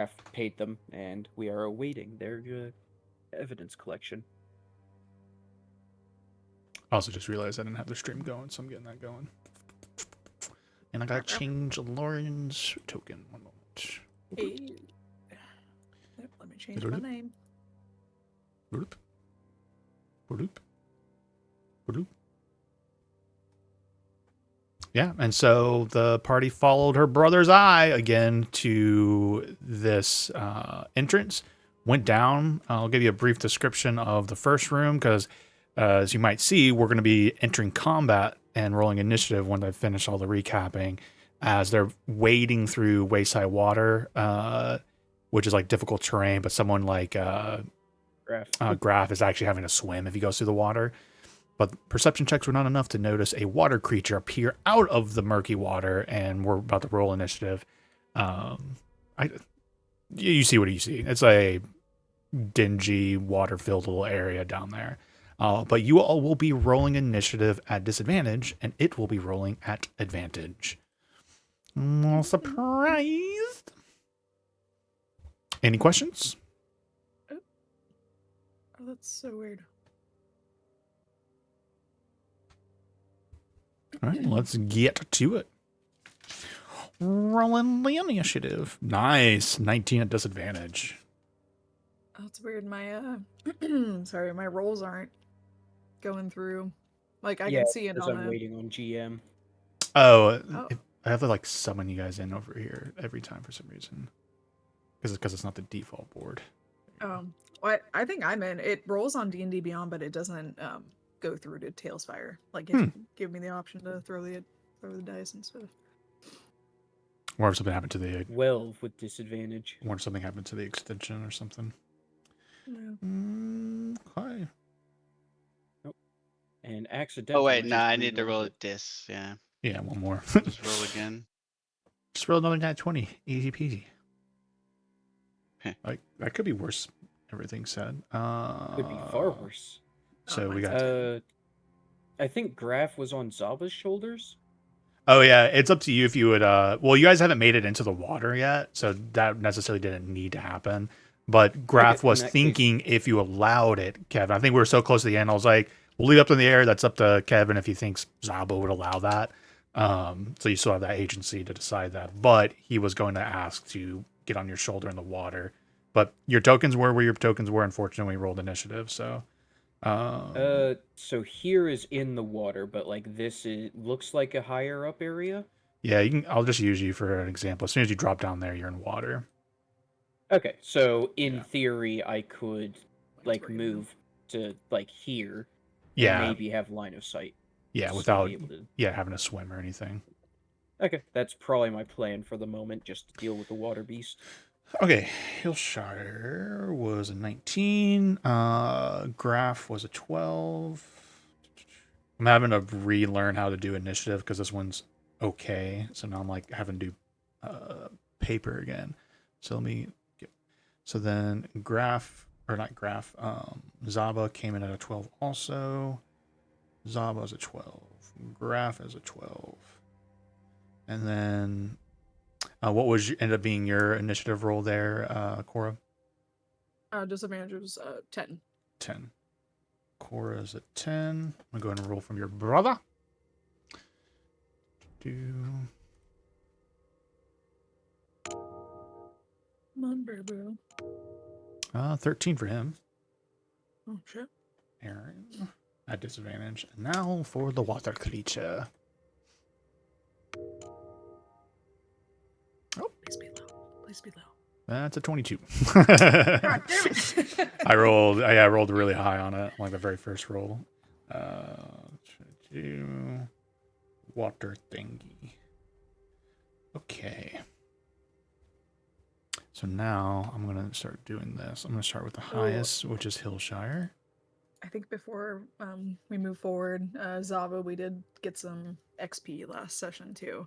Graf paid them, and we are awaiting their evidence collection. I also just realized I didn't have the stream going, so I'm getting that going. And I gotta change Lauren's token. One moment. Hey. Yep, let me change my name. Boop. Boop. Boop. Yeah, and so the party followed her brother's eye again to this entrance. Went down. I'll give you a brief description of the first room because, as you might see, we're going to be entering combat and rolling initiative when I finish all the recapping. As they're wading through wayside water, which is like difficult terrain, but someone like Graf is actually having to swim if he goes through the water. But perception checks were not enough to notice a water creature appear out of the murky water, and we're about to roll initiative. You see what you see. It's a dingy, water-filled little area down there. But you all will be rolling initiative at disadvantage, and it will be rolling at advantage. I'm surprised. Any questions? Oh, that's so weird. All right, let's get to it. Rolling the initiative. Nice. 19 at disadvantage. Oh, that's weird. My sorry, my rolls aren't going through. Like I can see it on I'm the. waiting on GM. Oh. I have to like summon you guys in over here every time for some reason. Because it's not the default board. Well, I think I'm in. It rolls on D&D Beyond, but it doesn't go through to Tailspire. Like, it give me the option to throw the dice and stuff. Or if something happened to the 12 with disadvantage. Or if something happened to the extension or something. Yeah. Okay. Nope. And accidentally. Oh wait, no, I need to roll a dis. Yeah. Yeah, one more. Just roll again. Just roll another nat 20. Easy peasy. Like that could be worse. Everything said. Could be far worse. So we got. I think Graf was on Zaba's shoulders. Oh yeah, it's up to you if you would. Well, you guys haven't made it into the water yet, so that necessarily didn't need to happen. But Graf was thinking if you allowed it, Kevin. I think we were so close to the end. I was like, we'll leave it up in the air. That's up to Kevin if he thinks Zaba would allow that. So you still have that agency to decide that. But he was going to ask to get on your shoulder in the water. But your tokens were where your tokens were. Unfortunately, we rolled initiative, so. So here is in the water, but like this looks like a higher up area. Yeah, you can. I'll just use you for an example. As soon as you drop down there, you're in water. Okay, so in theory, I could like move to like here. Yeah. And maybe have line of sight. Yeah, without having to swim or anything. Okay, that's probably my plan for the moment, just to deal with the water beast. Okay, Hillshire was a 19. Graf was a 12. I'm having to relearn how to do initiative because this one's okay. So now I'm like having to do paper again. So let me get. So then Zaba came in at a 12 also. Zaba's a 12. Graf is a 12. And then what was end up being your initiative roll there, Cora? Disadvantage was 10. 10. Cora's at 10. I'm gonna go ahead and roll from your brother. Come on, bro. 13 for him. Oh shit. Aaron at disadvantage. And now for the water creature. Oh, please be low. Please be low. That's a 22. God damn it. I rolled really high on it, like the very first roll. Water thingy. Okay. So now I'm going to start doing this. I'm going to start with the highest, which is Hillshire. I think before we move forward, Zaba, we did get some XP last session too.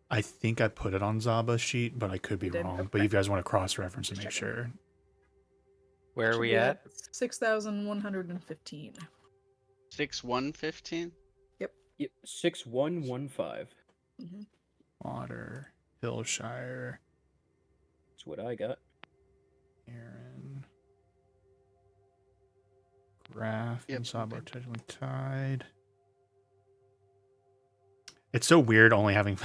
I think I put it on Zaba's sheet, but I could be wrong. Okay. But if you guys want to cross-reference and make sure. Where are we at? 6,115. 6,115? Yep. 6,115. Mm-hmm. Water, Hillshire. That's what I got. Wrath Yep, and Sabor okay. Technically Tied. It's so weird only having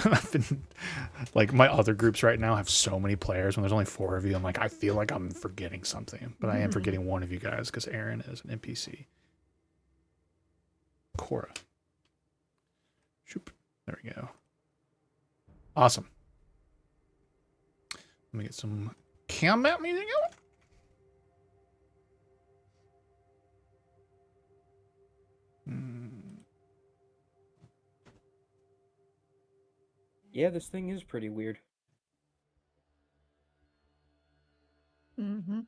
like my other groups right now have so many players. When there's only 4 of you, I'm like, I feel like I'm forgetting something, but I am forgetting one of you guys because Aaron is an NPC. Cora. Shoop. There we go. Awesome. Let me get some combat music going. Yeah, this thing is pretty weird. Mm-hmm.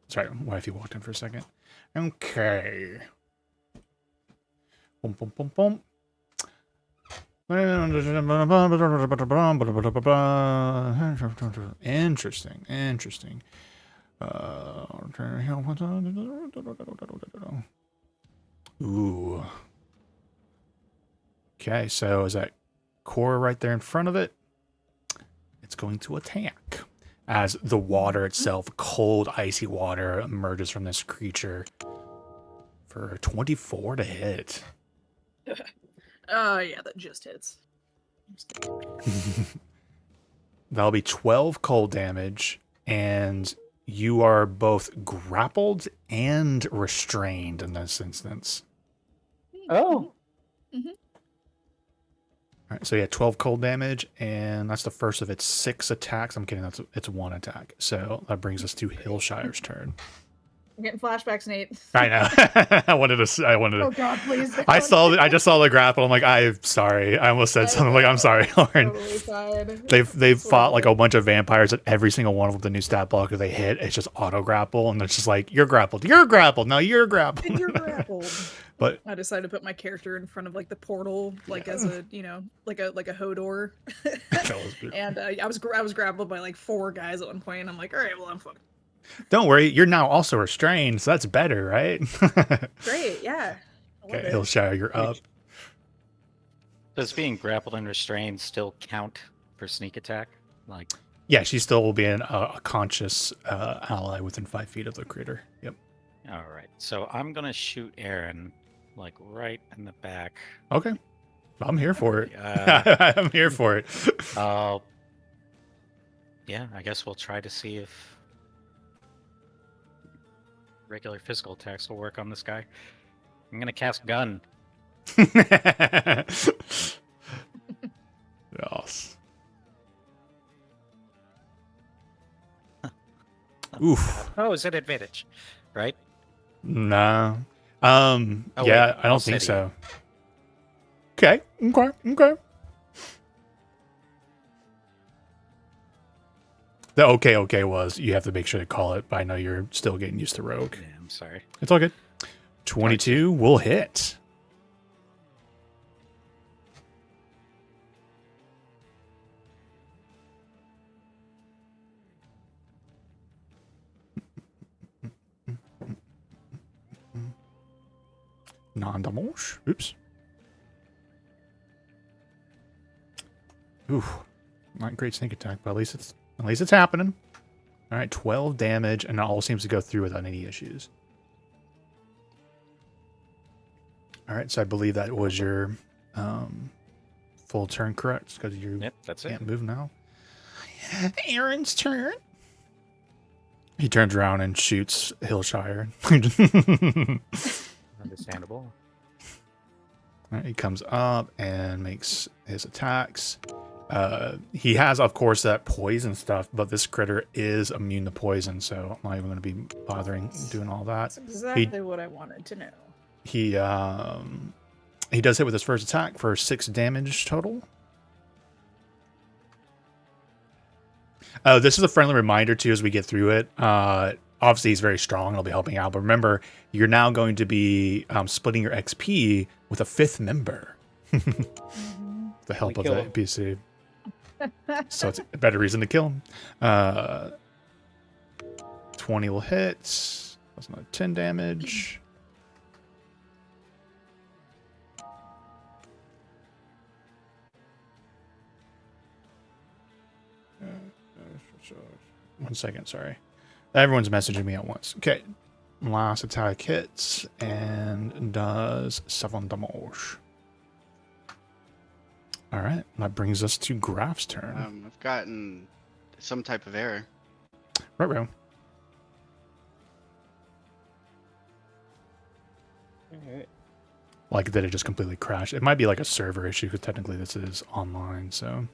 Sorry, wifey walked in for a second. Okay. Boom, boom, boom, boom. Interesting, interesting. Ooh. Okay, so is that core right there in front of it? It's going to attack as the water itself, cold, icy water, emerges from this creature for 24 to hit. Yeah, that just hits. That'll be 12 cold damage, and you are both grappled and restrained in this instance. Oh. All right, so yeah, 12 cold damage, and that's the first of its 6 attacks. I'm kidding, it's 1 attack. So that brings us to Hillshire's turn. I'm getting flashbacks, Nate. I know. I wanted Oh to. God, please. I just saw the grapple. I'm like, I'm sorry. I almost said something like, I'm sorry, Lauren. Totally fine. They've fought like a bunch of vampires, and every single one with the new stat blocker they hit, it's just auto grapple, and it's just like, you're grappled, now you're grappled. And you're grappled. But I decided to put my character in front of like the portal, like as a like a Hodor. that was beautiful. And I was grappled by like 4 guys at one point. And I'm like, all right, well I'm fucked. Don't worry, you're now also restrained, so that's better, right? Great, yeah. I love Okay, it. Hillshire, you're up. Does being grappled and restrained still count for sneak attack? Like, Yeah, she still will be a conscious ally within 5 feet of the critter. Yep. all right. So I'm gonna shoot Aaron, like right in the back. Okay. I'm here for it. Uh, I'm here for it. Yeah, I guess we'll try to see if regular physical attacks will work on this guy. I'm gonna cast gun. Yes. Oof. Oh, is it advantage? Right? Nah. Oh, yeah, wait, I don't I'll think say so. Okay. The okay was you have to make sure to call it, but I know you're still getting used to rogue. Yeah, I'm sorry. It's all good. 22 will hit. Non-damage. Oops. Oof. Not great sneak attack, but at least it's happening. All right, 12 damage, and it all seems to go through without any issues. All right, so I believe that was your full turn, correct? Because you Yep, that's it. can't move now. Aaron's turn. He turns around and shoots Hillshire. Understandable. All right, he comes up and makes his attacks. He has, of course, that poison stuff, but this critter is immune to poison, so I'm not even going to be bothering doing all that. That's exactly what I wanted to know. He does hit with his first attack for 6 damage total. This is a friendly reminder too as we get through it. Obviously, he's very strong. It'll be helping out. But remember, you're now going to be splitting your XP with a 5th member. The help of the kill him. NPC. So it's a better reason to kill him. 20 will hit. That's not 10 damage. 1 second, sorry. Everyone's messaging me at once. Okay. Last attack hits and does 7 damage. Alright, that brings us to Graf's turn. I've gotten some type of error. Right. Alright. Like, that it just completely crashed. It might be like a server issue, because technically this is online, so...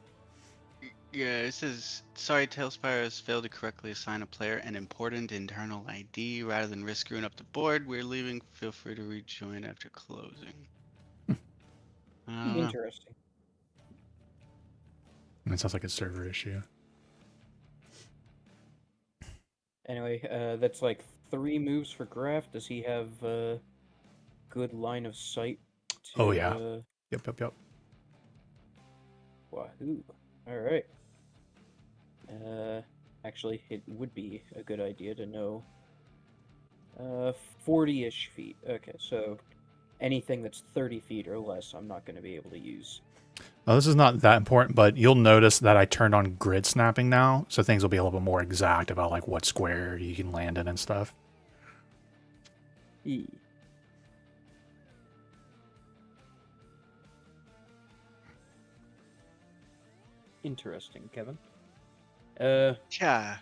Yeah, it says, sorry, Tailspire has failed to correctly assign a player an important internal ID. Rather than risk screwing up the board, we're leaving. Feel free to rejoin after closing. I don't know. Interesting. It sounds like a server issue. Anyway, that's like 3 moves for Graf. Does he have good line of sight to Oh, yeah. Yep. Wahoo. Alright. Actually, it would be a good idea to know 40-ish feet. Okay, so anything that's 30 feet or less, I'm not going to be able to use. Well, this is not that important, but you'll notice that I turned on grid snapping now, so things will be a little bit more exact about like what square you can land in and stuff. Interesting, Kevin. Yeah.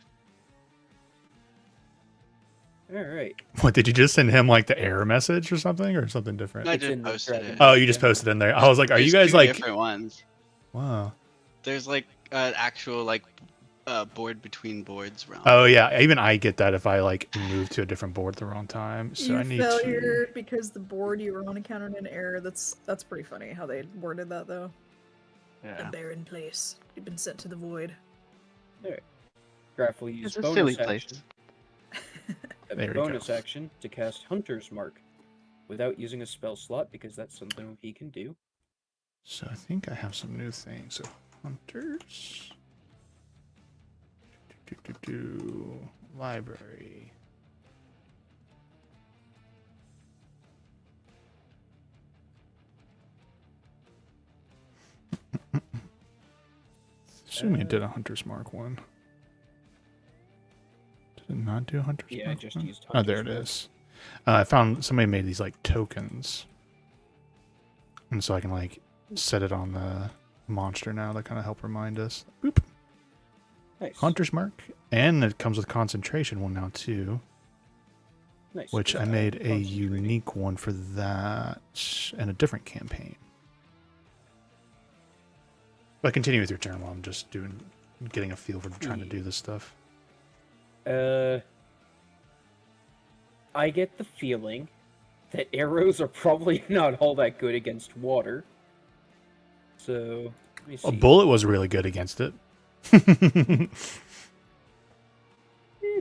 Alright. What, did you just send him like the error message or something different? I It's just in the posted Dragon it. Oh, you just Yeah. posted in there. I was like, are you There's guys 2 like... different ones? Wow. There's like actual like board between boards realm. Oh, yeah. Even I get that if I like move to a different board at the wrong time. So You I need failure because the board you were on encountered an error. That's pretty funny how they worded that though. Yeah. A barren place. You've been sent to the void. Graf will use It's a bonus silly action. place. A There we bonus go. action to cast Hunter's Mark without using a spell slot because that's something he can do. So I think I have some new things. So hunters. Library. Assuming it did a Hunter's Mark one. Did it not do a Hunter's Yeah, I Mark just one? used Oh, there it Hunter's Mark. is. I found somebody made these like tokens. And so I can like set it on the monster now to kind of help remind us. Boop. Nice. Hunter's Mark. And it comes with concentration one now too. Nice. Which I Yeah, made a concentrating. unique one for that and a different campaign. But continue with your turn while I'm just getting a feel for trying to do this stuff. I get the feeling that arrows are probably not all that good against water. So, let me see. A bullet was really good against it.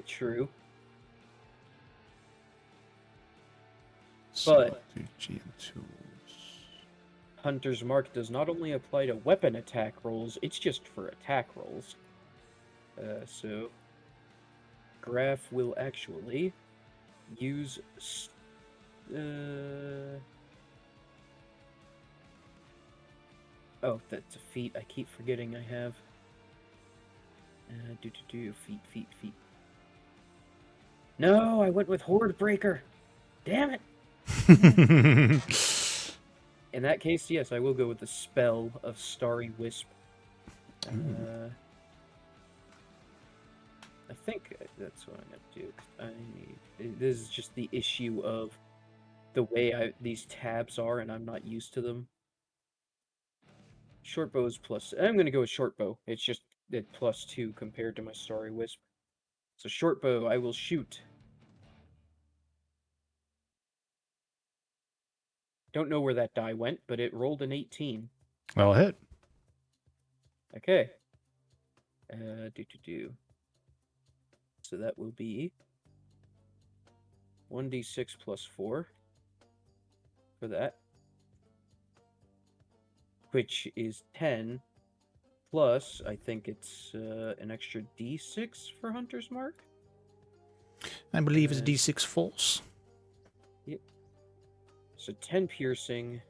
True. Select the GM tools. Hunter's Mark does not only apply to weapon attack rolls, it's just for attack rolls. So, Graf will actually use... Oh, that's a feat I keep forgetting I have. Feet. No, I went with Horde Breaker. Damn it. In that case, yes, I will go with the spell of Starry Wisp. I think that's what I'm gonna do. This is just the issue of the way these tabs are, and I'm not used to them. Short bow is plus. I'm gonna go with short bow. It's just at +2 compared to my Starry Wisp. So short bow, I will shoot. Don't know where that die went, but it rolled an 18. Well hit. Okay. So that will be 1d6 plus 4 for that, which is 10 plus, I think it's an extra d6 for Hunter's Mark. I believe it's D6 false. So 10 piercing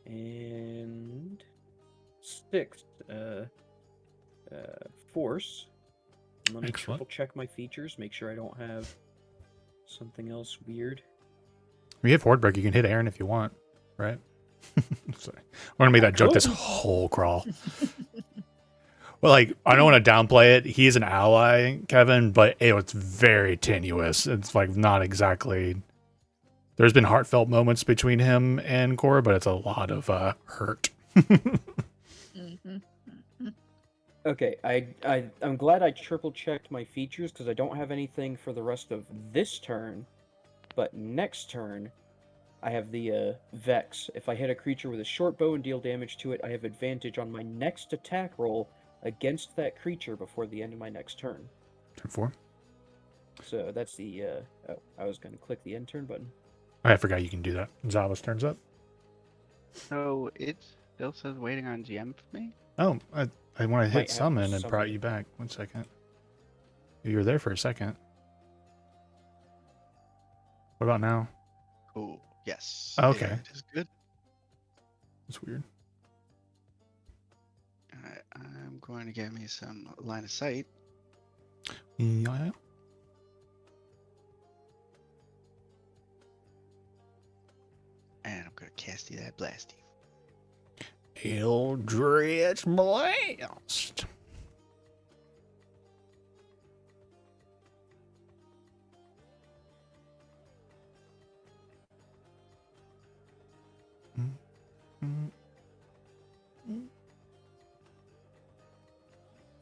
and 6 force. Let me Excellent. triple check my features, make sure I don't have something else weird. We have Horde Break. You can hit Aaron if you want, right? Sorry. We're gonna make that joke this could. whole crawl. Well, like I don't want to downplay it. He is an ally, Kevin, but it's very tenuous. It's like not exactly. There's been heartfelt moments between him and Cora, but it's a lot of hurt. Mm-hmm. Okay, I'm glad I triple checked my features because I don't have anything for the rest of this turn, but next turn I have the Vex. If I hit a creature with a short bow and deal damage to it, I have advantage on my next attack roll against that creature before the end of my next turn. Turn 4. So that's the oh, I was going to click the end turn button. I forgot you can do that. Zava's turns up. So it still says waiting on GM for me? Oh, I when I Might hit have summon and brought summon. you back. 1 second. You were there for a second. What about now? Cool. Yes. Okay. It is good. That's weird. Alright, I'm going to get me some line of sight. Yeah. And I'm going to cast you that blasty. Eldritch Blast.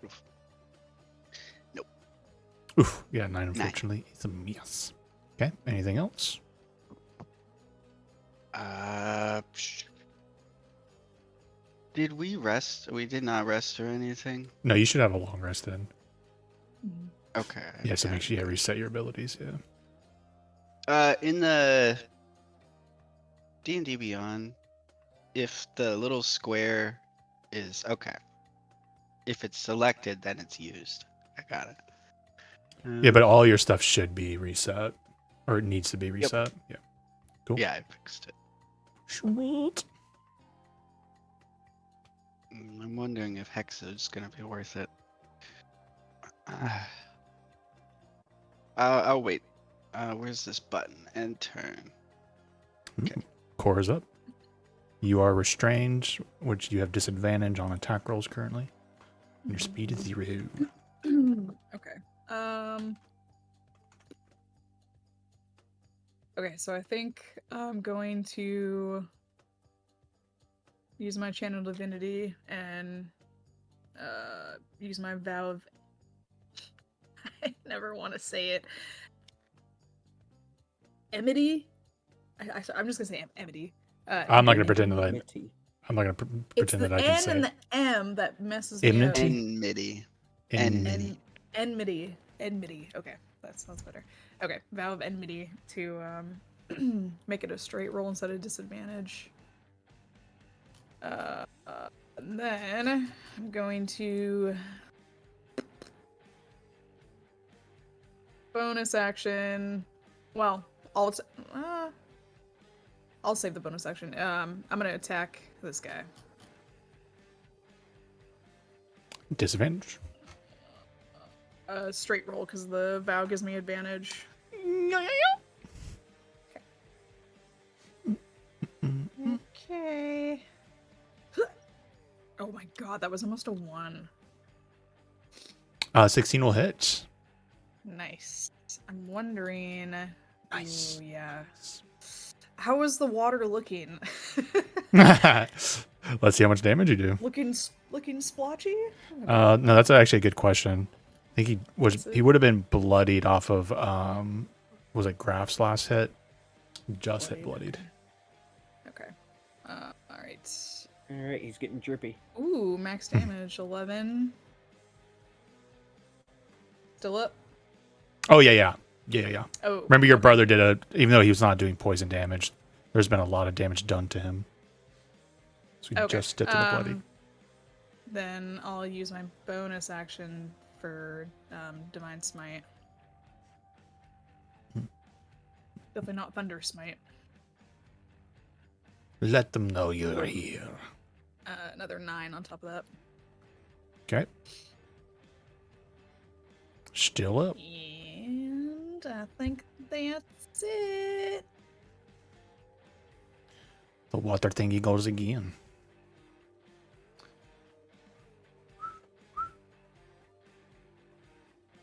Oof. Nope. Oof. Yeah, 9 unfortunately. It's a miss. Okay. Anything else? Did we rest? We did not rest or anything. No, you should have a long rest then. Okay. Yeah, so okay. make sure you reset your abilities. Yeah. In the D&D Beyond, if the little square is okay, if it's selected, then it's used. I got it. Yeah, but all your stuff should be reset, or it needs to be reset. Yeah. Cool. Yeah, I fixed it. Sweet. I'm wondering if Hexa is gonna be worth it. I'll wait. Where's this button? End turn. Cora's up. You are restrained, which you have disadvantage on attack rolls currently. And your speed is 0. Okay. Okay, so I think I'm going to use my channel divinity and use my vow of. I never want to say it. Emity. I'm just gonna say Emity. I'm not gonna pretend that Enmity. I'm not gonna It's pretend the that I can N say and it. the M that messes me up. Enmity? Enmity. Enmity. Enmity. Enmity. Okay, that sounds better. Okay, vow of enmity to make it a straight roll instead of disadvantage. And then I'm going to bonus action. Well, I'll save the bonus action. I'm gonna attack this guy. Disadvantage. Straight roll because the vow gives me advantage. Okay. Oh my god, that was almost a 1. 16 will hit. Nice. I'm wondering. Nice. Ooh, yeah. How is the water looking? Let's see how much damage you do. looking splotchy? No, that's actually a good question. I think Is it? he would have been bloodied off of was it Graf's last hit? Just hit bloodied. Okay. All right. All right, he's getting drippy. Ooh, max damage 11. Still up? Oh yeah. Oh. Remember your brother did even though he was not doing poison damage, there's been a lot of damage done to him. So he Okay. just dipped in the bloody. Then I'll use my bonus action for Divine Smite. Definitely not Thunder Smite. Let them know you're here. Another 9 on top of that. Okay. Still up. And I think that's it. The water thingy goes again.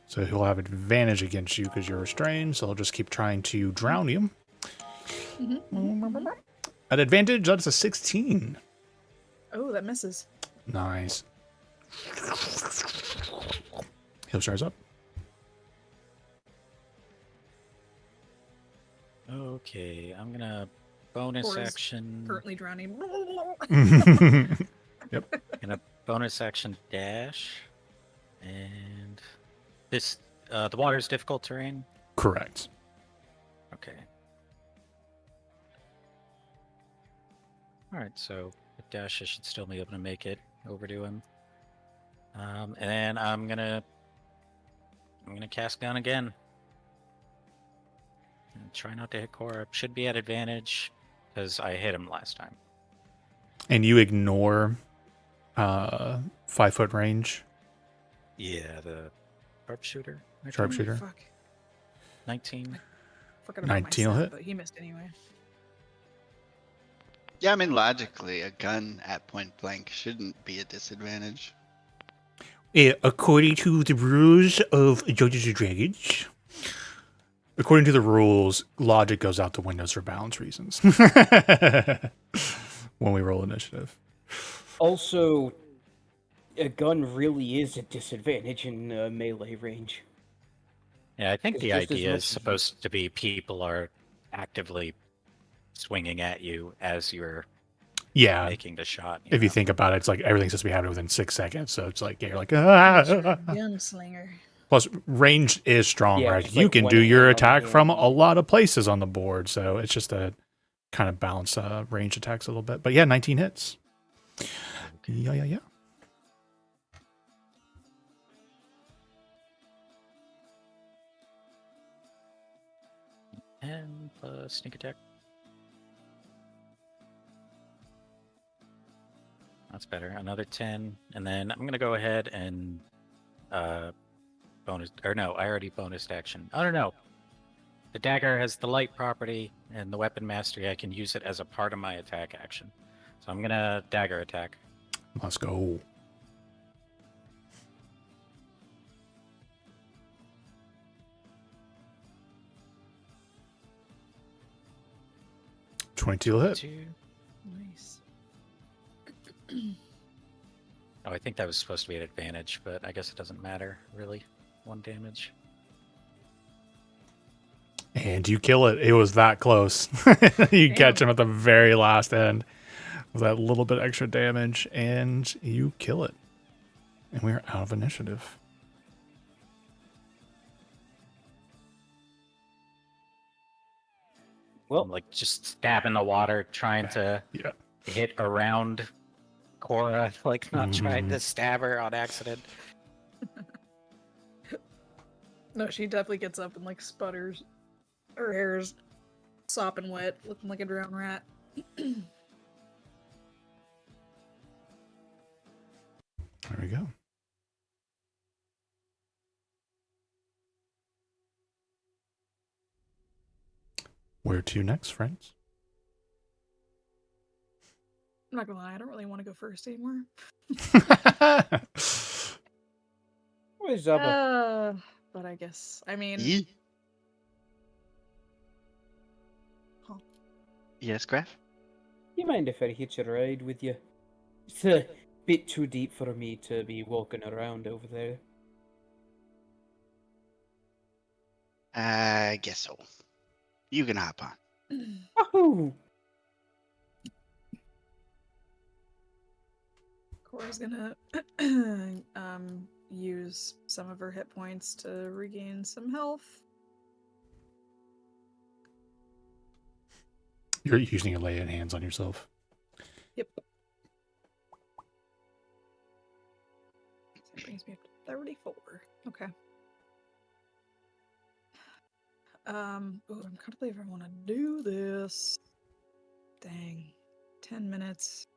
So he'll have advantage against you because you're restrained. So he'll just keep trying to drown you. At advantage, that's a 16. Oh, that misses. Nice. He'll stars up. Okay, I'm gonna bonus Cora's action. Currently drowning. Gonna bonus action dash, and this the water's difficult terrain. Correct. Okay. All right, so with dash, I should still be able to make it over to him. And then I'm gonna cast down again. And try not to hit Cora. Should be at advantage because I hit him last time. And you ignore 5-foot range. Yeah, the sharpshooter. I think. Sharpshooter. Fuck. 19. Forgot about my 19 will set, hit. but he missed anyway. Yeah, I mean, logically, a gun at point blank shouldn't be a disadvantage. According to the rules of Dungeons and Dragons, according to the rules, logic goes out the windows for balance reasons. When we roll initiative. Also, a gun really is a disadvantage in melee range. Yeah, I think It's the just as idea much is as you- supposed to be people are actively swinging at you as you're Yeah. making the shot. If you know? think about it, it's like everything's supposed to be happening within 6 seconds. So it's like, yeah, you're like, ah. Gunslinger. Plus, range is strong, Yeah, right? just You like can one do your hand on attack hand. from a lot of places on the board. So it's just a kind of balance range attacks a little bit. But yeah, 19 hits. Yeah. 10 plus sneak attack. That's better. Another 10, and then I'm gonna go ahead and bonus. Or no, I already bonused action. Oh no. The dagger has the light property and the weapon mastery. I can use it as a part of my attack action. So I'm gonna dagger attack. Let's go. $22 hit. 2. Nice. Oh, I think that was supposed to be an advantage, but I guess it doesn't matter really. 1 damage. And you kill it. It was that close. You catch him at the very last end with that little bit extra damage, and you kill it. And we're out of initiative. Well, I'm like just stabbing the water, trying to Yeah. hit around Cora, like not trying Mhm. to stab her on accident. No, she definitely gets up and like sputters. Her hair's sopping wet, looking like a drowned rat. There we go. Where to next, friends? I'm not gonna lie, I don't really want to go first anymore. what is up? But I guess I mean Yee. Huh. Yes, Graf? You mind if I hitch a ride with you? It's a bit too deep for me to be walking around over there. I guess so. You can hop on. Oh, Cora's gonna use some of her hit points to regain some health. You're using a lay in hands on yourself. Yep. That brings me up to 34. Okay. I'm contemplating if I want to do this. Dang. 10 minutes.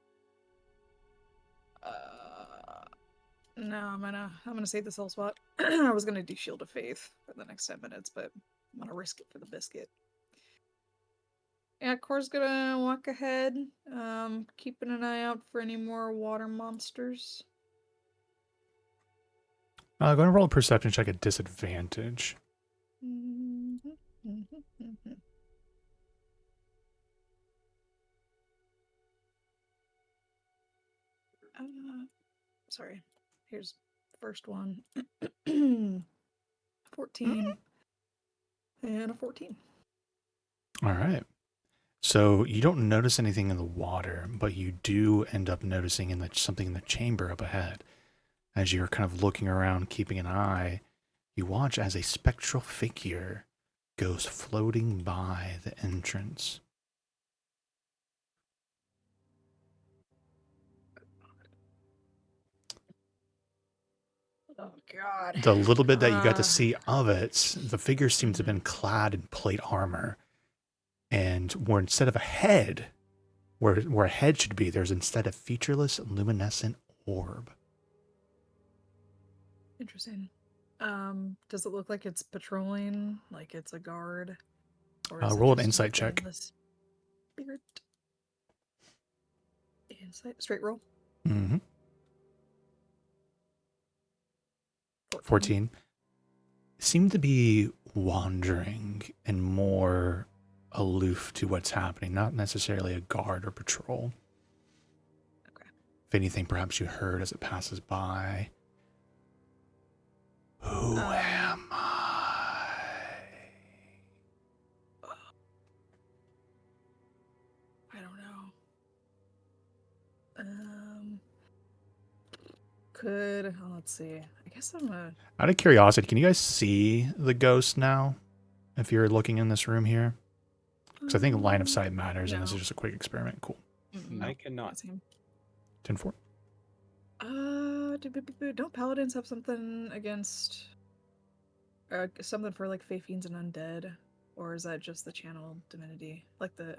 No, I'm gonna save the soul spot. I was gonna do Shield of Faith for the next 10 minutes, but I'm gonna risk it for the biscuit. Yeah, Core's gonna walk ahead, keeping an eye out for any more water monsters. Going to roll a perception check at disadvantage. Sorry. Here's the first one. 14. And a 14. All right. So you don't notice anything in the water, but you do end up noticing something in the chamber up ahead. As you're kind of looking around, keeping an eye, you watch as a spectral figure goes floating by the entrance. Oh god. The little bit that you got to Uh. see of it, the figure seems to have been clad in plate armor. And where instead of a head, where a head should be, there's instead a featureless luminescent orb. Interesting. Does it look like it's patrolling, like it's a guard? Or Roll an just insight within check. the spirit? Insight, straight roll. Mm-hmm. 14. Seem to be wandering and more aloof to what's happening, not necessarily a guard or patrol. Okay. If anything, perhaps you heard as it passes by. Who am I? I don't know. Let's see. I guess I'm a. Out of curiosity, can you guys see the ghost now? If you're looking in this room here? Because I think line of sight matters, and this is No. just a quick experiment. Cool. I cannot. That's him. 10-4. Don't paladins have something against something for like Fae Fiends and Undead? Or is that just the channel divinity? Like the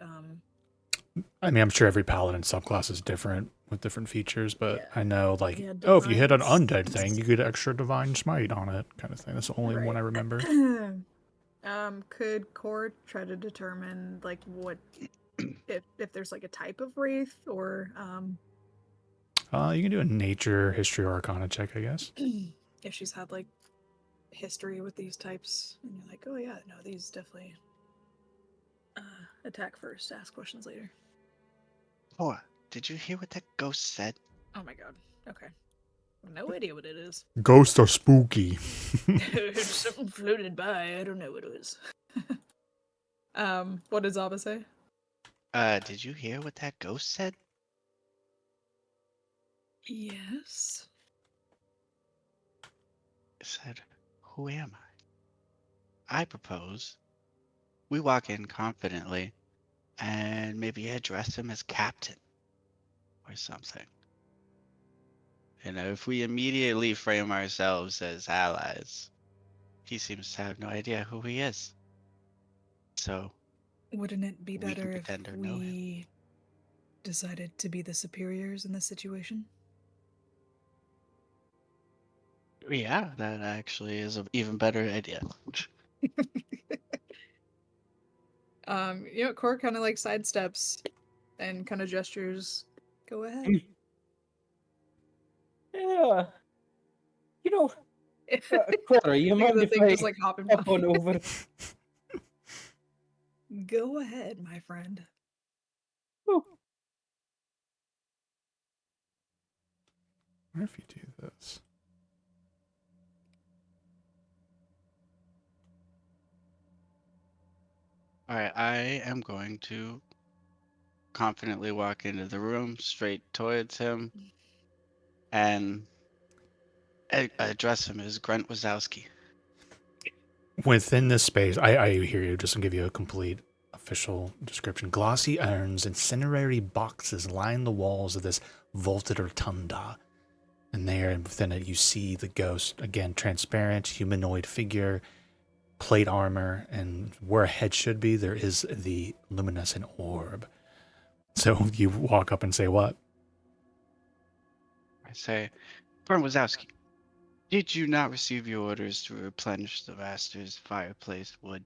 I mean, I'm sure every paladin subclass is different with different features, but Yeah. I know, like, Yeah, if you hit an divine undead thing, smite. you get extra divine smite on it, kind of thing. That's the only one I remember. Could Core try to determine like what if there's like a type of wraith or You can do a nature, history, or arcana check, I guess. if she's had like history with these types and you're like, oh yeah, no, these definitely attack first, ask questions later. Oh, did you hear what that ghost said? Oh my god. Okay. No idea what it is. Ghosts are spooky. Something floated by. I don't know what it was. What did Zaba say? Did you hear what that ghost said? Yes. It said, "Who am I?" I propose we walk in confidently and maybe address him as captain or something. You know, if we immediately frame ourselves as allies, he seems to have no idea who he is. So, Wouldn't it be We can better if pretend to know him. we decided to be the superiors in this situation? yeah, that actually is an even better idea. Core kind of like sidesteps and kind of gestures. Go ahead. Yeah. You know, Cora, you Look at mind the if thing I just like hopping hop by. on over? Go ahead, my friend. Whew. What if you do this? All right, I am going to confidently walk into the room straight towards him and address him as Grunt Wazowski. Within this space, I hear you. Just to give you a complete official description. Glossy urns and cinerary boxes line the walls of this vaulted rotunda. And there within it, you see the ghost, again, transparent, humanoid figure, plate armor, and where a head should be, there is the luminescent orb. So you walk up and say what? I say, Grunt Wazowski, Did you not receive your orders to replenish the master's fireplace wood?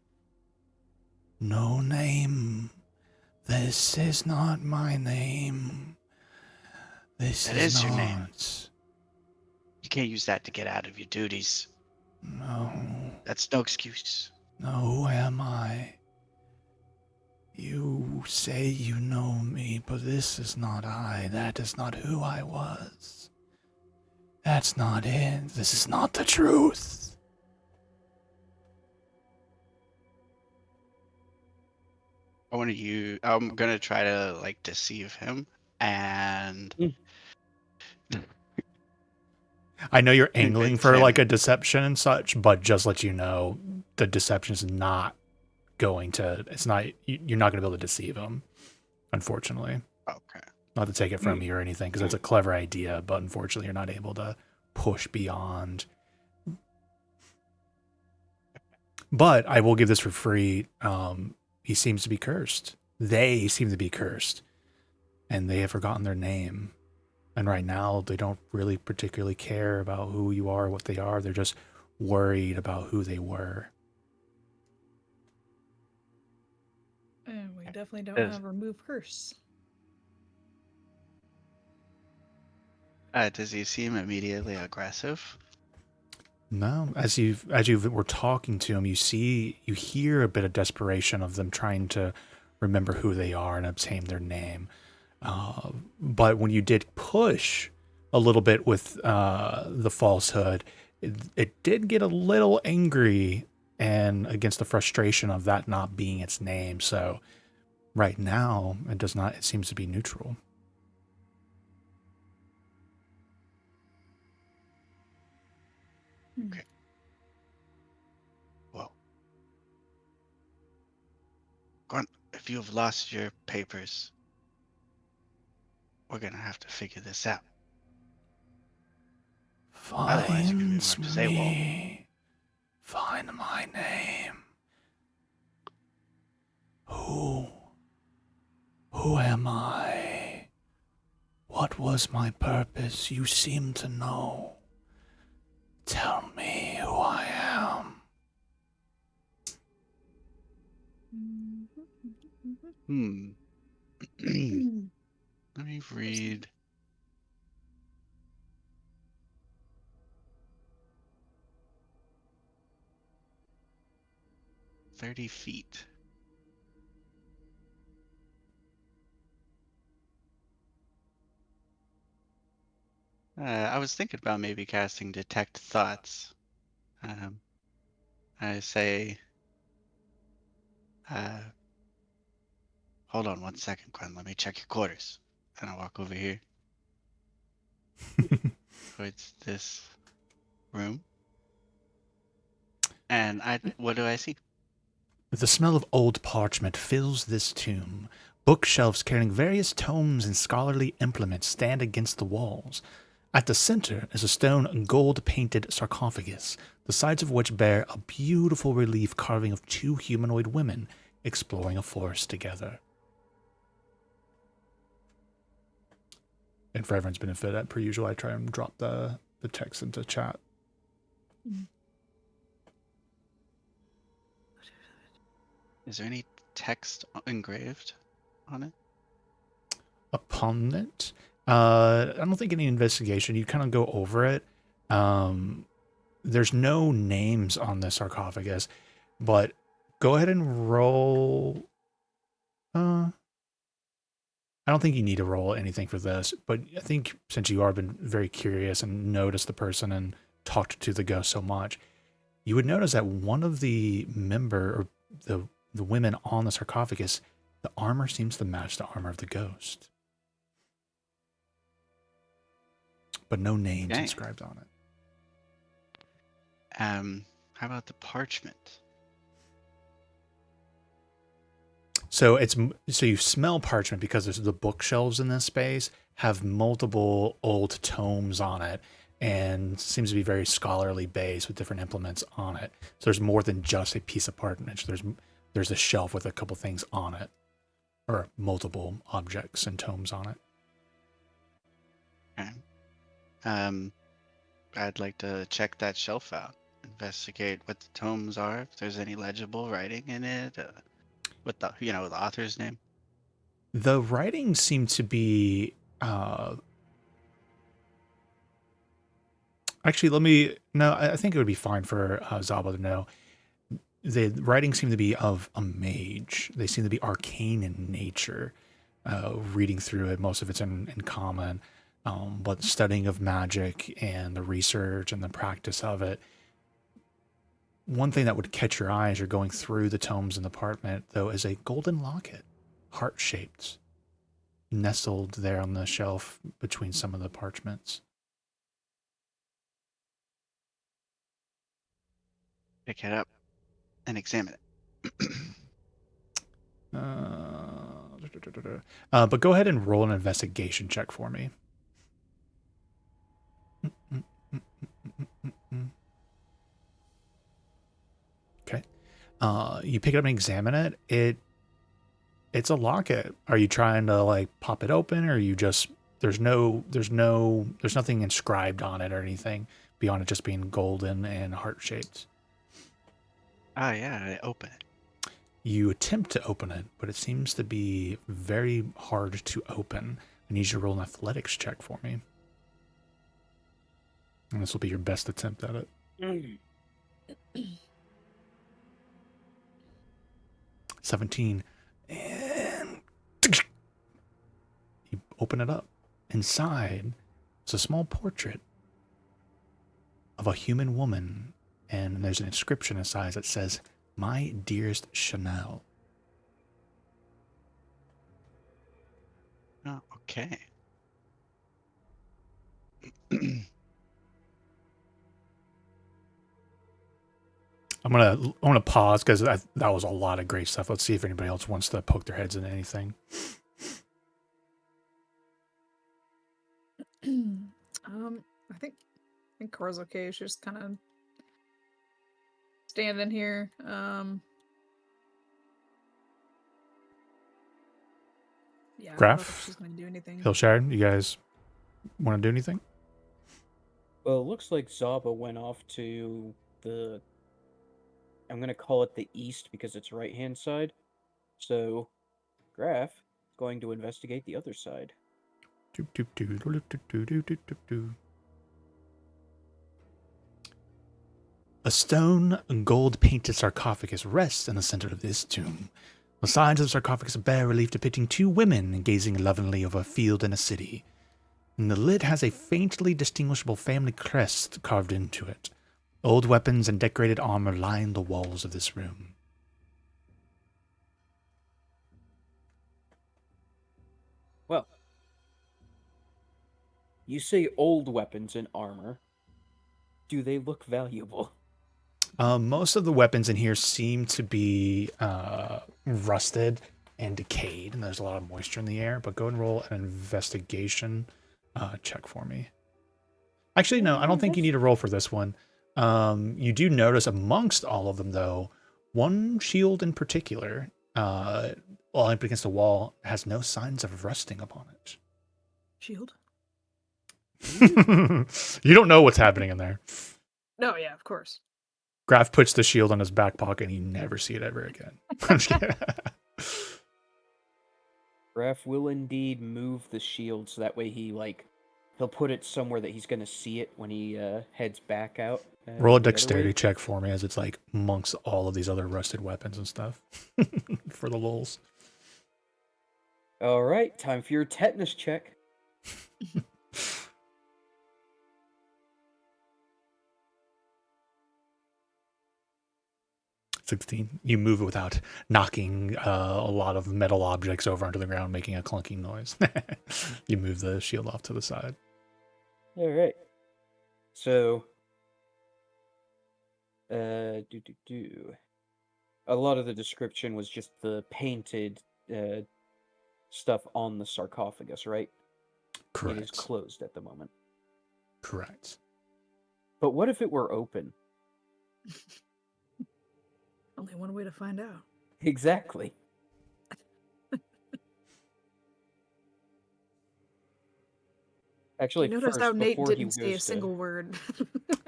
No name. This is not my name. This That is is your not. name. You can't use that to get out of your duties. No. That's no excuse. No, who am I? You say you know me, but this is not I. That is not who I was. That's not it. This is not the truth. I'm gonna try to like deceive him and I know you're angling convince for like him. a deception and such, but just let you know the deception is not going to. It's not. You're not going to be able to deceive him, unfortunately. Okay. Not to take it from you or anything, because it's a clever idea, but unfortunately, you're not able to push beyond. But I will give this for free. He seems to be cursed. They seem to be cursed, and they have forgotten their name. And right now, they don't really particularly care about who you are, what they are. They're just worried about who they were. And we definitely don't Yes. have remove curse. Does he seem immediately aggressive? No, as you were talking to him, you hear a bit of desperation of them trying to remember who they are and obtain their name. But when you did push a little bit with the falsehood, it did get a little angry and against the frustration of that not being its name. So right now, it does not. It seems to be neutral. Okay. Well, Grunt, if you have lost your papers, we're gonna have to figure this out. Otherwise, you're gonna be Finds marked as AWOL. me. Find my name. Who am I? What was my purpose? You seem to know. Tell me who I am. Let me read. "30 feet. I was thinking about maybe casting Detect Thoughts. I say, hold on 1 second, Gwen. Let me check your quarters. And I walk over here towards this room. And what do I see? The smell of old parchment fills this tomb. Bookshelves carrying various tomes and scholarly implements stand against the walls. At the center is a stone gold-painted sarcophagus, the sides of which bear a beautiful relief carving of two humanoid women exploring a forest together. And for everyone's benefit, per usual, I try and drop the text into chat. Is there any text engraved on it? Upon it, I don't think any investigation. You kind of go over it. There's no names on the sarcophagus, but go ahead and roll. I don't think you need to roll anything for this, but I think since you are been very curious and noticed the person and talked to the ghost so much, you would notice that one of the the women on the sarcophagus, the armor seems to match the armor of the ghost. But no names Okay. inscribed on it. How about the parchment? So you smell parchment because there's the bookshelves in this space have multiple old tomes on it and seems to be very scholarly based with different implements on it. So there's more than just a piece of parchment. There's a shelf with a couple things on it, or multiple objects and tomes on it. Okay. I'd like to check that shelf out, investigate what the tomes are, if there's any legible writing in it, what the the author's name. The writing seemed to be. Actually, let me. No, I think it would be fine for Zaba to know. The writing seemed to be of a mage. They seem to be arcane in nature. Reading through it, most of it's in common. But studying of magic and the research and the practice of it. One thing that would catch your eye as you're going through the tomes in the apartment, though, is a golden locket, heart-shaped, nestled there on the shelf between some of the parchments. Pick it up and examine it. But go ahead and roll an investigation check for me. Okay. You pick it up and examine it. It's a locket. Are you trying to like pop it open, or are you just there's nothing inscribed on it or anything beyond it just being golden and heart shaped? Oh yeah, I open it. You attempt to open it, but it seems to be very hard to open. I need you to roll an athletics check for me. And this will be your best attempt at it. 17. And you open it up. Inside, it's a small portrait of a human woman. And there's an inscription inside that says, "My dearest Chanel." Oh, okay. I'm gonna pause because that was a lot of great stuff. Let's see if anybody else wants to poke their heads into anything. I think Cora's okay. She's just kind of standing here. Yeah, I don't know if Graph, she's gonna do anything. Hillshire, you guys want to do anything? Well, it looks like Zaba went off to the. I'm gonna call it the east because it's right-hand side. So, Graph is going to investigate the other side. A stone gold painted sarcophagus rests in the center of this tomb. The sides of the sarcophagus bear relief depicting two women gazing lovingly over a field and a city. And the lid has a faintly distinguishable family crest carved into it. Old weapons and decorated armor line the walls of this room. Well, you say old weapons and armor. Do they look valuable? Most of the weapons in here seem to be rusted and decayed, and there's a lot of moisture in the air. But go and roll an investigation check for me. Actually, no, I don't think you need to roll for this one. You do notice amongst all of them, though, one shield in particular, while up against the wall, has no signs of rusting upon it. Shield? You don't know what's happening in there. No, yeah, of course. Graf puts the shield on his back pocket and you never see it ever again. I'm just kidding. Graph will indeed move the shield so that way he'll put it somewhere that he's gonna see it when he heads back out. Roll a the other dexterity way. check for me as it's like amongst all of these other rusted weapons and stuff for the lulz. All right, time for your tetanus check. 16. You move it without knocking a lot of metal objects over onto the ground, making a clunking noise. You move the shield off to the side. All right. So, a lot of the description was just the painted stuff on the sarcophagus, right? Correct. It is closed at the moment. Correct. But what if it were open? Only one way to find out. Exactly. Actually, You notice first, how Nate before he didn't say a goes to single word.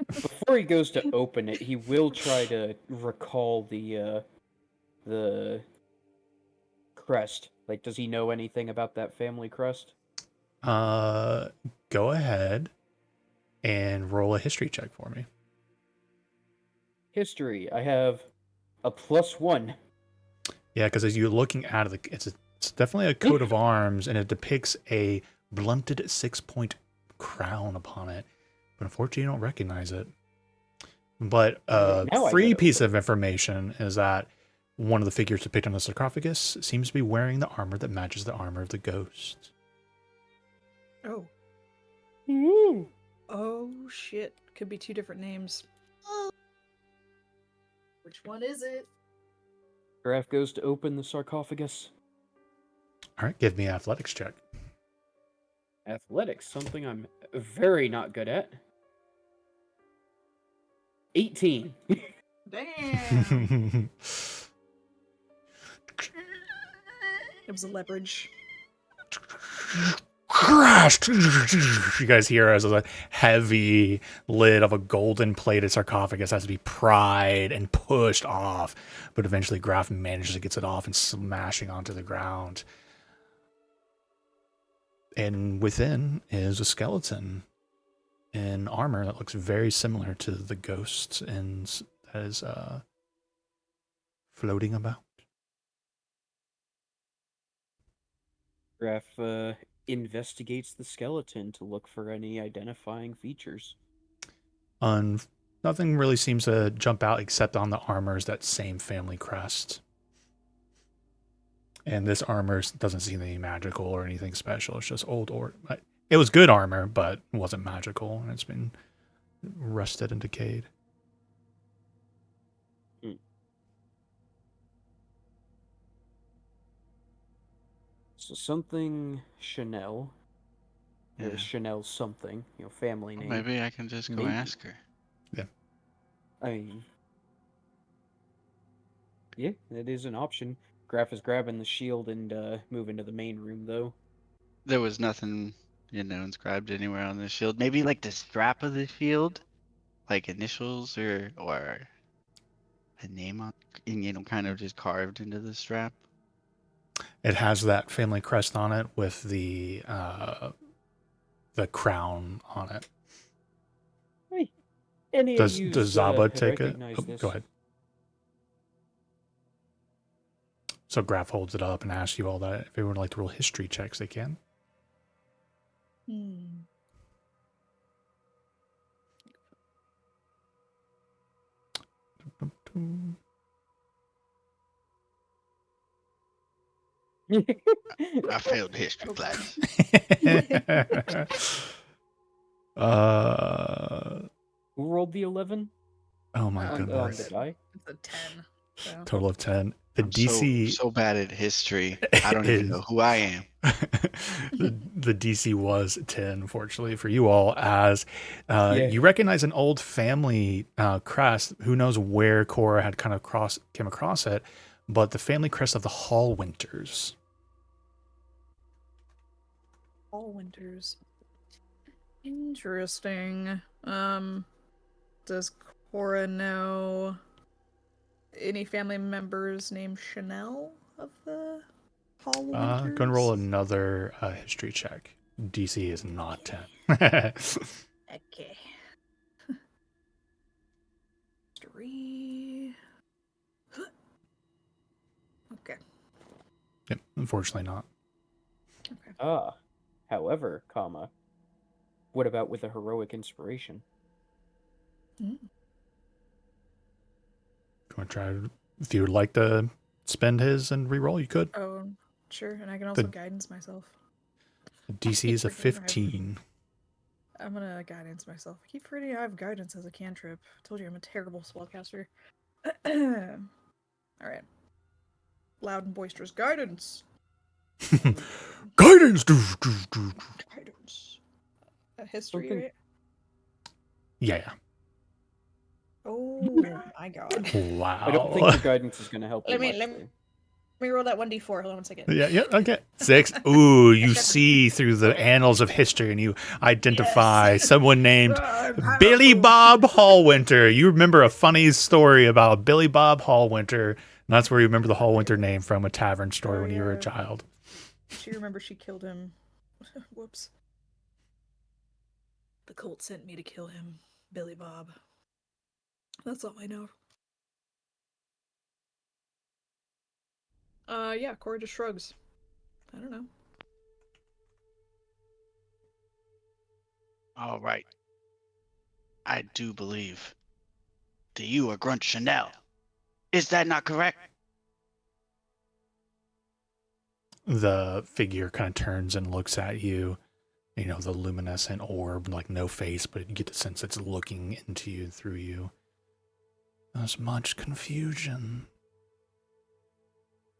before he goes to open it, he will try to recall the crest. Like, does he know anything about that family crest? Go ahead and roll a history check for me. History. I have a +1. Yeah, because as you're looking at it, it's definitely a coat of arms, and it depicts a blunted 6-point crown upon it. But unfortunately, you don't recognize it. But a now I free gotta piece open of information is that one of the figures depicted on the sarcophagus seems to be wearing the armor that matches the armor of the ghost. Oh. Oh shit. Could be two different names. Which one is it? Graf goes to open the sarcophagus. All right, give me an athletics check. Athletics, something I'm very not good at. 18. Damn. It was a leverage. Crash! You guys hear as a heavy lid of a golden plated sarcophagus has to be pried and pushed off, but eventually Graf manages to get it off and smashing onto the ground. And within is a skeleton in armor that looks very similar to the ghost and that is floating about. Graf investigates the skeleton to look for any identifying features. Nothing really seems to jump out except on the armor's that same family crest. And this armor doesn't seem any magical or anything special. It's just old it was good armor, but it wasn't magical, and it's been rusted and decayed. So something Chanel. Yeah. Chanel something, family Well, name. maybe I can just go Maybe. ask her. I mean, yeah, that is an option. Graf is grabbing the shield and moving to the main room, though. There was nothing, inscribed anywhere on the shield. Maybe like the strap of the shield, like initials or a name on, and kind of just carved into the strap. It has that family crest on it with the crown on it. Hey, any Does of you Zaba take it? recognize Oh, this? go ahead. So Graf holds it up and asks you all that. If anyone would like to roll history checks, they can. I failed history class. Who rolled the 11 Oh my On on the goodness. die? It's a 10. So. Total of 10. The I'm DC so bad at history. I don't even know who I am. the DC was 10, fortunately for you all, as Yeah. you recognize an old family crest. Who knows where Cora had kind of came across it, but the family crest of the Hall Winters. All winters. Interesting. Does Cora know any family members named Chanel of the Hall Winters? Go and roll another history check. DC is not 10. Okay. 3. Okay. Yep, unfortunately not. However, what about with a heroic inspiration? If you would like to spend his and reroll, you could. Oh, sure. And I can also guidance myself. DC is a 15. I'm gonna guidance myself. I keep forgetting I have guidance as a cantrip. I told you I'm a terrible spellcaster. Alright. Loud and boisterous guidance. Guidance! Guidance. History, Something- right? Yeah. Oh my god. Wow. I don't think the guidance is going to help. Let you me- much, let me- though. Let me roll that 1d4. Hold on 1 second. Yeah, okay. 6. Ooh, you see through the annals of history and you identify Yes. someone named I'm Billy powerful. Bob Hallwinter. You remember a funny story about Billy Bob Hallwinter. And that's where you remember the Hallwinter name from, a tavern story Oh, when you were a yeah. child. She remembers she killed him. Whoops. The cult sent me to kill him. Billy Bob. That's all I know. Yeah, Cora just shrugs. I don't know. All right. I do believe that you are Grunt Chanel. Is that not correct? The figure kind of turns and looks at you. You know, the luminescent orb, like no face, but you get the sense it's looking into you, through you. There's much confusion.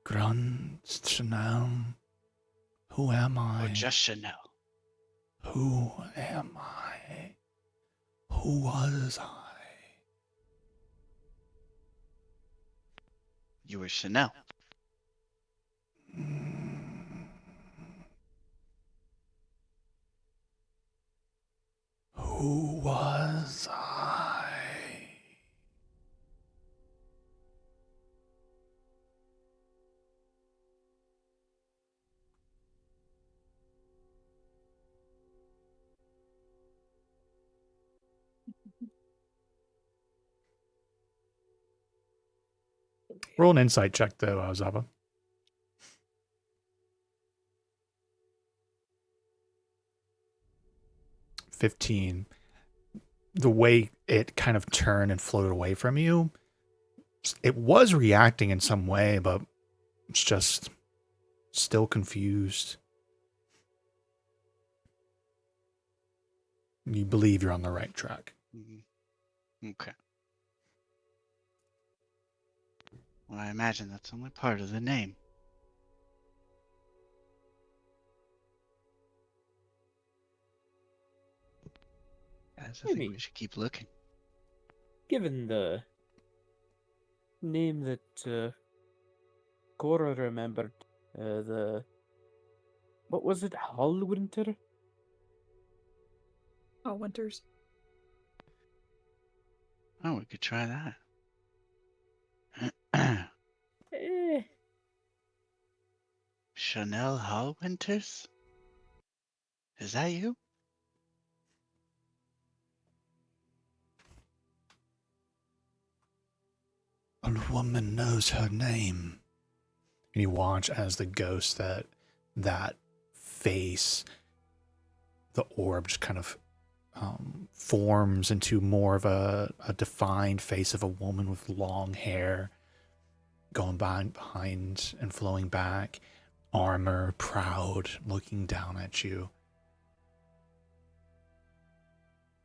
Grunt, Chanel. Who am I? Or just Chanel? Who am I? Who was I? You were Chanel. Who was I? Roll an insight check, though, Zava. 15. The way it kind of turned and floated away from you, it was reacting in some way, but it's just still confused. You believe you're on the right track. Okay. Well, I imagine that's only part of the name. Guys, I think we should keep looking. Given the name that Cora remembered, what was it, Hallwinter? Oh, Winters. Oh, we could try that. Eh, Chanel Hallwinters? Is that you? A woman knows her name. And you watch as the ghost, that face, the orb just kind of forms into more of a defined face of a woman with long hair going behind and flowing back, armor, proud, looking down at you.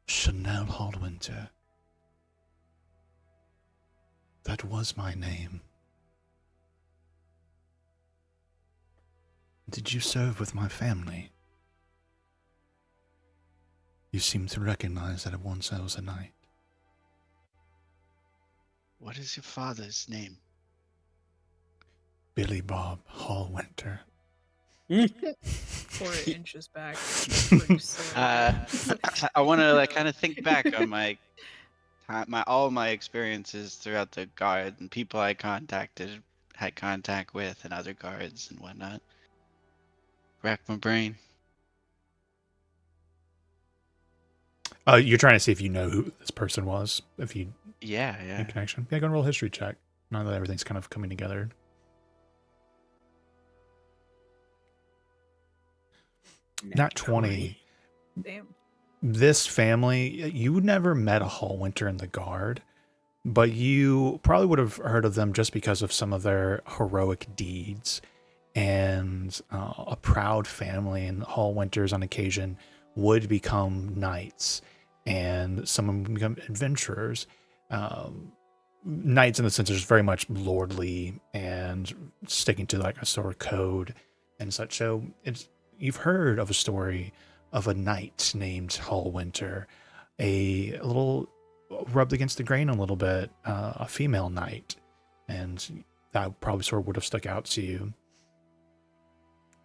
Chanel Hallwinter. That was my name. Did you serve with my family? You seem to recognize that once I was a knight. What is your father's name? Billy Bob Hallwinter. Cora inches back. Pretty slowly. I want to kind of think back on all my experiences throughout the guard and people I had contact with, and other guards and whatnot. Rack my brain. You're trying to see if you know who this person was, if you Yeah. make a connection. Yeah, go and roll a history check. Now that everything's kind of coming together. Not 20. Damn. This family, you never met a Hallwinter in the guard, but you probably would have heard of them just because of some of their heroic deeds. And a proud family, and Hallwinters on occasion would become knights, and some of them become adventurers. Knights in the sense there's very much lordly and sticking to like a sort of code and such. So you've heard of a story of a knight named Hallwinter, a little rubbed against the grain a little bit, a female knight, and that probably sort of would have stuck out to you.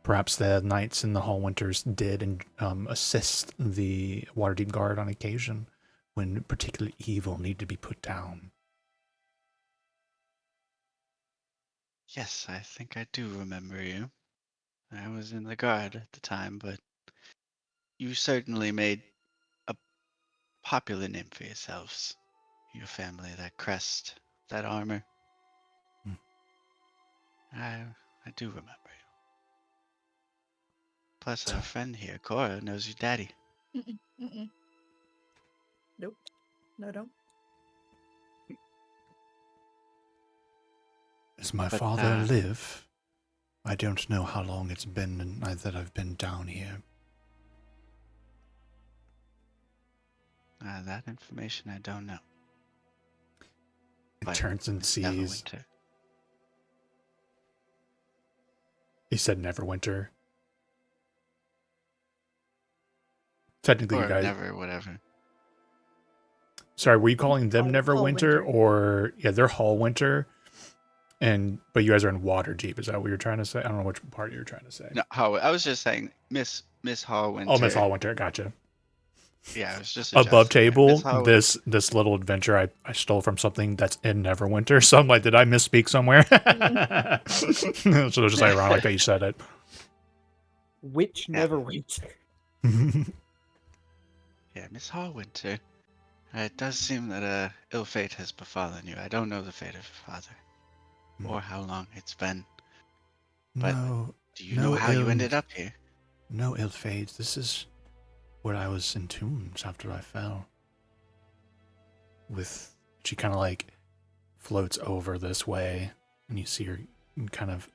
Perhaps the knights in the Hallwinters did assist the Waterdeep Guard on occasion when particular evil needed to be put down. Yes, I think I do remember you. I was in the guard at the time, but you certainly made a popular name for yourselves. Your family, that crest, that armor. Hmm. I do remember you. Plus, our friend here, Cora, knows your daddy. Mm-mm, mm-mm. Nope. No, don't. Does my But, father live? I don't know how long it's been that I've been down here. That information I don't know. It But turns and it's sees. Neverwinter. He said Neverwinter. Technically, Or you guys. never, whatever. Sorry, were you calling them Neverwinter Hallwinter. or yeah, they're Hallwinter, but you guys are in Waterdeep. Is that what you're trying to say? I don't know which part you're trying to say. No, I was just saying Miss Hallwinter. Oh, Miss Hallwinter, gotcha. Yeah, it was just Above adjusting. table, Miss Hallwinter. this little adventure I stole from something that's in Neverwinter. So I'm like, did I misspeak somewhere? So it's just ironic that you said it. Which Yeah. Neverwinter? Yeah, Miss Hallwinter. It does seem that ill fate has befallen you. I don't know the fate of your father, or how long it's been. But No, do you know how you ill- ended up here? no ill fate. This is where I was entombed after I fell. She kind of like floats over this way, and you see her kind of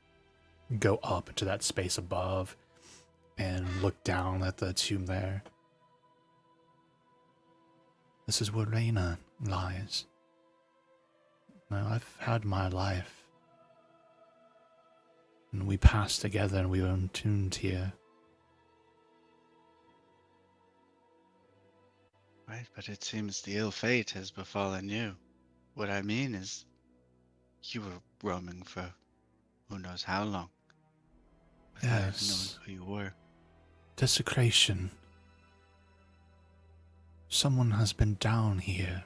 go up into that space above and look down at the tomb there. This is where Reyna lies. Now, I've had my life. And we passed together and we were entombed here. Right, but it seems the ill fate has befallen you. What I mean is, you were roaming for who knows how long, without even knowing Yes. who you were. Desecration. Someone has been down here,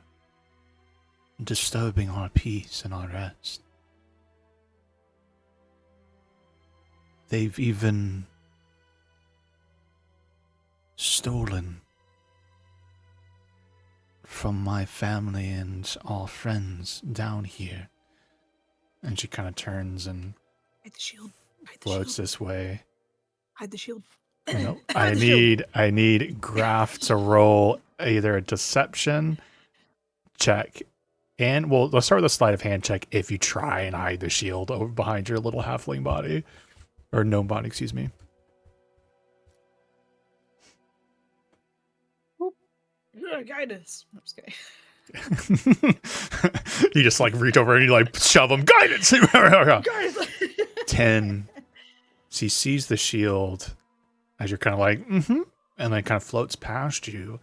disturbing our peace and our rest. They've even stolen from my family and our friends down here. And she kind of turns and Hide the shield. Hide the floats shield. this way. Hide the shield. No, Hide the shield. I need Graf to roll either a deception check and well, let's start with a sleight of hand check if you try and hide the shield over behind your little halfling body or gnome body, excuse me. Guidance. I'm just kidding. You just like reach over and you like shove him. Guidance. Guidance. 10. So he sees the shield as you're kind of like, and then kind of floats past you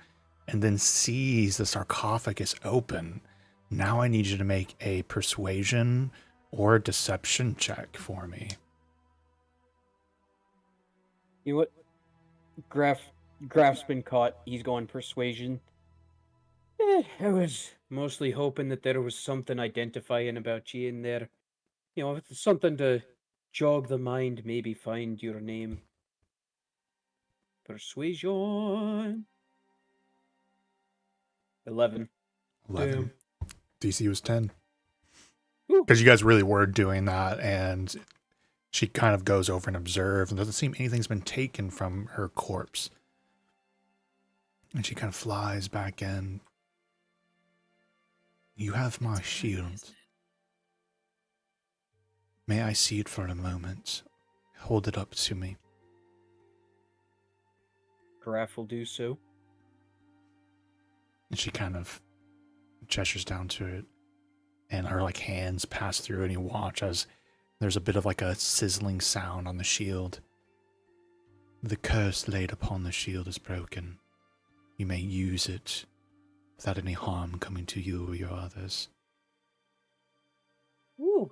and then sees the sarcophagus open. Now I need you to make a persuasion or a deception check for me. You know what? Graf's been caught. He's going persuasion. I was mostly hoping that there was something identifying about you in there. You know, something to jog the mind, maybe find your name. Persuasion. 11. 11. DC was 10. Woo. Because you guys really were doing that, and she kind of goes over and observes, and doesn't seem anything's been taken from her corpse. And she kind of flies back in. You have my shield. May I see it for a moment? Hold it up to me. Graf will do so. And she kind of gestures down to it, and her like hands pass through, and you watch as there's a bit of like a sizzling sound on the shield. The curse laid upon the shield is broken. You may use it without any harm coming to you or your others. Woo.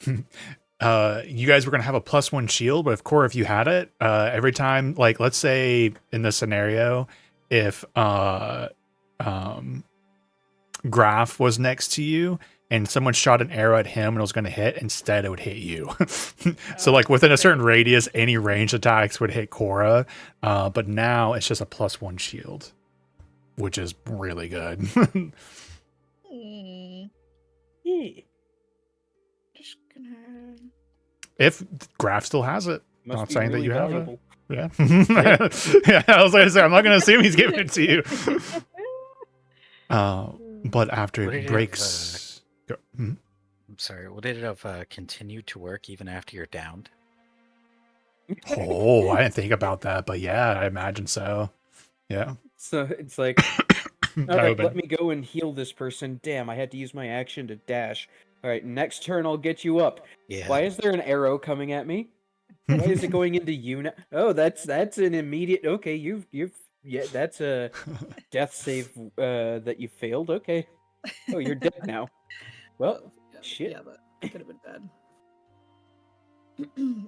You guys were gonna have a +1 shield, but if you had it, every time, like let's say in this scenario, if Graph was next to you and someone shot an arrow at him and it was gonna hit, instead it would hit you. So like within a certain radius, any ranged attacks would hit Cora. But now it's just a +1 shield, which is really good. Hmm, Yeah. just gonna. If Graph still has it. Must Not be saying that really you have it. valuable. Yeah. Yeah, I was gonna say I'm not gonna assume he's giving it to you. But after Would it it have, breaks, I'm sorry. Would it have continued to work even after you're downed? oh, I didn't think about that, but yeah, I imagine so. Yeah. So it's like, all That right, would've let been- me go and heal this person. Damn, I had to use my action to dash. All right, next turn I'll get you up. Yeah. Why is there an arrow coming at me? Why is it going into you now? Oh, that's an immediate. Okay, you've yeah, that's a death save that you failed. Okay. Oh, you're dead now. Well, shit. Yeah, that could have been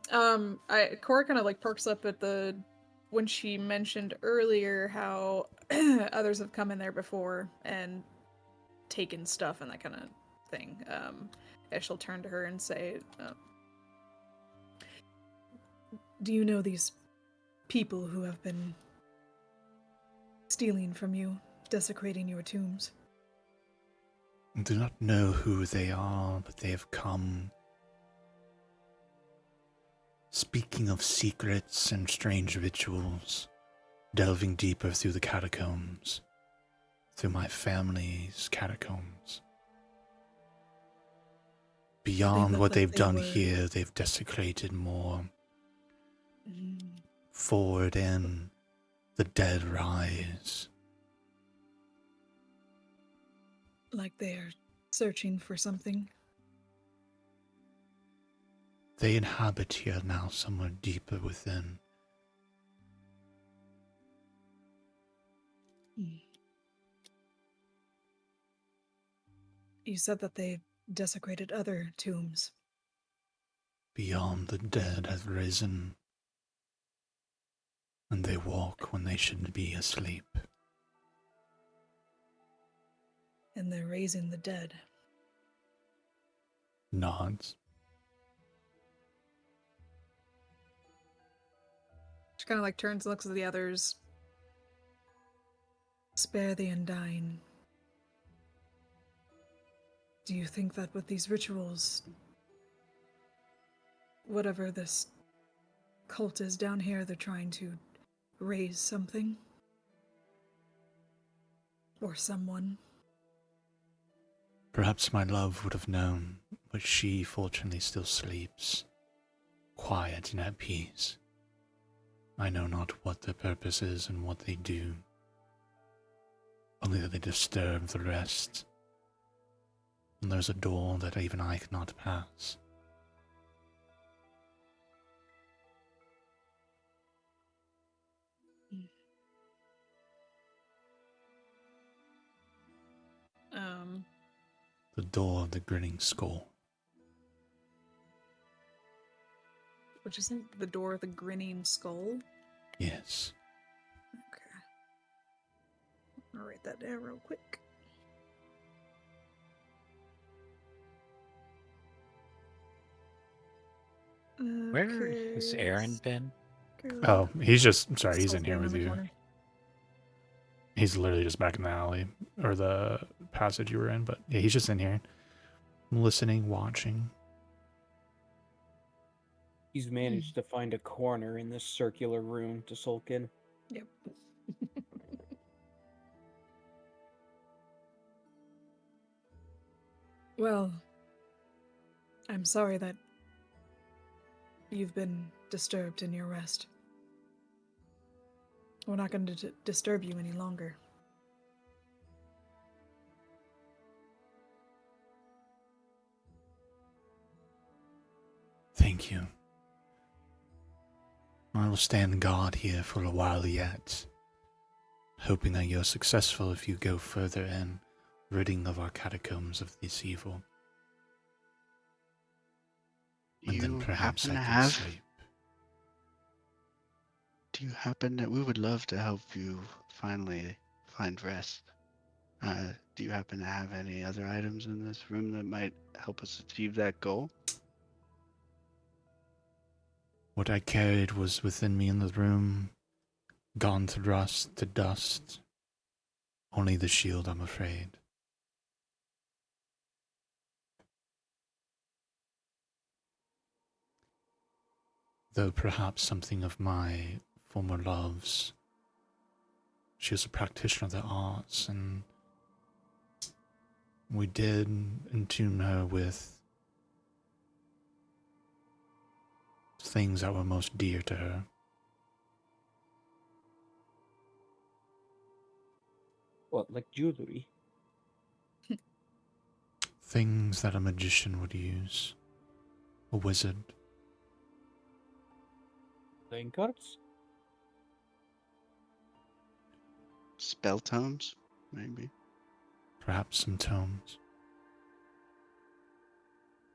bad. Cora kind of like perks up at the when she mentioned earlier how others have come in there before and taken stuff and that kind of thing. And she'll turn to her and say, "Do you know these people who have been stealing from you, desecrating your tombs?" I do not know who they are, but they have come. Speaking of secrets and strange rituals, delving deeper through the catacombs, through my family's catacombs. Beyond look what like they've they done were- here, they've desecrated more. Mm, Forward in, the dead rise. like they're searching for something. They inhabit here now, somewhere deeper within. You said that they desecrated other tombs. Beyond, the dead have risen, and they walk when they should be asleep. And they're raising the dead. Nods. She kind of like turns and looks at the others. Spare the undying. Do you think that with these rituals, whatever this cult is down here, they're trying to raise something? Or someone? Perhaps my love would have known, but she fortunately still sleeps, quiet and at peace. I know not what their purpose is and what they do, only that they disturb the rest. And there's a door that even I cannot pass. The door of the grinning skull. Which is the door of the grinning skull? Yes. Okay. I'll write that down real quick. Where has Aaron been? Oh, he's just, sorry, he's Skull's in here down with the you. corner. He's literally just back in the alley, or the passage you were in, but yeah, he's just in here. Listening, watching. He's managed to find a corner in this circular room to sulk in. Yep. Well, I'm sorry that you've been disturbed in your rest. We're not going to disturb you any longer. Thank you. I will stand guard here for a while yet, hoping that you're successful if you go further in, ridding of our catacombs of this evil. And then you perhaps happen I to can have? sleep. Do you happen to? We would love to help you finally find rest. Do you happen to have any other items in this room that might help us achieve that goal? What I carried was within me in the room, gone to rust, to dust. Only the shield, I'm afraid. Though perhaps something of my former loves. She was a practitioner of the arts, and we did entune her with things that were most dear to her. What, like jewelry? Things that a magician would use. A wizard. Playing cards? Spell tomes, maybe. Perhaps some tomes.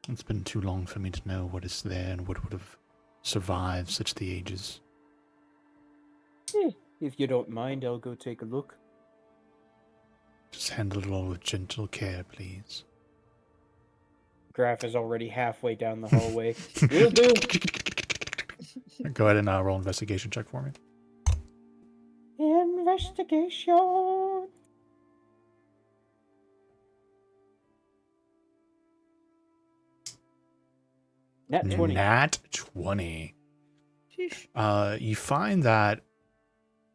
It's been too long for me to know what is there and what would have survived such the ages. If you don't mind, I'll go take a look. Just handle it all with gentle care, please. Graph is already halfway down the hallway. Will do. Go ahead and roll investigation check for me. Investigation. Nat 20. Nat 20. Sheesh. You find that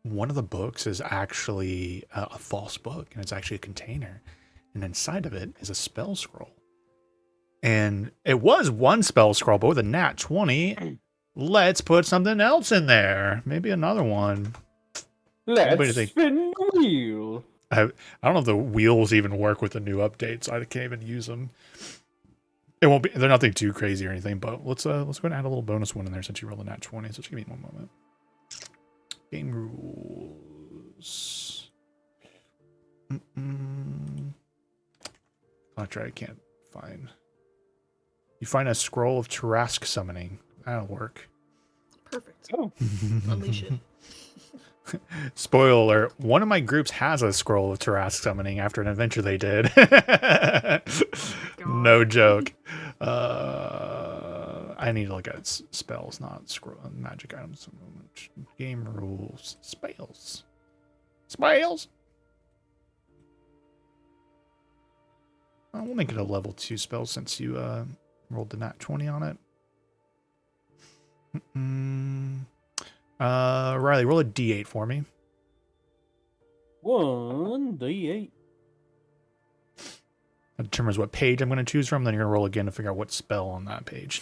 one of the books is actually a false book, and it's actually a container. And inside of it is a spell scroll. And it was one spell scroll, but with a nat 20, let's put something else in there. Maybe another one. What do you Let's think? spin the wheel. I don't know if the wheels even work with the new updates. I can't even use them. It won't be. They're nothing too crazy or anything. But let's go ahead and add a little bonus one in there since you rolled a nat 20. So just give me one moment. Game rules. Contract I can't find. You find a scroll of Tarask summoning. That'll work. Perfect. Oh, Unleash it. Spoiler alert, one of my groups has a scroll of Tarask summoning after an adventure they did. No joke. I need to look at spells, not scroll magic items. Game rules. Spells. Spells! We'll make it a level 2 spell since you rolled the nat 20 on it. Riley, roll a d8 for me. 1d8. That determines what page I'm going to choose from. Then you're going to roll again to figure out what spell on that page.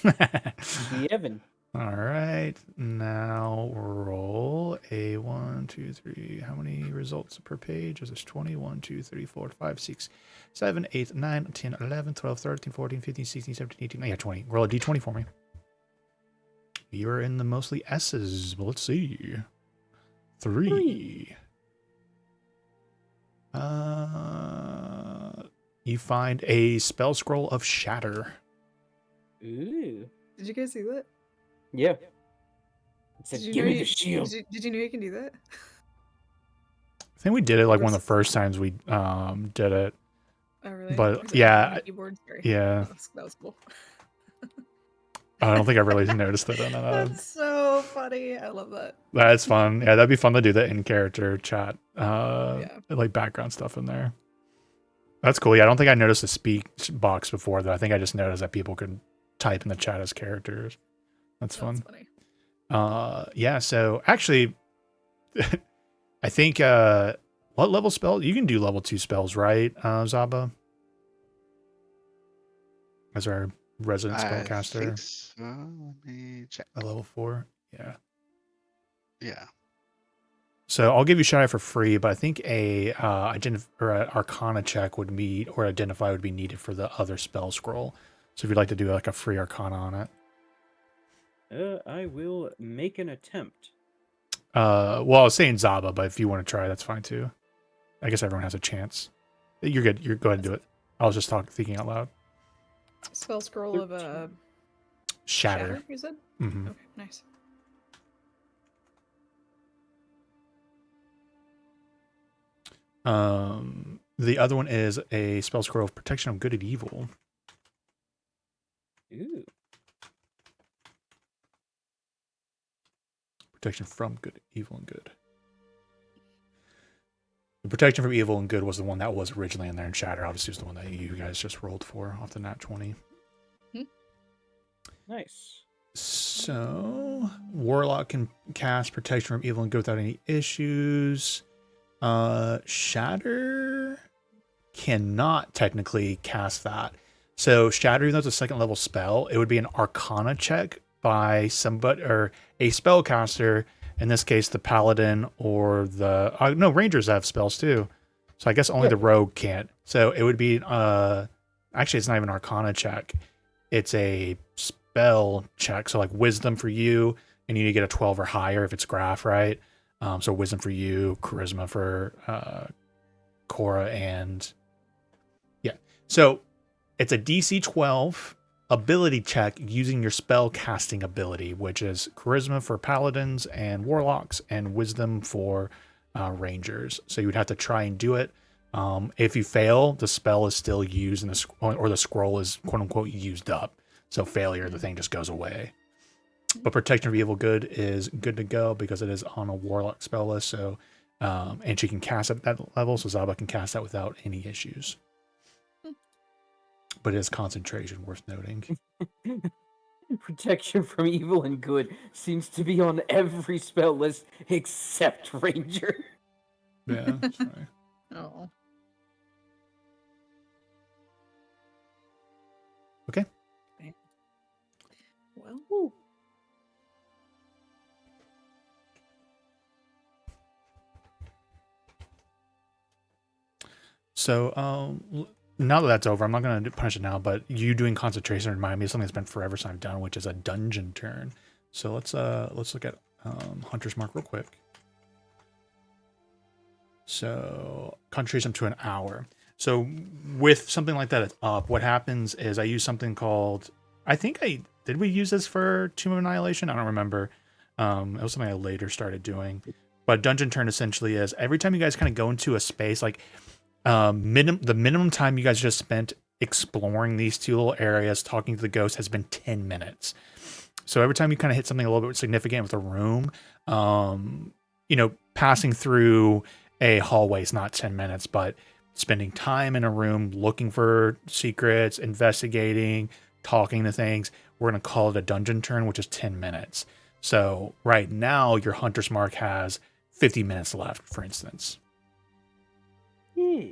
11. All right. Now roll a 1, 2, 3. How many results per page? Is this 20? 1, 2, 3, 4, 5, 6, 7, 8, 9, 10, 11, 12, 13, 14, 15, 16, 17, 18. Yeah, 20. Roll a d20 for me. You're in the mostly S's. But let's see. 3. You find a spell scroll of Shatter. Ooh. Did you guys see that? Yeah. It said, Did you give know me you- the shield. Did you know you can do that? I think we did it like one of the first times we did it. Oh, really? But, Or is it yeah, on the keyboard? Sorry. Yeah. That was cool. I don't think I really noticed it. That's so funny. I love that. That's fun. Yeah, that'd be fun to do the in-character chat, Yeah. like background stuff in there. That's cool. Yeah, I don't think I noticed the speak box before, though. I think I just noticed that people could type in the chat as characters. That's fun. That's funny. Yeah. So actually, I think what level spell you can do level 2 spells, right, Zaba? As our resident spellcaster. I think so. Let me check. A level 4. Yeah. Yeah. So I'll give you Shadow for free, but I think a Arcana check would be, or identify would be needed for the other spell scroll. So if you'd like to do like a free Arcana on it. I will make an attempt. Well, I was saying Zaba, but if you want to try, that's fine too. I guess everyone has a chance. You're good. You're go ahead and do it. I was just thinking out loud. Spell scroll of Shatter. You said? Mhm. Okay, nice. The other one is a spell scroll of protection of good and evil. Ooh. Protection from good, evil, and good. The protection from evil and good was the one that was originally in there, and Shatter obviously was the one that you guys just rolled for off the nat 20. Nice. So, Warlock can cast protection from evil and good without any issues. Shatter cannot technically cast that. So, Shatter, even though it's a second level spell, it would be an Arcana check by somebody or a spellcaster. In this case, the Paladin or the no Rangers have spells too. So I guess only Yeah. the Rogue can't. So it would be actually it's not even an Arcana check. It's a spell check. So like Wisdom for you, and you need to get a 12 or higher if it's Graph, right? So Wisdom for you, Charisma for Cora, and yeah. So it's a DC 12 ability check using your spell casting ability, which is Charisma for Paladins and Warlocks, and Wisdom for Rangers. So you would have to try and do it. If you fail, the spell is still used, and or the scroll is quote unquote used up. So failure, the thing just goes away. But Protection of Evil Good is good to go because it is on a Warlock spell list. So, and she can cast at that level, so Zaba can cast that without any issues. But it is concentration, worth noting. Protection from evil and good seems to be on every spell list except Ranger. Yeah, sorry. Oh. Okay. Well. So, now that that's over, I'm not going to punish it now, but you doing concentration reminded me of something that's been forever since I've done, which is a dungeon turn. So let's look at Hunter's Mark real quick. So concentration to an hour. So with something like that up, what happens is I use something called, did we use this for Tomb of Annihilation? I don't remember. It was something I later started doing. But dungeon turn essentially is every time you guys kind of go into a space, like the minimum time you guys just spent exploring these two little areas, talking to the ghost, has been 10 minutes. So every time you kind of hit something a little bit significant with a room, passing through a hallway is not 10 minutes, but spending time in a room looking for secrets, investigating, talking to things, we're going to call it a dungeon turn, which is 10 minutes. So right now, your Hunter's Mark has 50 minutes left, for instance. Yeah.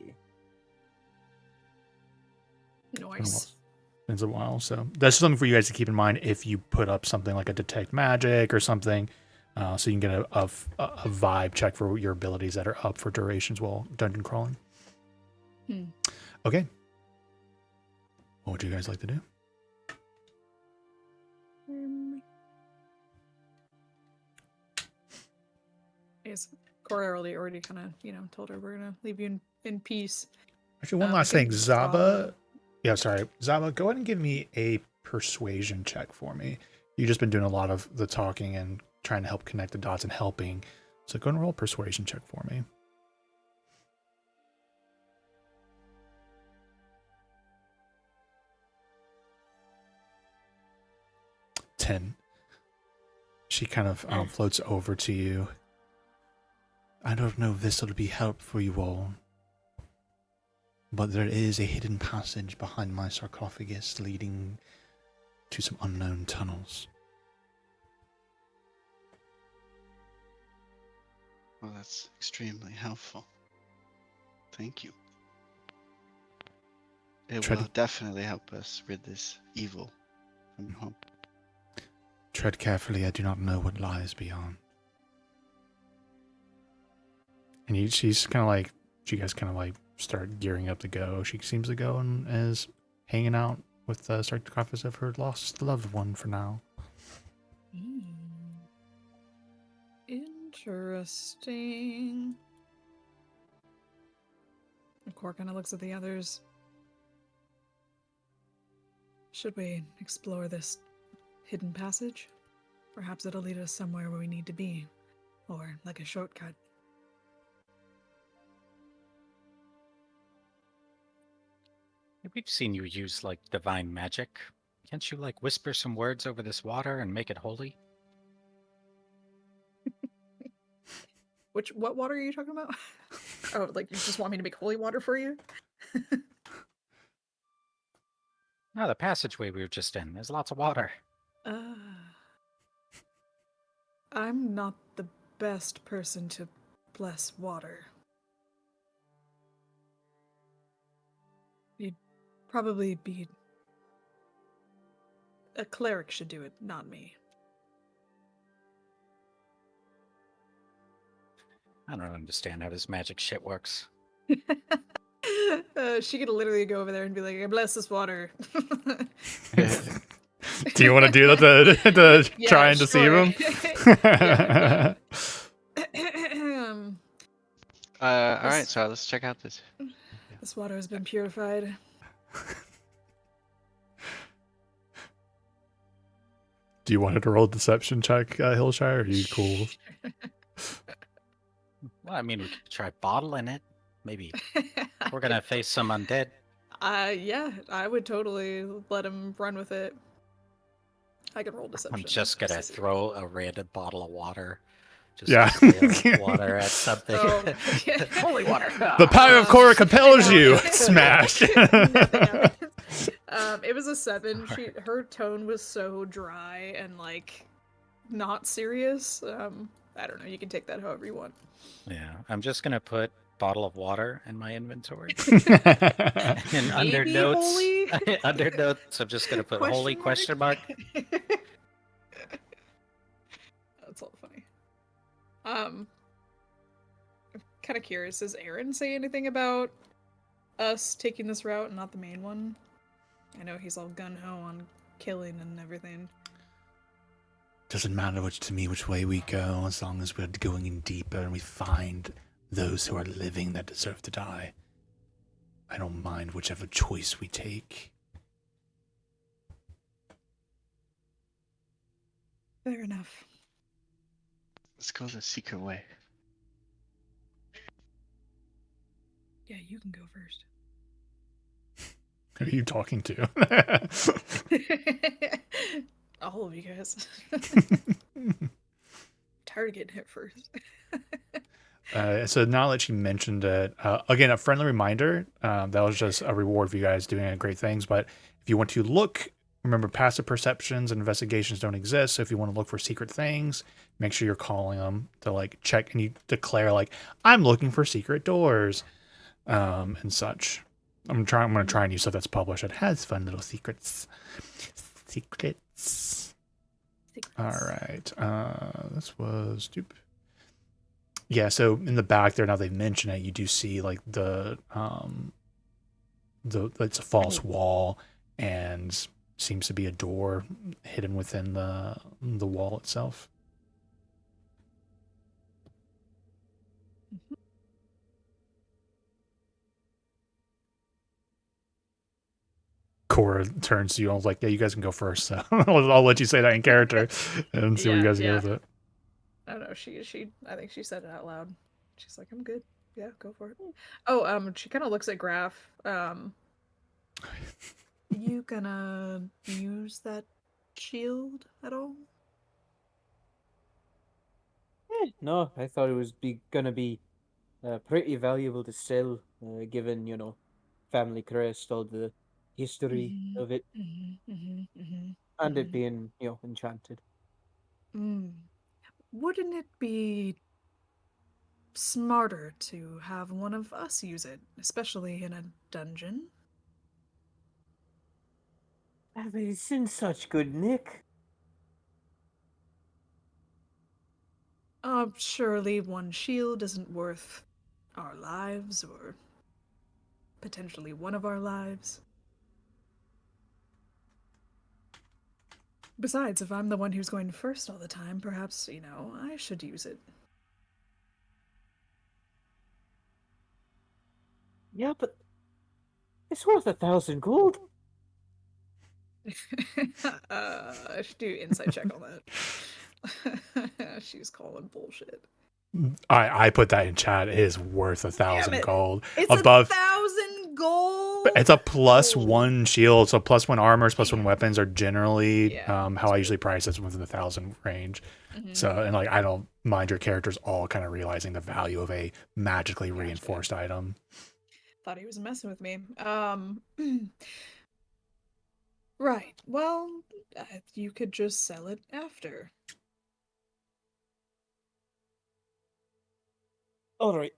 Nice. It's a while. So that's something for you guys to keep in mind if you put up something like a Detect Magic or something. So you can get a vibe check for your abilities that are up for durations while dungeon crawling. Okay. What would you guys like to do? Yes, Cora already kind of, told her we're gonna leave you in peace. Actually, one last thing. Zaba. Yeah, sorry. Zaba, go ahead and give me a persuasion check for me. You've just been doing a lot of the talking and trying to help connect the dots and helping. So go and roll a persuasion check for me. She kind of floats over to you. I don't know if this will be help for you all, but there is a hidden passage behind my sarcophagus leading to some unknown tunnels. Well, that's extremely helpful. Thank you. It will definitely help us rid this evil from your home. Tread carefully, I do not know what lies beyond. And she's kind of like, you guys kind of like start gearing up to go. She seems to go and is hanging out with the sarcophagus of her lost loved one for now. Interesting. Cor kind of looks at the others. Should we explore this hidden passage? Perhaps it'll lead us somewhere where we need to be. Or like a shortcut. We've seen you use, like, divine magic. Can't you, like, whisper some words over this water and make it holy? What water are you talking about? Oh, like you just want me to make holy water for you? No, the passageway we were just in. There's lots of water. I'm not the best person to bless water. You'd probably be... A cleric should do it, not me. I don't understand how this magic shit works. She could literally go over there and be like, I bless this water. Do you want to do that to Yeah, try and deceive sure. him? All right, so let's check out this. This water has been purified. Do you want her to roll a deception check, Hillshire? Or are you cool? Well, I mean, we could try bottling it. Maybe we're gonna face some undead. Yeah, I would totally let him run with it. I could roll deception. I'm just gonna to see. throw a random bottle of water. Just Yeah. spill water at something. Oh, yeah. Holy water. The power of Korra compels you. Nothing Smash. happens. It was a 7. Her tone was so dry and like not serious. I don't know. You can take that however you want. Yeah, I'm just gonna put bottle of water in my inventory. Maybe And under notes, holy? under notes, I'm just gonna put holy question mark. That's all funny. I'm kind of curious. Does Aaron say anything about us taking this route and not the main one? I know he's all gun ho on killing and everything. Doesn't matter to me which way we go, as long as we're going in deeper and we find those who are living that deserve to die. I don't mind whichever choice we take. Fair enough. Let's go the secret way. Yeah, you can go first. Who are you talking to? All of you guys. Tired of getting hit first. So now that you mentioned it, again, a friendly reminder, that was just a reward for you guys doing great things. But if you want to look, remember passive perceptions and investigations don't exist. So if you want to look for secret things, make sure you're calling them to like check, and you declare like, I'm looking for secret doors, and such. I'm going to try and use stuff that's published that has fun little secrets. Secrets. All right. This was stupid. Yeah, so in the back there, now they've mentioned it, you do see like the it's a false wall and seems to be a door hidden within the wall itself. Korra turns to you and was like, yeah, you guys can go first. So I'll let you say that in character and see what you Yeah, guys yeah. go with it. I don't know. She. I think she said it out loud. She's like, "I'm good. Yeah, go for it." Oh, she kind of looks at Graf. You gonna use that shield at all? No, I thought it was gonna be pretty valuable to sell, given, family crest, all the history Mhm, of it, and it being, enchanted. Wouldn't it be smarter to have one of us use it, especially in a dungeon? But it's in such good nick. Surely one shield isn't worth our lives, or potentially one of our lives. Besides, if I'm the one who's going first all the time, perhaps, I should use it. Yeah, but it's worth 1,000 gold. I should do insight check on that. She's calling bullshit. I put that in chat. It is worth Damn 1,000 it. gold. It's Above 1,000 gold. it's a plus Oh. 1 shield, so plus 1 armors, plus 1 Damn. weapons are generally Yeah, how that's I usually price it within the 1,000 range. Mhm. So, and like, I don't mind your characters all kind of realizing the value of a magically Gotcha. reinforced item. Thought he was messing with me. Right. Well, you could just sell it after. All right.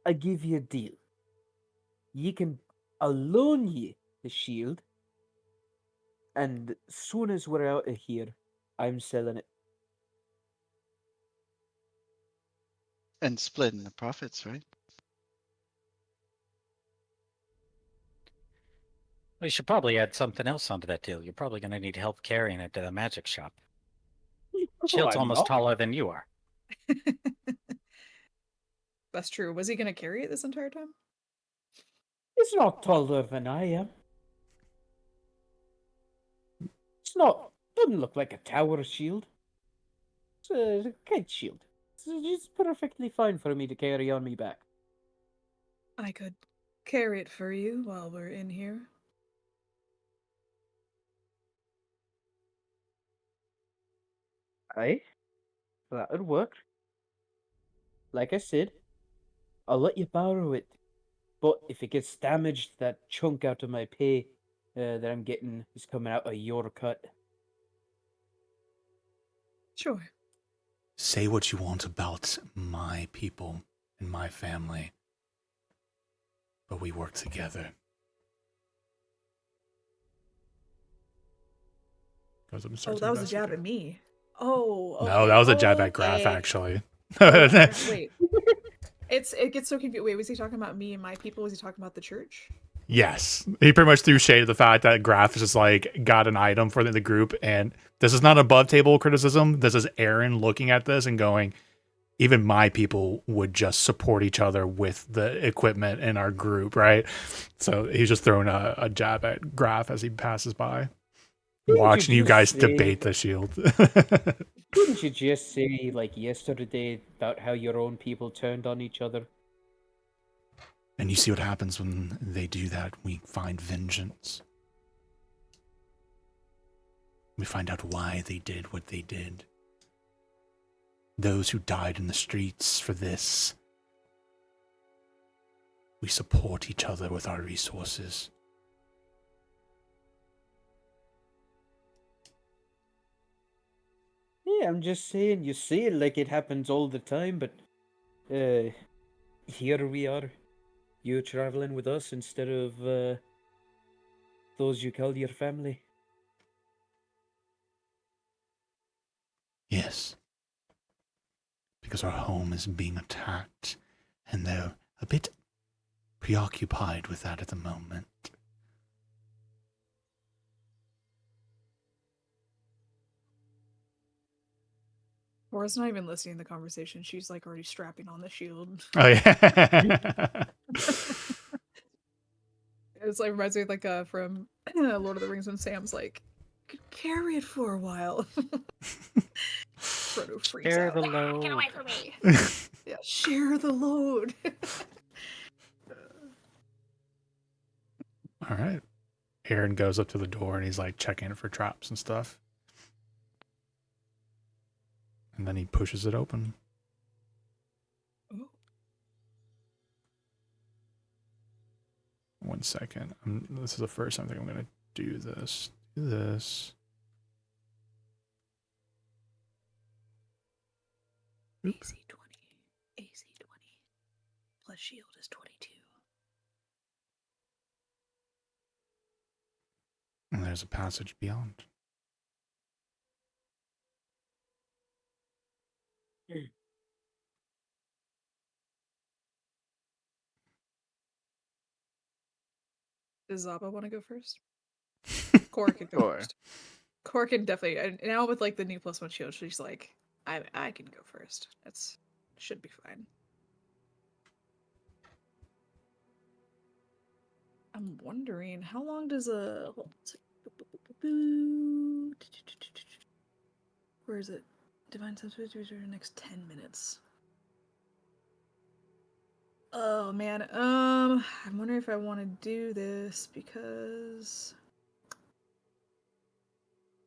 I give you a deal. I'll loan ye the shield, and soon as we're out of here, I'm selling it. And splitting the profits, right? We should probably add something else onto that deal. You're probably going to need help carrying it to the magic shop. Shield's I'm almost not. taller than you are. That's true. Was he gonna carry it this entire time? It's not taller than I am. It's not. Doesn't look like a tower shield. It's a kite shield. It's perfectly fine for me to carry on me back. I could carry it for you while we're in here. Aye, that would work. Like I said, I'll let you borrow it. But if it gets damaged, that chunk out of my pay that I'm getting is coming out of your cut. Sure. Say what you want about my people and my family, but we work together. Goes up and Oh, starts that was a jab investigating. at me. Oh. No, Okay. that was a jab at Graf, okay. actually. Okay, wait. It gets so confused. Wait, was he talking about me and my people? Was he talking about the church? Yes, he pretty much threw shade at the fact that Graf is just like got an item for the group, and this is not above table criticism. This is Aaron looking at this and going, even my people would just support each other with the equipment in our group, right? So he's just throwing a jab at Graf as he passes by, watching you guys debate the shield. Didn't you just say, like yesterday, about how your own people turned on each other? And you see what happens when they do that. We find vengeance. We find out why they did what they did. Those who died in the streets for this. We support each other with our resources. Yeah, I'm just saying, you say it like it happens all the time, but here we are. You traveling with us instead of those you call your family. Yes. Because our home is being attacked, and they're a bit preoccupied with that at the moment. Laura's not even listening to the conversation. She's like already strapping on the shield. Oh, yeah. It's like reminds me of, like from Lord of the Rings when Sam's like, could carry it for a while. Frodo freaks Share out. the "Ah, load." get away from me! Yeah, share the load. All right. Aaron goes up to the door and he's like checking it for traps and stuff. And then he pushes it open. Oh. 1 second. This is the first time I think I'm going to do this. Do this. Oops. AC 20. AC 20. Plus shield is 22. And there's a passage beyond. Does Zaba want to go first? Cora can go Sure. first. Cora can definitely. And now with like the new +1 shield, she's like, I can go first. That's should be fine. I'm wondering how long does a where is it? Divine sense for the next 10 minutes. Oh man, I'm wondering if I want to do this because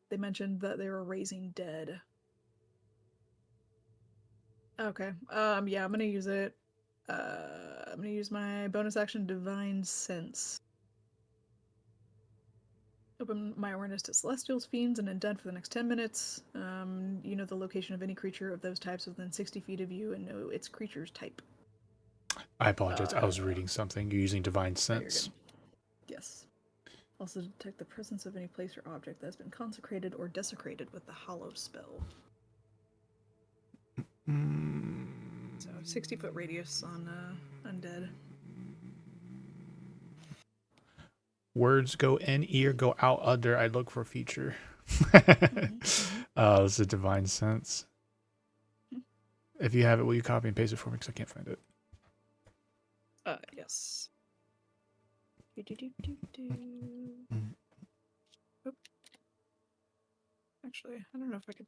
they mentioned that they were raising dead. Okay, yeah, I'm gonna use it. I'm gonna use my bonus action Divine Sense. Open my awareness to celestials, fiends, and undead for the next 10 minutes. You know the location of any creature of those types within 60 feet of you and know its creature's type. I apologize. I was reading something. You're using Divine Oh, you're Sense. good. Yes. Also detect the presence of any place or object that has been consecrated or desecrated with the Hollow spell. So 60-foot radius on undead. Words go in ear, go out other. I look for feature. This is Divine Sense. If you have it, will you copy and paste it for me? Because I can't find it. Yes. Oop. Actually, I don't know if I could.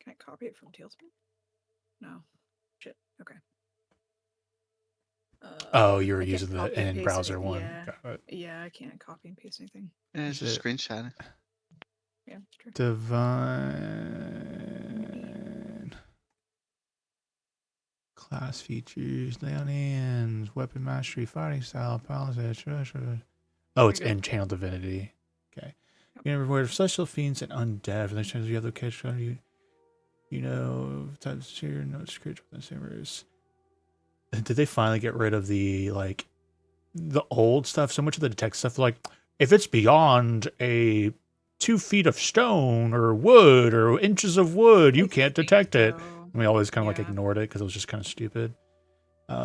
Can I copy it from Tailspin? No. Shit. Okay. Oh, you were I can't using the copy and in paste browser it. one. Yeah. Got it. Yeah, I can't copy and paste anything. Yeah, Is just it- screenshot it. Yeah, it's true. Divine class features, Leonians, weapon mastery, fighting style, palisade. Oh, it's There you in channel divinity. Okay. You never avoid celestial fiends and undead. For the chance you have the catch on you know types here, no script with the same race. Did they finally get rid of the old stuff? So much of the detect stuff, like if it's beyond a 2 feet of stone or wood or inches of wood, you I can't think detect it. so. And we always kind of like Yeah. ignored it because it was just kind of stupid.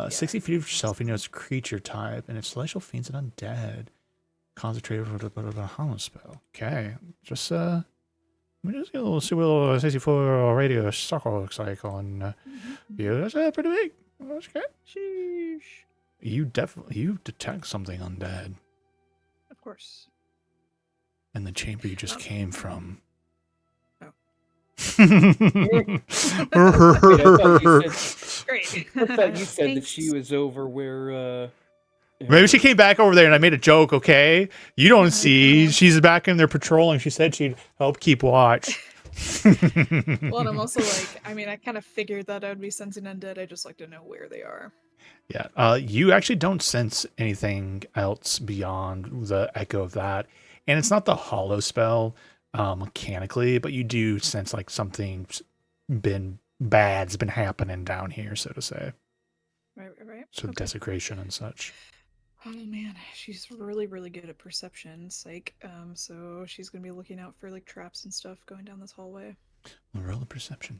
60 feet of yourself, you know it's creature type, and it's celestial fiends and undead. Concentrated with a hollow spell. Okay, just let me just get a little see what a little 64 radio circle looks like on you. That's pretty big. That's good. Sheesh. You detect something undead Of course. in the chamber you just came from. Oh. Great. I thought you said that Thanks. she was over where. Maybe she came back over there and I made a joke, okay? You don't see. She's back in there patrolling. She said she'd help keep watch. Well, and I'm also like, I mean, I kind of figured that I would be sensing undead. I just like to know where they are. Yeah. You actually don't sense anything else beyond the echo of that. And it's not the hollow spell mechanically, but you do sense like something's bad's been happening down here, so to say. Right. So Okay. desecration and such. Oh man, she's really, really good at perception, psych. So she's gonna be looking out for like traps and stuff going down this hallway. Roll of perception.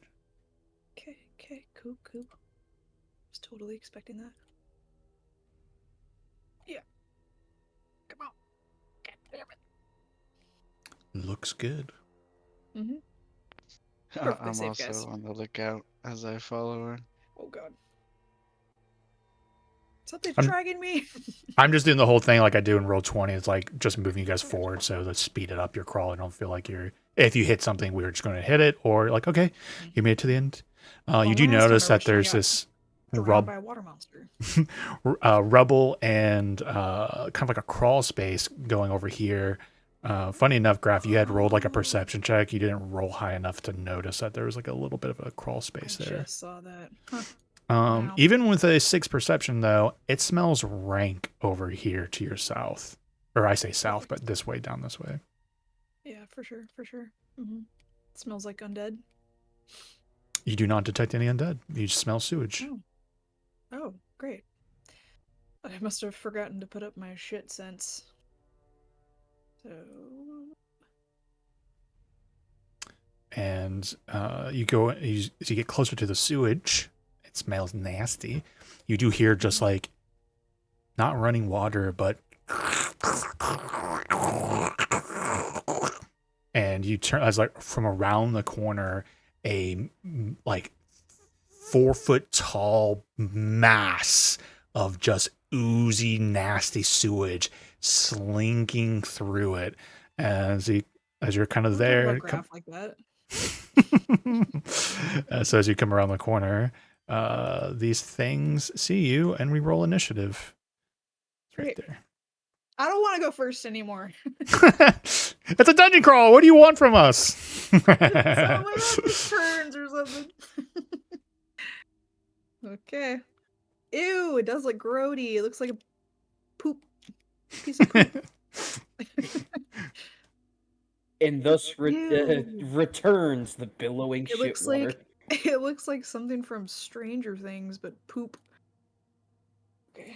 Okay, cool. Was totally expecting that. Yeah. Come on. God damn it. Looks good. Mm-hmm. Perfectly I'm safe, also guys. on the lookout as I follow her. Oh god. Something's I'm- dragging me. I'm just doing the whole thing like I do in Roll20. It's like just moving you guys forward so to speed it up your crawl. I don't feel like if you hit something, we're just going to hit it, or like, okay, you made it to the end. You do last time notice I that wished I there's got this Drowned by a water monster. rubble and kind of like a crawl space going over here. Funny enough, Graph, you had rolled like a perception check. You didn't roll high enough to notice that there was like a little bit of a crawl space I there. just saw that. Huh. Wow. Even with a 6 perception, though, it smells rank over here to your south. Or I say south, but this way, down this way. Yeah, for sure. Mm-hmm. Smells like undead. You do not detect any undead. You just smell sewage. Oh, great. I must have forgotten to put up my shit sense. So And you go, as you get closer to the sewage, it smells nasty. You do hear just like, not running water, but and you turn as like from around the corner, a like 4 foot tall mass of just oozy, nasty sewage slinking through it as you're kind of Don't talk about there. graph like that. So as you come around the corner, these things see you, and we roll initiative. It's right Great. there. I don't want to go first anymore. It's a dungeon crawl. What do you want from us? So what about the turns or something? Okay. Ew, it does look grody. It looks like a poop. Piece of poop. And thus Ew. returns the billowing It looks shit water. like it looks like something from Stranger Things, but poop. Okay.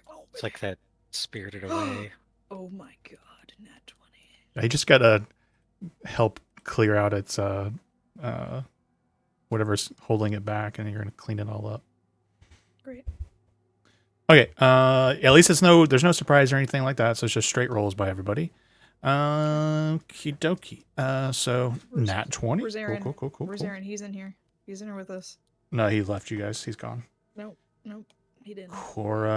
Oh, It's like that Spirited Away. oh my god, nat 20. I just gotta help clear out its whatever's holding it back, and you're gonna clean it all up. Great. Okay. At least there's no surprise or anything like that, so it's just straight rolls by everybody. Okie dokie. So Where's- nat 20. Where's Aaron? Cool. Where's Aaron? He's in here. He's in here with us. No, he left you guys. He's gone. Nope, he didn't. Cora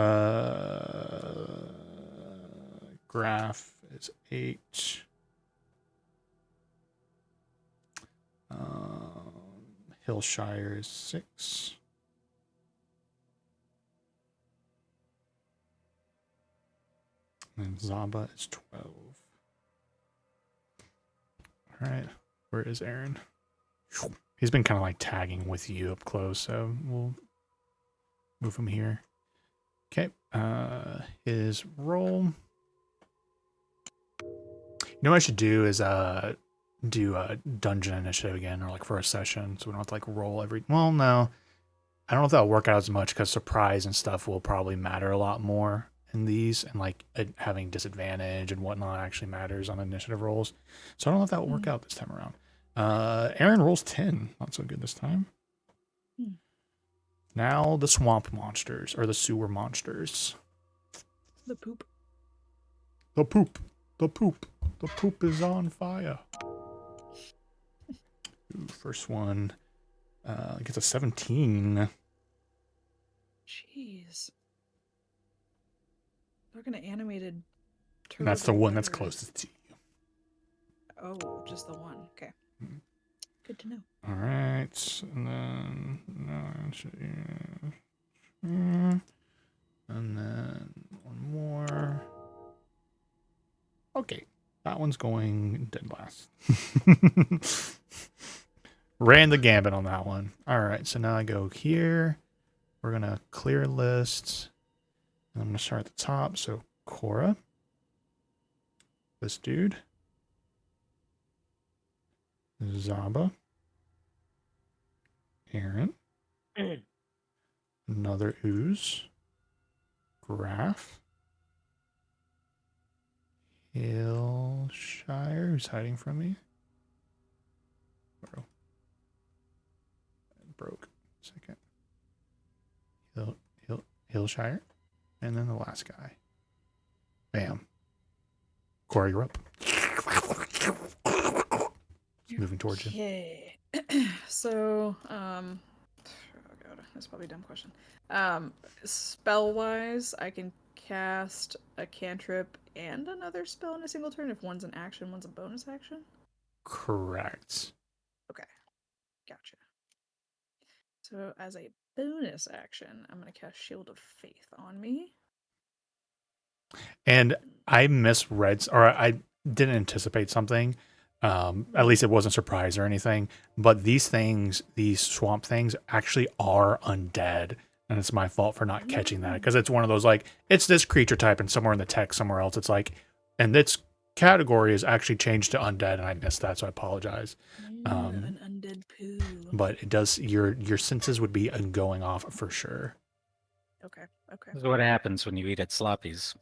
Graph is 8. Hillshire is 6. And Zaba is 12. All right. Where is Aaron? He's been kind of like tagging with you up close, so we'll move him here. Okay. His roll. You know what I should do is do a dungeon initiative again, or like for a session, so we don't have to like roll every. Well, no, I don't know if that'll work out as much because surprise and stuff will probably matter a lot more in these, and like having disadvantage and whatnot actually matters on initiative rolls. So I don't know if that will work out this time around. Aaron rolls 10, not so good this time. Now the swamp monsters, or the sewer monsters. The poop. The poop. The poop. The poop is on fire. Ooh, first one gets a 17. Jeez. They're gonna animated. And that's the one that's turtle closest to you. Oh, just the one. Okay. Good to know. All right. And then... and then one more. Okay. That one's going dead last. Ran the gambit on that one. All right. So now I go here. We're going to clear lists. And I'm going to start at the top. So Cora. This dude. Zaba. Aaron. Another ooze. Graph. Hillshire, who's hiding from me? Bro. Broke. Second. Hillshire. And then the last guy. Bam. Cora, you're up. It's moving towards you. Okay. So, oh god, that's probably a dumb question. Spell-wise, I can cast a cantrip and another spell in a single turn if one's an action, one's a bonus action? Correct. Okay. Gotcha. So, as a bonus action, I'm going to cast Shield of Faith on me. And I misread, or I didn't anticipate something. At least it wasn't a surprise or anything. But these things, these swamp things, actually are undead. And it's my fault for not catching that. Because it's one of those, like, it's this creature type, and somewhere in the text, somewhere else, it's like, and its category is actually changed to undead, and I missed that, so I apologize. An undead poo. But it does, your senses would be going off for sure. Okay. This is what happens when you eat at Sloppy's.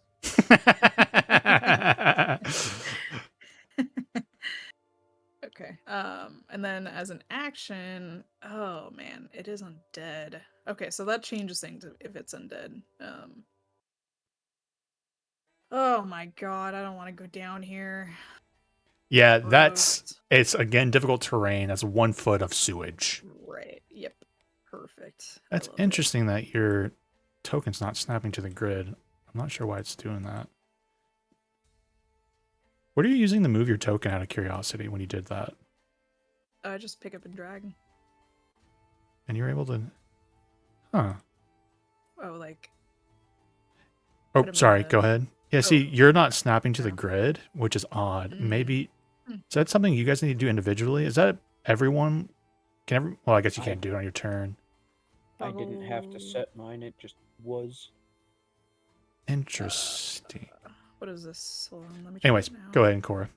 Okay. And then as an action, oh man, it is undead. Okay, so that changes things if it's undead. Oh my god, I don't want to go down here. Yeah, Gross. it's again difficult terrain. That's 1 foot of sewage. Right. Yep. perfect. I That's love it. interesting that your token's not snapping to the grid. I'm not sure why it's doing that. What are you using to move your token out of curiosity when you did that? Just pick up and drag. And you were able to... Huh. Oh, like Oh, put 'em in sorry. the- Go ahead. Yeah, Oh, see, you're not snapping to the no. grid, which is odd. Maybe... Hmm. Is that something you guys need to do individually? Is that everyone? Well, I guess you I- can't do it on your turn. I didn't have to Toggle- set mine, it just was. Interesting. What is this? Hold on, let me check Anyways, it now. go ahead, Cora.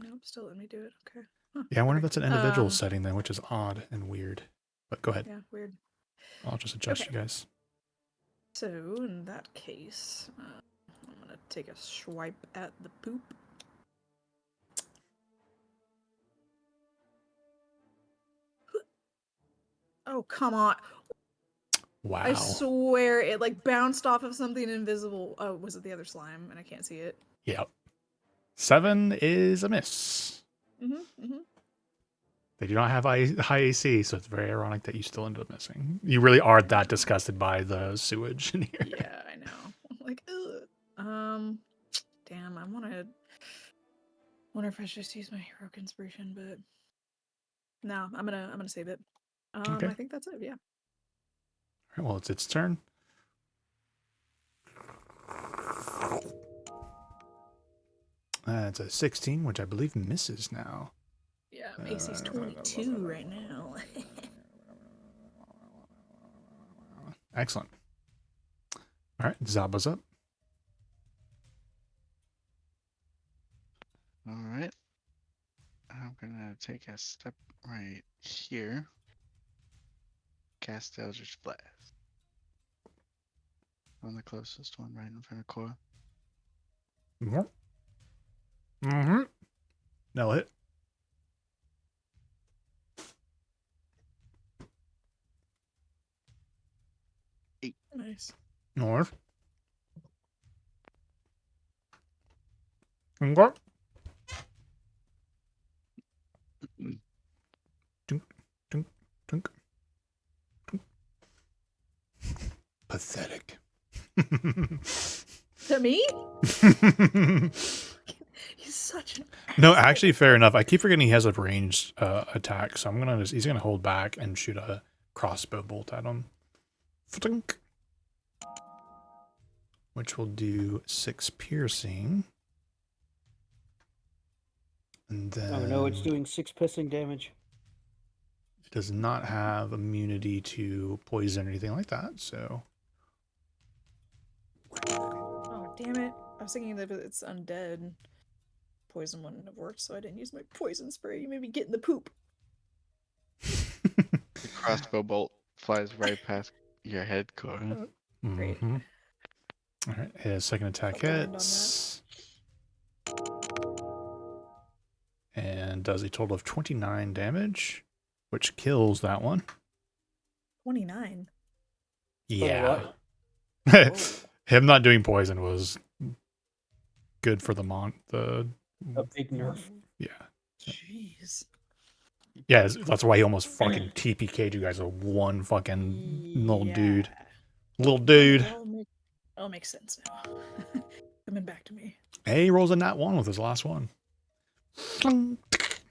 Nope, still let me do it. Okay. Huh, Yeah, I wonder if okay. that's an individual Um, setting then, which is odd and weird. But go ahead. Yeah, weird. I'll just adjust Okay. you guys. So in that case, I'm gonna take a swipe at the poop. Oh, come on. Wow. I swear it like bounced off of something invisible. Oh, was it the other slime? And I can't see it. Yep. 7 is a miss. Mm-hmm. They do not have high AC, so it's very ironic that you still ended up missing. You really are that disgusted by the sewage in here. Yeah, I know. Like, ugh. Damn, I wonder if I should just use my heroic inspiration, but no, I'm gonna save it. Okay. I think that's it. Yeah. All right, well, it's its turn. It's a 16, which I believe misses now. Yeah, AC's 22 right now. Excellent. All right, Zaba's up. All right. I'm gonna take a step right here. Cast Eldritch Blast. On the closest one, right in front of Cora. Mm-hmm. No hit. Nice. North. Okay. Dunk, dunk, dunk, dunk. Pathetic. To me? He's such an No, asshole. actually, fair enough. I keep forgetting he has a ranged attack, so he's gonna hold back and shoot a crossbow bolt at him. Flink. Which will do 6 piercing. And then Oh no, it's doing 6 pissing damage. it does not have immunity to poison or anything like that, so Oh, damn it. I was thinking that if it's undead, poison wouldn't have worked, so I didn't use my poison spray. You made me get in the poop. The crossbow bolt flies right past your head, Cora. Great. Mhm. All right, his second attack I'll land on hits. And does a total of 29 damage, which kills that one. 29. Yeah. Whoa. Him not doing poison was good for the A big nerf. Yeah. Jeez. Yeah, that's why he almost fucking TPK'd you guys with one fucking little dude. Yeah. Little dude. It all makes sense now. Coming back to me. Hey, he rolls a nat 1 with his last one.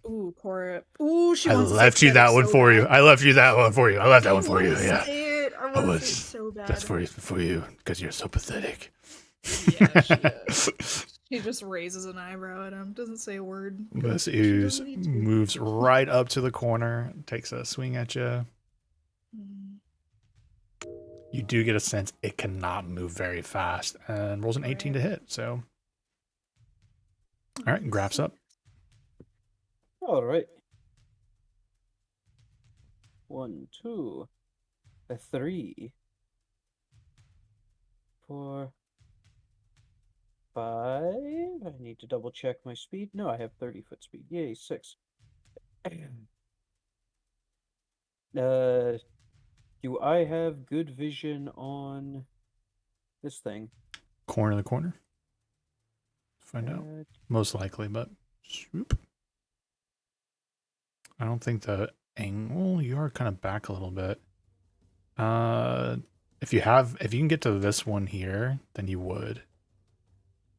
Ooh, Cora. Ooh, she I wants to left say you that one so for you. bad. I left you that one for you. I left that one for you. I Yeah. say it. I I want to was- say it so bad. That's for you because you're so pathetic. Yeah, she is. She just raises an eyebrow at him. Doesn't say a word. This She ooze doesn't need to. moves right up to the corner, takes a swing at you. Mm, You do get a sense it cannot move very fast and rolls an 18 to hit. So, all right, Graph's up. Alright. 1, 2, 3, 4, 5. I need to double check my speed. No, I have 30-foot speed. Yay, 6. Do I have good vision on this thing? Corner of the corner. Find out. Most likely, but swoop. I don't think the angle, you are kind of back a little bit. If you can get to this one here, then you would.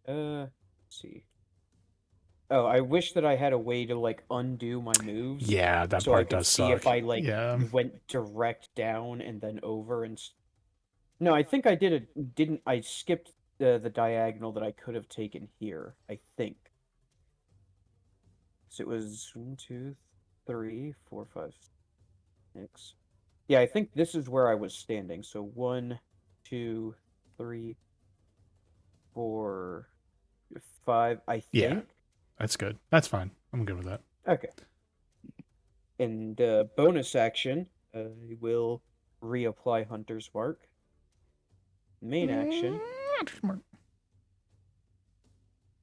Let's see. Oh, I wish that I had a way to like undo my moves. Yeah, that so I part could does see suck. if I like Yeah. went direct down and then over and. No, I think I didn't. I skipped the diagonal that I could have taken here. I think. So it was 1, 2, 3, 4, 5, 6. Yeah, I think this is where I was standing. So 1, 2, 3, 4, 5. I Yeah. think. That's good. That's fine. I'm good with that. Okay. And bonus action, I will reapply Hunter's Mark. Main action.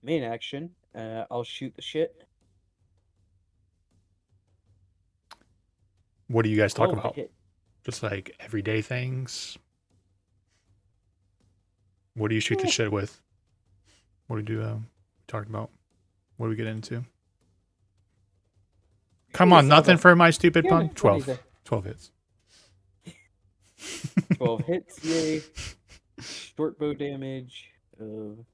Main action. I'll shoot the shit. What do you guys talk 12 to about? hit. Just like everyday things? What do you shoot the shit with? What do you talk about? What do we get into? Come on, nothing for my stupid Yeah, pun? what do you 12. say? 12 hits. 12 hits, yay. Short bow damage of.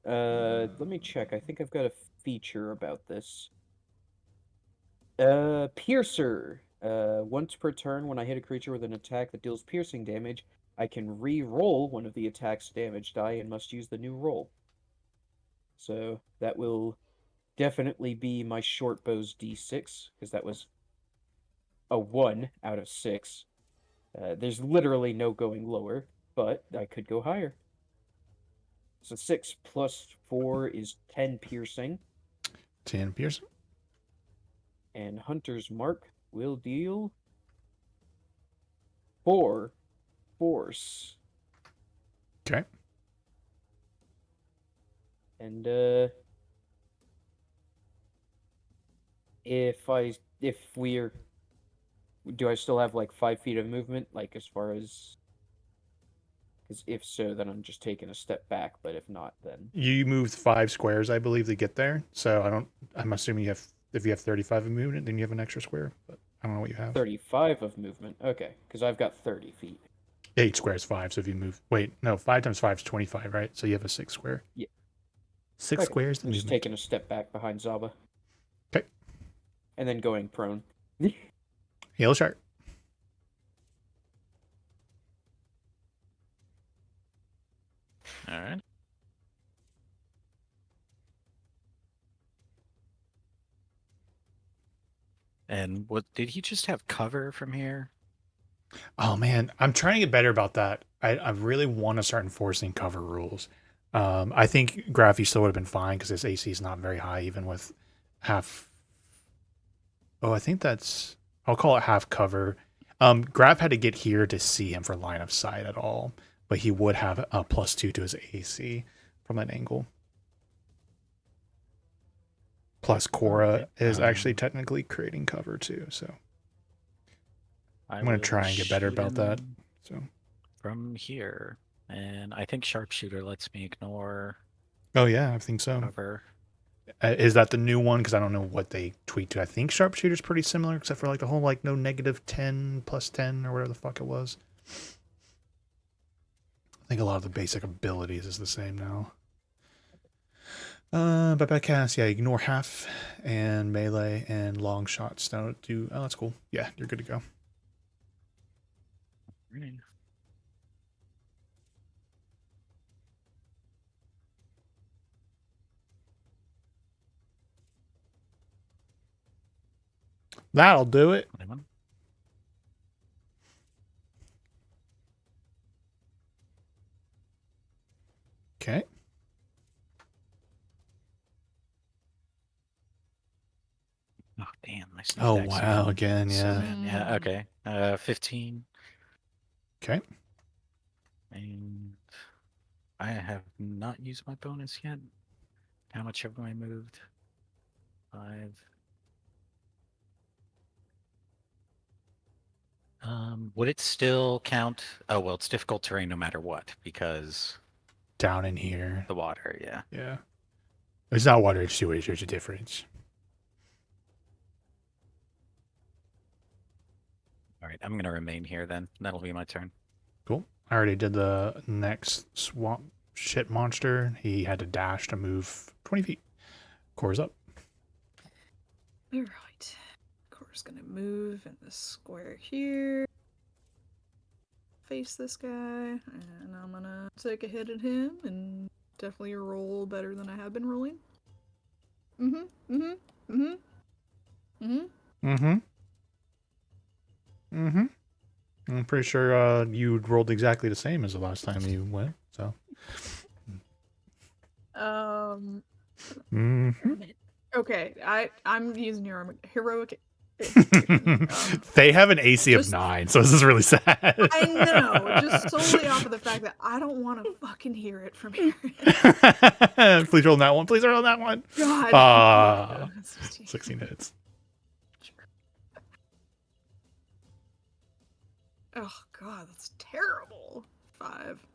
Let me check. I think I've got a feature about this. Piercer. Once per turn, when I hit a creature with an attack that deals piercing damage, I can re-roll one of the attack's damage die and must use the new roll. So that will definitely be my short bow's d6, because that was a 1 out of 6. There's literally no going lower, but I could go higher. So 6 plus 4 is 10 piercing. 10 piercing. And Hunter's Mark will deal 4 force. Okay. And if we're, do I still have like 5 feet of movement? Like as far as, because if so, then I'm just taking a step back. But if not, then You moved 5 squares, I believe, to get there. So I'm assuming if you have 35 of movement, then you have an extra square. But I don't know what you have. 35 of movement. Okay, because I've got 30 feet. 8 squares, 5. So if you move, wait, no, 5 times 5 is 25, right? So you have a 6 square. Yeah. 6 Okay, squares. I'm just taking a step back behind Zaba. Okay. And then going prone. Heal shark. All right. And what did he just have cover from here? Oh man, I'm trying to get better about that. I really want to start enforcing cover rules. I think Graphy still would have been fine because his AC is not very high, even with half. Oh, I think that's. I'll call it half cover. Graph had to get here to see him for line of sight at all, but he would have a +2 to his AC from that angle. Plus, Cora is actually technically creating cover too, so I'm gonna try and get better about that. So From here, and I think sharpshooter lets me ignore oh yeah, I think so. cover. Is that the new one? Because I don't know what they tweet to. I think sharpshooter's pretty similar, except for like the whole like no -10 +10 or whatever the fuck it was. I think a lot of the basic abilities is the same now. But by cast, yeah, ignore half and melee and long shots. Don't do. Oh, that's cool. Yeah, you're good to go. Right. That'll do it. 21. Okay. Oh damn! My sneak Oh attack's wow! been Again, so yeah. bad. Yeah. Okay. 15. Okay. And I have not used my bonus yet. How much have I moved? 5. Would it still count? Oh well, it's difficult terrain no matter what because Down in here. the water. Yeah. Yeah. It's not water H2H. There's a difference. All right, I'm gonna remain here then. That'll be my turn. Cool. I already did the next swamp shit monster. He had to dash to move 20 feet. Core's up. All right. Core's gonna move in this square here. Face this guy, and I'm gonna take a hit at him and definitely roll better than I have been rolling. I'm pretty sure you rolled exactly the same as the last time you went. So. Okay, I'm using your heroic. They have an AC of just- 9, so this is really sad. I know, just solely off of the fact that I don't want to fucking hear it from here. Please roll that one. Please roll that one. God. 16 hits. Oh god, that's terrible. 5.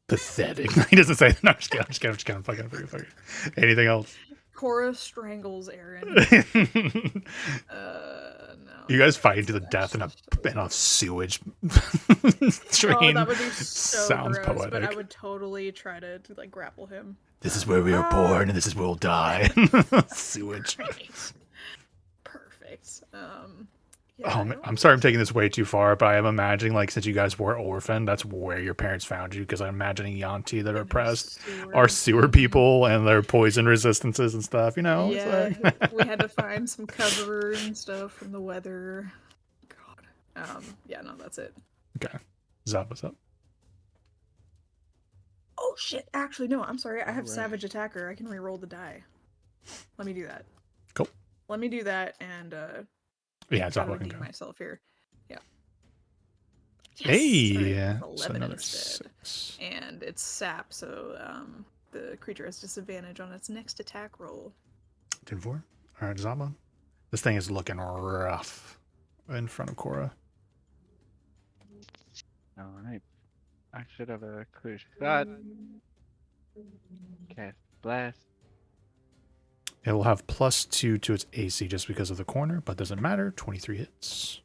Pathetic. He doesn't say. No, I'm just kidding. Fuck it. Anything else? Cora strangles Aaron. No. You guys fighting to the death in a sewage train. Oh, that would be so Sounds gross, poetic. but I would totally try to like grapple him. This is where we are born, and this is where we'll die. Sewage. Right. Perfect. Oh, I'm sorry I'm taking this way too far, but I am imagining, like, since you guys were orphaned, that's where your parents found you, because I'm imagining Yanti that are oppressed are sewer people, and their poison resistances and stuff, you know? It's Yeah, like- we had to find some cover and stuff from the weather. God. Yeah, no, that's it. Okay. Zap, what's up? Oh shit, actually no, I'm sorry. I have Alright. Savage Attacker. I can re-roll the die. Let me do that. Cool. Let me do that and Yeah, it's try not to looking redeem good. myself here. Yeah. Hey! Alright, It's 11 another instead. 6. And it's sap, so the creature has disadvantage on its next attack roll. 10-4. Alright, Zaba. This thing is looking rough in front of Cora. All right. I should have a clear shot. Cast blast. It will have +2 to its AC just because of the corner, but doesn't matter. 23 hits.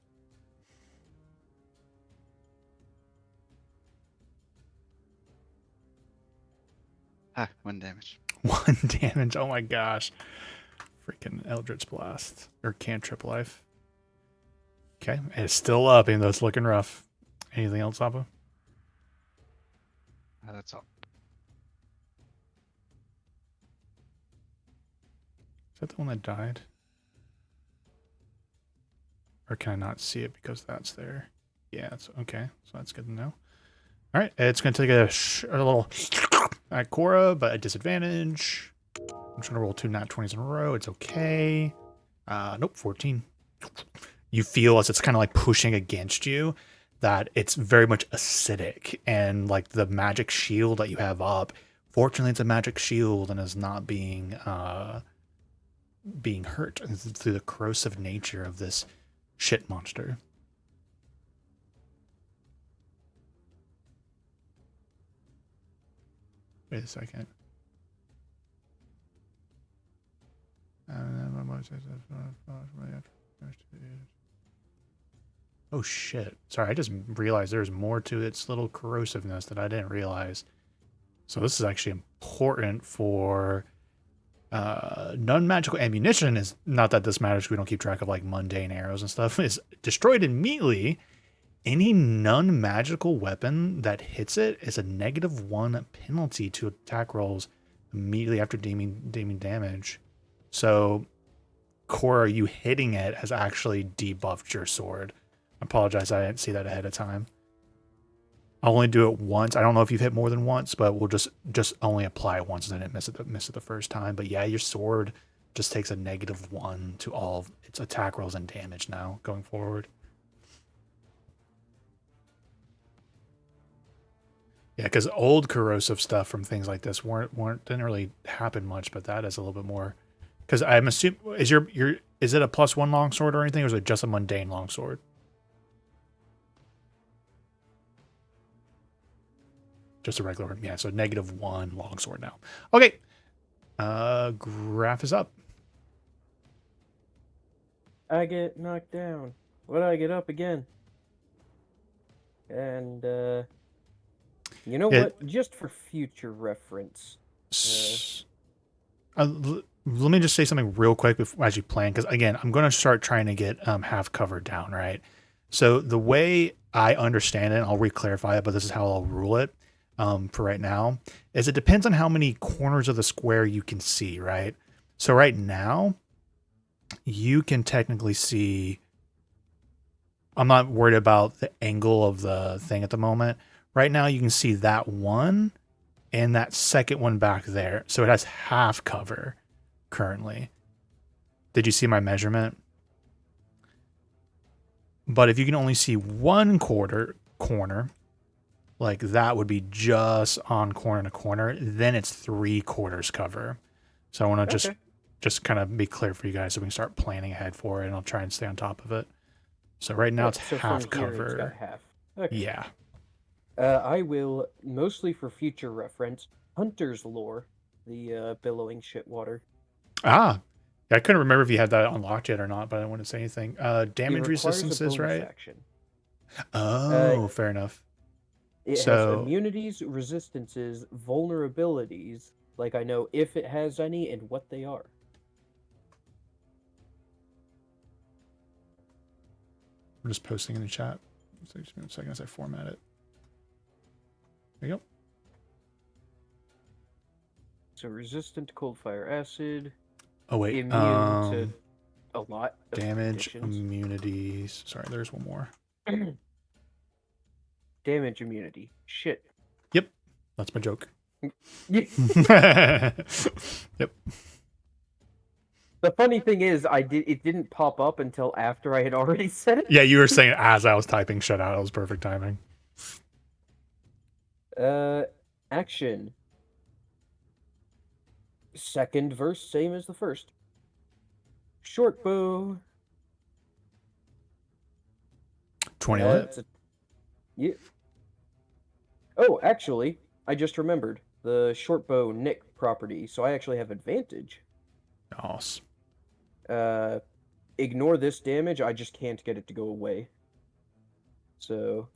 Ah, 1 damage. 1 damage. Oh my gosh. Freaking Eldritch Blast. Or Cantrip Life. Okay. It's still up, even though it's looking rough. Anything else, Appa? That's all. Is that the one that died? Or can I not see it because that's there? Yeah, it's okay. So that's good to know. All right. It's going to take a little at Cora, but at disadvantage. I'm trying to roll 2 nat 20s in a row. It's okay. Nope, 14. You feel as it's kind of like pushing against you that it's very much acidic, and like the magic shield that you have up, fortunately it's a magic shield and is not being hurt through the corrosive nature of this shit monster. Wait a second. Oh shit. Sorry, I just realized there's more to its little corrosiveness that I didn't realize. So this is actually important for non-magical ammunition. Is not that this matters, we don't keep track of like mundane arrows and stuff, is destroyed immediately. Any non-magical weapon that hits it is a -1 penalty to attack rolls immediately after deeming damage. So, Cora, you hitting it has actually debuffed your sword. I apologize, I didn't see that ahead of time. I'll only do it once. I don't know if you've hit more than once, but we'll just only apply it once and then miss it the first time. But yeah, your sword just takes a -1 to all of its attack rolls and damage now going forward. Yeah, because old corrosive stuff from things like this didn't really happen much, but that is a little bit more. Because I'm assuming is is it a +1 longsword or anything, or is it just a mundane longsword? Just a regular one. Yeah, so -1 longsword now. Okay. Graph is up. I get knocked down. But I get up again. And, you know Yeah. what? Just for future reference. Let me just say something real quick before, as you plan, because again, I'm going to start trying to get half cover down, right? So the way I understand it, and I'll re-clarify it, but this is how I'll rule it for right now, is it depends on how many corners of the square you can see, right? So right now, you can technically see. I'm not worried about the angle of the thing at the moment. Right now, you can see that one and that second one back there. So it has half cover currently. Did you see my measurement? But if you can only see one corner, like that would be just on corner to corner, then it's 3/4 cover. So I want to Okay. just kind of be clear for you guys so we can start planning ahead for it, and I'll try and stay on top of it. So right now Yeah, it's so half from here, it's got cover. half. Okay. Yeah. I will, mostly for future reference, Hunter's Lore, the billowing shit water. Ah, I couldn't remember if you had that unlocked yet or not, but I didn't want to say anything. It Damage requires a resistances, bonus right? action. Oh, fair enough. It has So immunities, resistances, vulnerabilities, like I know if it has any and what they are. I'm just posting in the chat. So just a second as I format it. There you go. So resistant to cold fire acid, Oh wait. immune to a lot of Damage conditions. immunities. Sorry, there's one more. Damage immunity. Shit. Yep, that's my joke. Yeah. Yep. The funny thing is, it didn't pop up until after I had already said it. Yeah, you were saying as I was typing shut out. It was perfect timing. Action. Second verse, same as the first. Short bow. 20 lit. Yeah. Oh, actually, I just remembered the short bow nick property, so I actually have advantage. Awesome. Ignore this damage. I just can't get it to go away. So,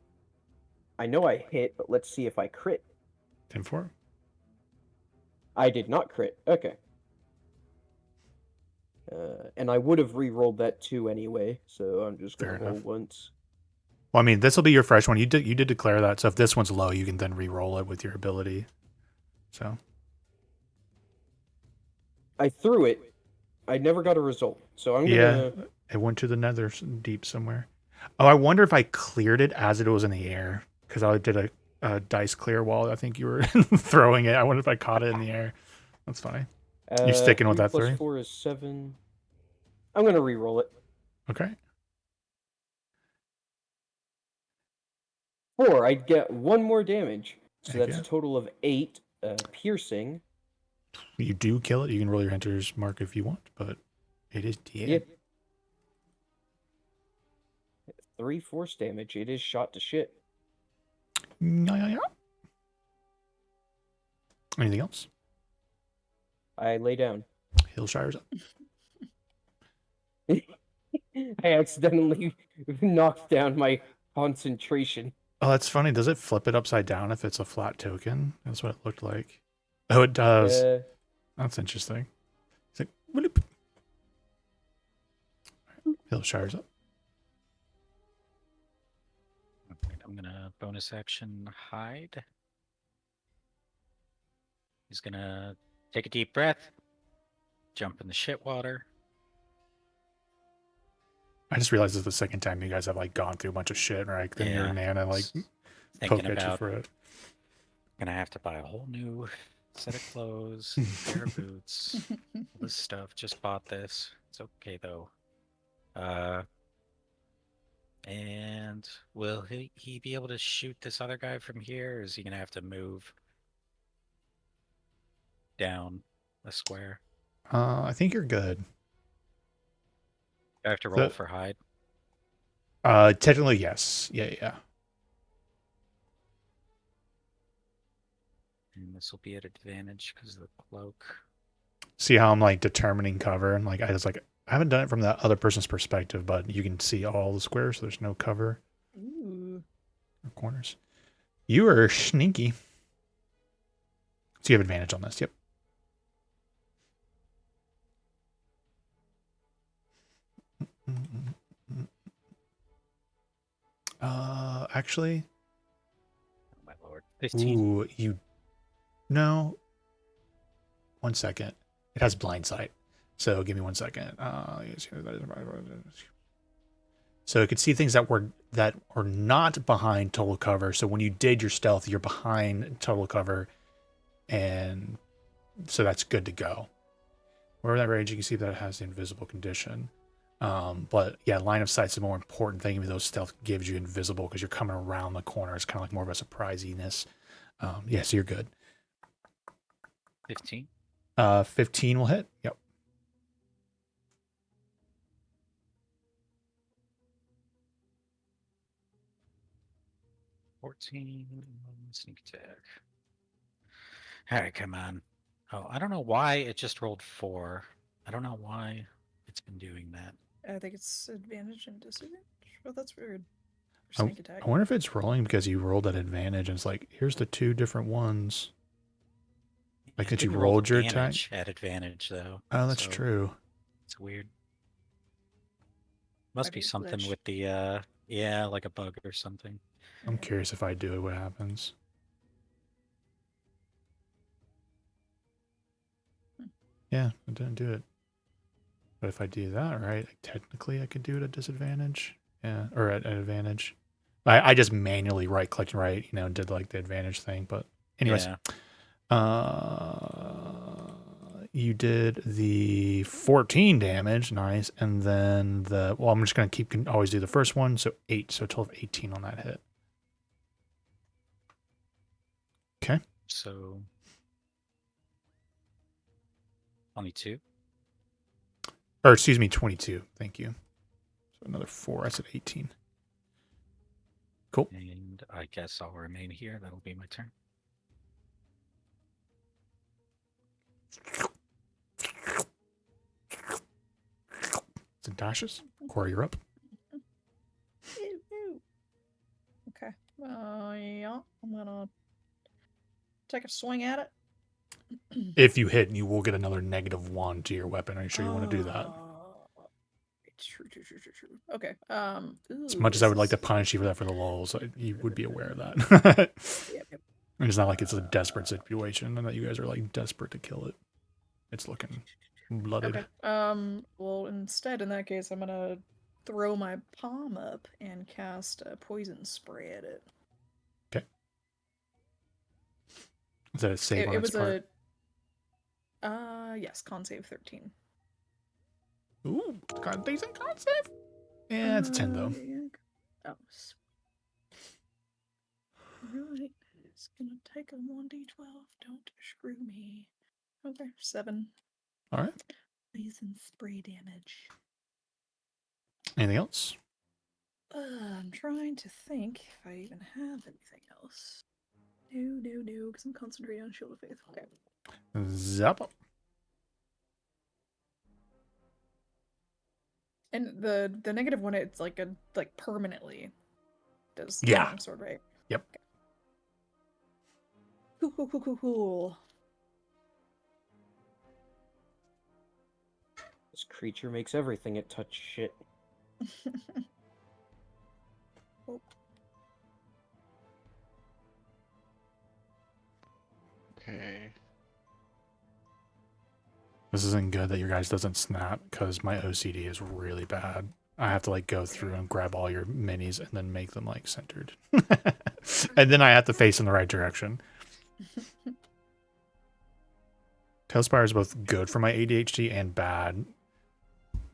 I know I hit, but let's see if I crit. 10-4. I did not crit. Okay. And I would have re-rolled that 2 anyway, so I'm just Fair gonna roll enough. once. Well, I mean, this will be your fresh one. You did declare that. So if this one's low, you can then re-roll it with your ability. So I threw it. I never got a result, so I'm yeah, gonna. it went to the nether deep somewhere. Oh, I wonder if I cleared it as it was in the air because I did a dice clear while I think you were throwing it. I wonder if I caught it in the air. That's funny. You sticking with 3 that plus 3? 4 is 7. I'm gonna re-roll it. Okay. 4. I'd get 1 more damage, so Heck that's yeah. a total of 8 piercing. You do kill it. You can roll your hunter's mark if you want, but it is dead. Yep. 3 force damage. It is shot to shit. Yeah. Anything else? I lay down. Hillshire's up. I accidentally knocked down my concentration. Oh, that's funny. Does it flip it upside down if it's a flat token? That's what it looked like. Oh, it does. That's interesting. It's like, whoop. Hillshire's up. Alright, I'm gonna bonus action hide. He's gonna take a deep breath, jump in the shit water. I just realized this is the second time you guys have like gone through a bunch of shit, right? Then your Yeah. Nana like Thinking poke at you about for it. gonna have to buy a whole new set of clothes, pair of boots, all this stuff. Just bought this. It's okay though. And will he be able to shoot this other guy from here, or is he gonna have to move down a square? I think you're good. I have to roll The- for hide. Technically, yes. Yeah. And this will be at advantage because of the cloak. See how I'm like determining cover and like I just like I haven't done it from that other person's perspective, but you can see all the squares, so there's no cover Ooh. or corners. You are sneaky. So you have advantage on this. Yep. Actually, Oh, my lord. 15. ooh, you no. 1 second. It has blind sight. So give me 1 second. So it could see things that are not behind total cover. So when you did your stealth, you're behind total cover, and so that's good to go. Wherever that range, you can see that it has the invisible condition. But yeah, line of sight's the more important thing. Even though stealth gives you invisible because you're coming around the corner, it's kind of like more of a surprisiness. Yeah, so you're good. 15. 15 will hit. Yep. Sneak attack. All right, come on. Oh, I don't know why it just rolled 4. I don't know why it's been doing that. I think it's advantage and disadvantage. Oh, that's weird. I, Sneak attack. I wonder if it's rolling because you rolled at advantage and it's like, here's the 2 different ones. Like It that you didn't roll rolled your attack? damage at advantage though. Oh, that's so true. It's weird. Must Might be be a something glitch. with the yeah, like a bug or something. I'm curious if I do it, what happens. Yeah, I didn't do it. But if I do that, right, technically I could do it at disadvantage. Yeah, or at advantage. I just manually right clicked right, did like the advantage thing. But anyways, Yeah. You did the 14 damage, nice, and then I'm just gonna always do the first one, so 8, so a total of 18 on that hit. Okay. So 22. Or excuse me, 22. Thank you. So another 4. I said 18. Cool. And I guess I'll remain here. That'll be my turn. It's in dashes. Corey, you're up. Okay. Yeah. I'm gonna take a swing at it. If you hit, you will get another -1 to your weapon. Are you sure you want to do that? True. Okay. As much as I would like to punish you for that for the lulz, you would be aware of that. Yep. It's not like it's a desperate situation and that you guys are like desperate to kill it. It's looking blooded. Okay. Well, instead, in that case, I'm gonna throw my palm up and cast a poison spray at it. Okay. Is that a save on It its was part? yes, con save 13. Ooh, it's got a decent con save. Yeah, it's a 10 though. Oh. Right. It's gonna take a 1d12. Don't screw me. Okay, 7. All right. Poison spray damage. Anything else? I'm trying to think if I even have anything else. No, because I'm concentrating on Shield of Faith. Okay. Zap. And the -1, it's like permanently does Yeah. longsword, right? Yep. Okay. Cool. This creature makes everything it touch shit. Oh. Okay. This isn't good that your guys doesn't snap because my OCD is really bad. I have to like go through and grab all your minis and then make them like centered. And then I have to face in the right direction. Tailspire is both good for my ADHD and bad.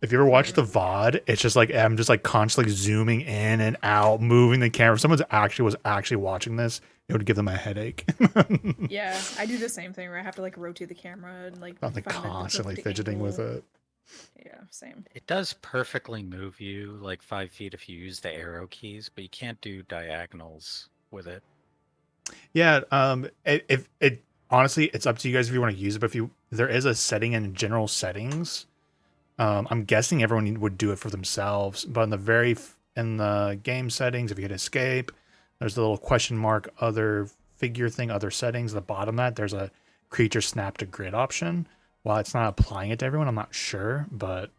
If you ever watch the VOD, it's just like I'm just like constantly zooming in and out, moving the camera. If someone was actually watching this, it would give them a headache. Yeah, I do the same thing where I have to like rotate the camera and like I'm like find the constantly perfect fidgeting with angle. it. Yeah, same. It does perfectly move you like 5 feet if you use the arrow keys, but you can't do diagonals with it. Yeah, if it honestly, it's up to you guys if you want to use it. But there is a setting in general settings, I'm guessing everyone would do it for themselves, but in the game settings, if you hit escape, there's the little question mark, other figure thing, other settings. At the bottom of that, there's a creature snap to grid option. While it's not applying it to everyone, I'm not sure, but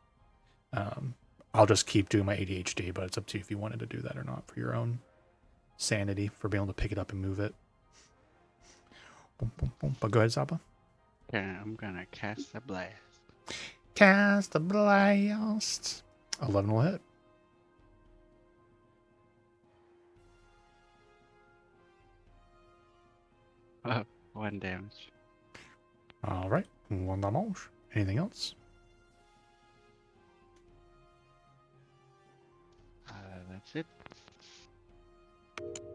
I'll just keep doing my ADHD. But it's up to you if you wanted to do that or not for your own sanity, for being able to pick it up and move it. Boom, boom, boom. But go ahead, Zappa. Okay, I'm gonna cast a blast. Cast a blast. 11 will hit. Oh, 1 damage. All right. One damage. Anything else? That's it.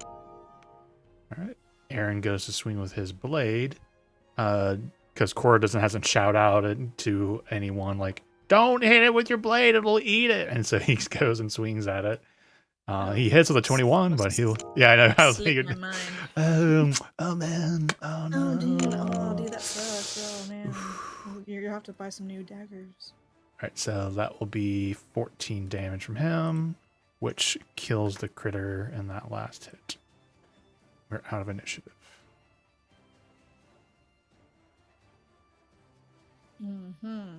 All right. Aaron goes to swing with his blade. Because Cora hasn't shout out to anyone like, don't hit it with your blade, it'll eat it. And so he goes and swings at it. He hits with a 21, but he'll. Yeah, I know. I was Slipped thinking. my mind. Oh man. Oh no. Oh, dude. Oh, dude, that sucks. Oh, man. You have to buy some new daggers. All right, so that will be 14 damage from him, which kills the critter in that last hit. We're out of initiative. Mm-hmm.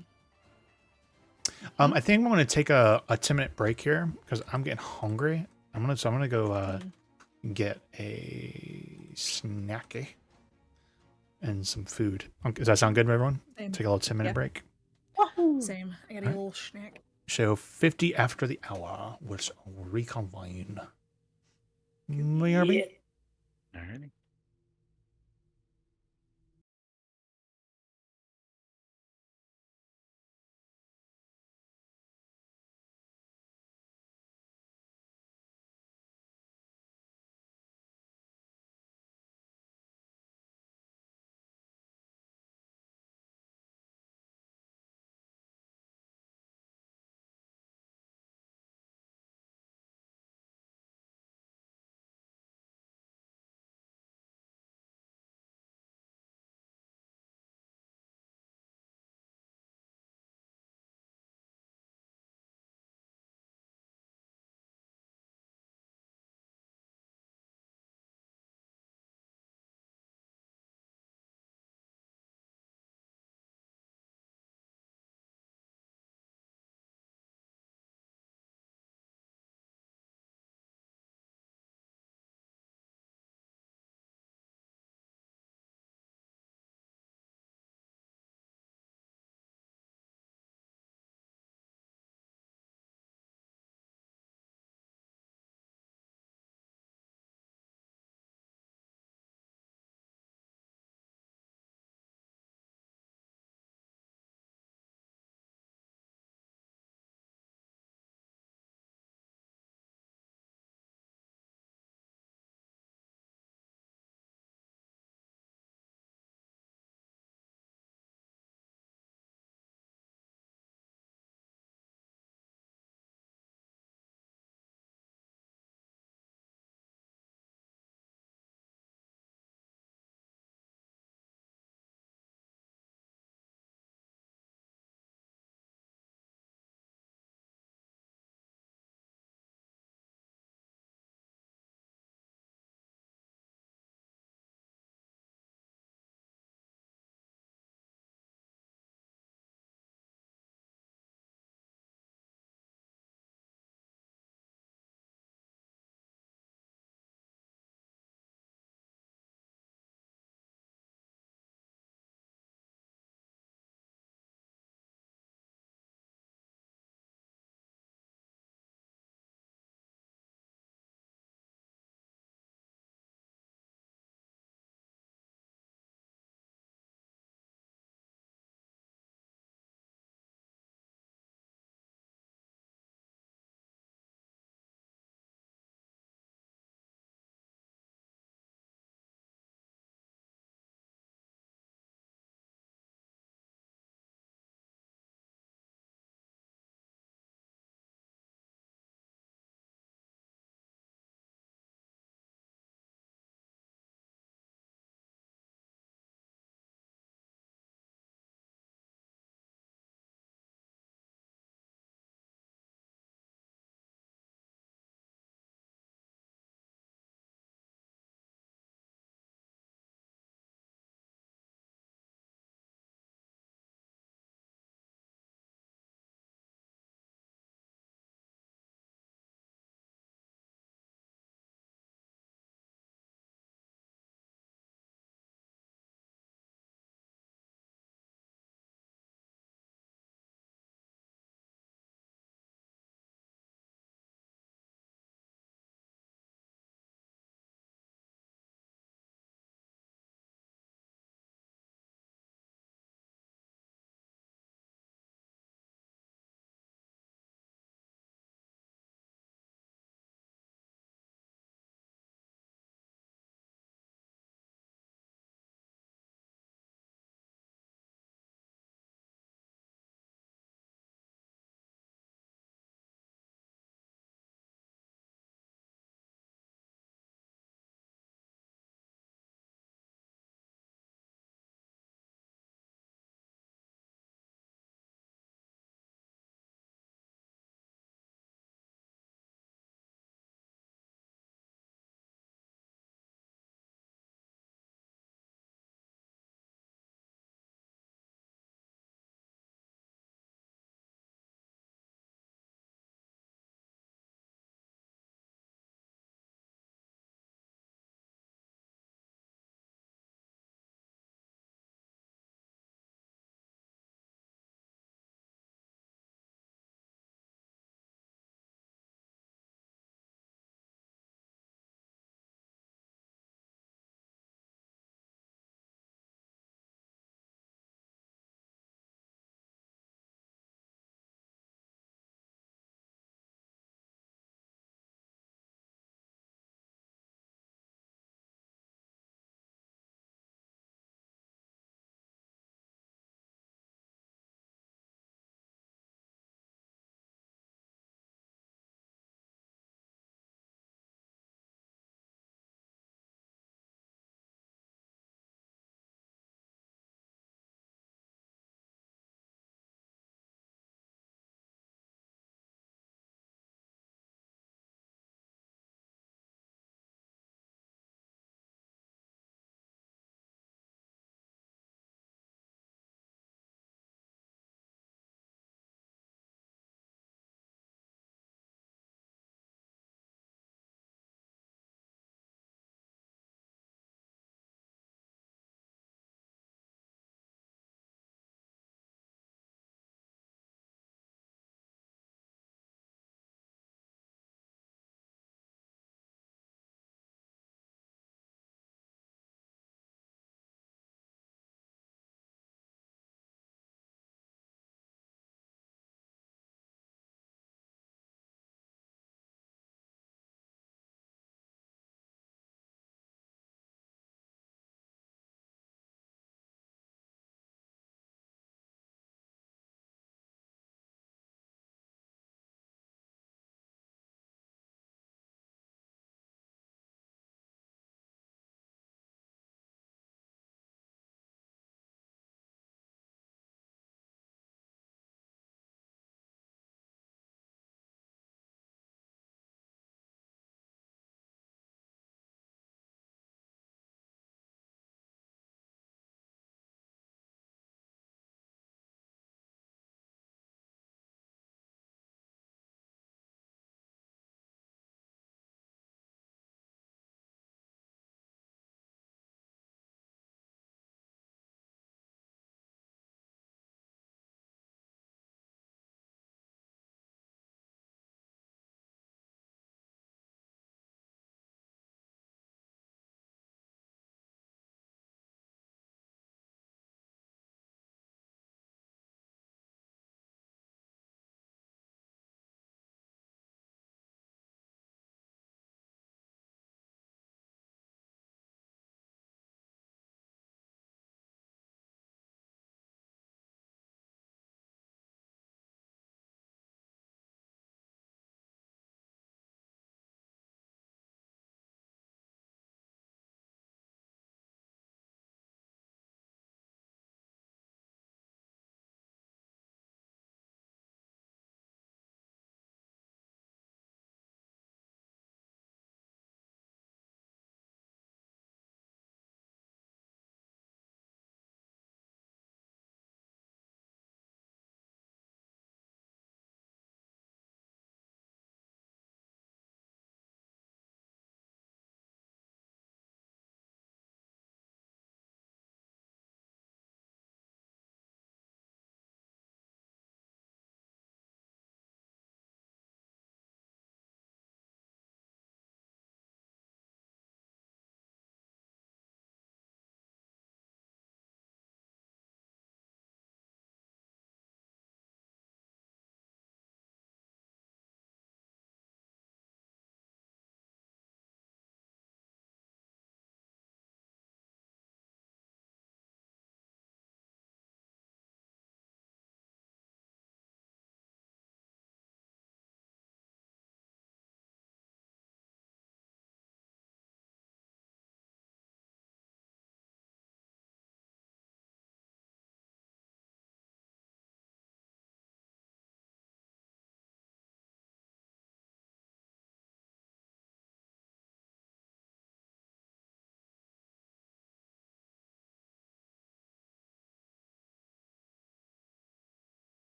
I think I'm going to take a 10-minute break here because I'm getting hungry. I'm gonna go get a snacky and some food. Does that sound good, everyone? Same. Take a little 10-minute Yeah. break. Same. I got a little snack. Show 50 after the hour, which will reconvene. BRB. Alrighty.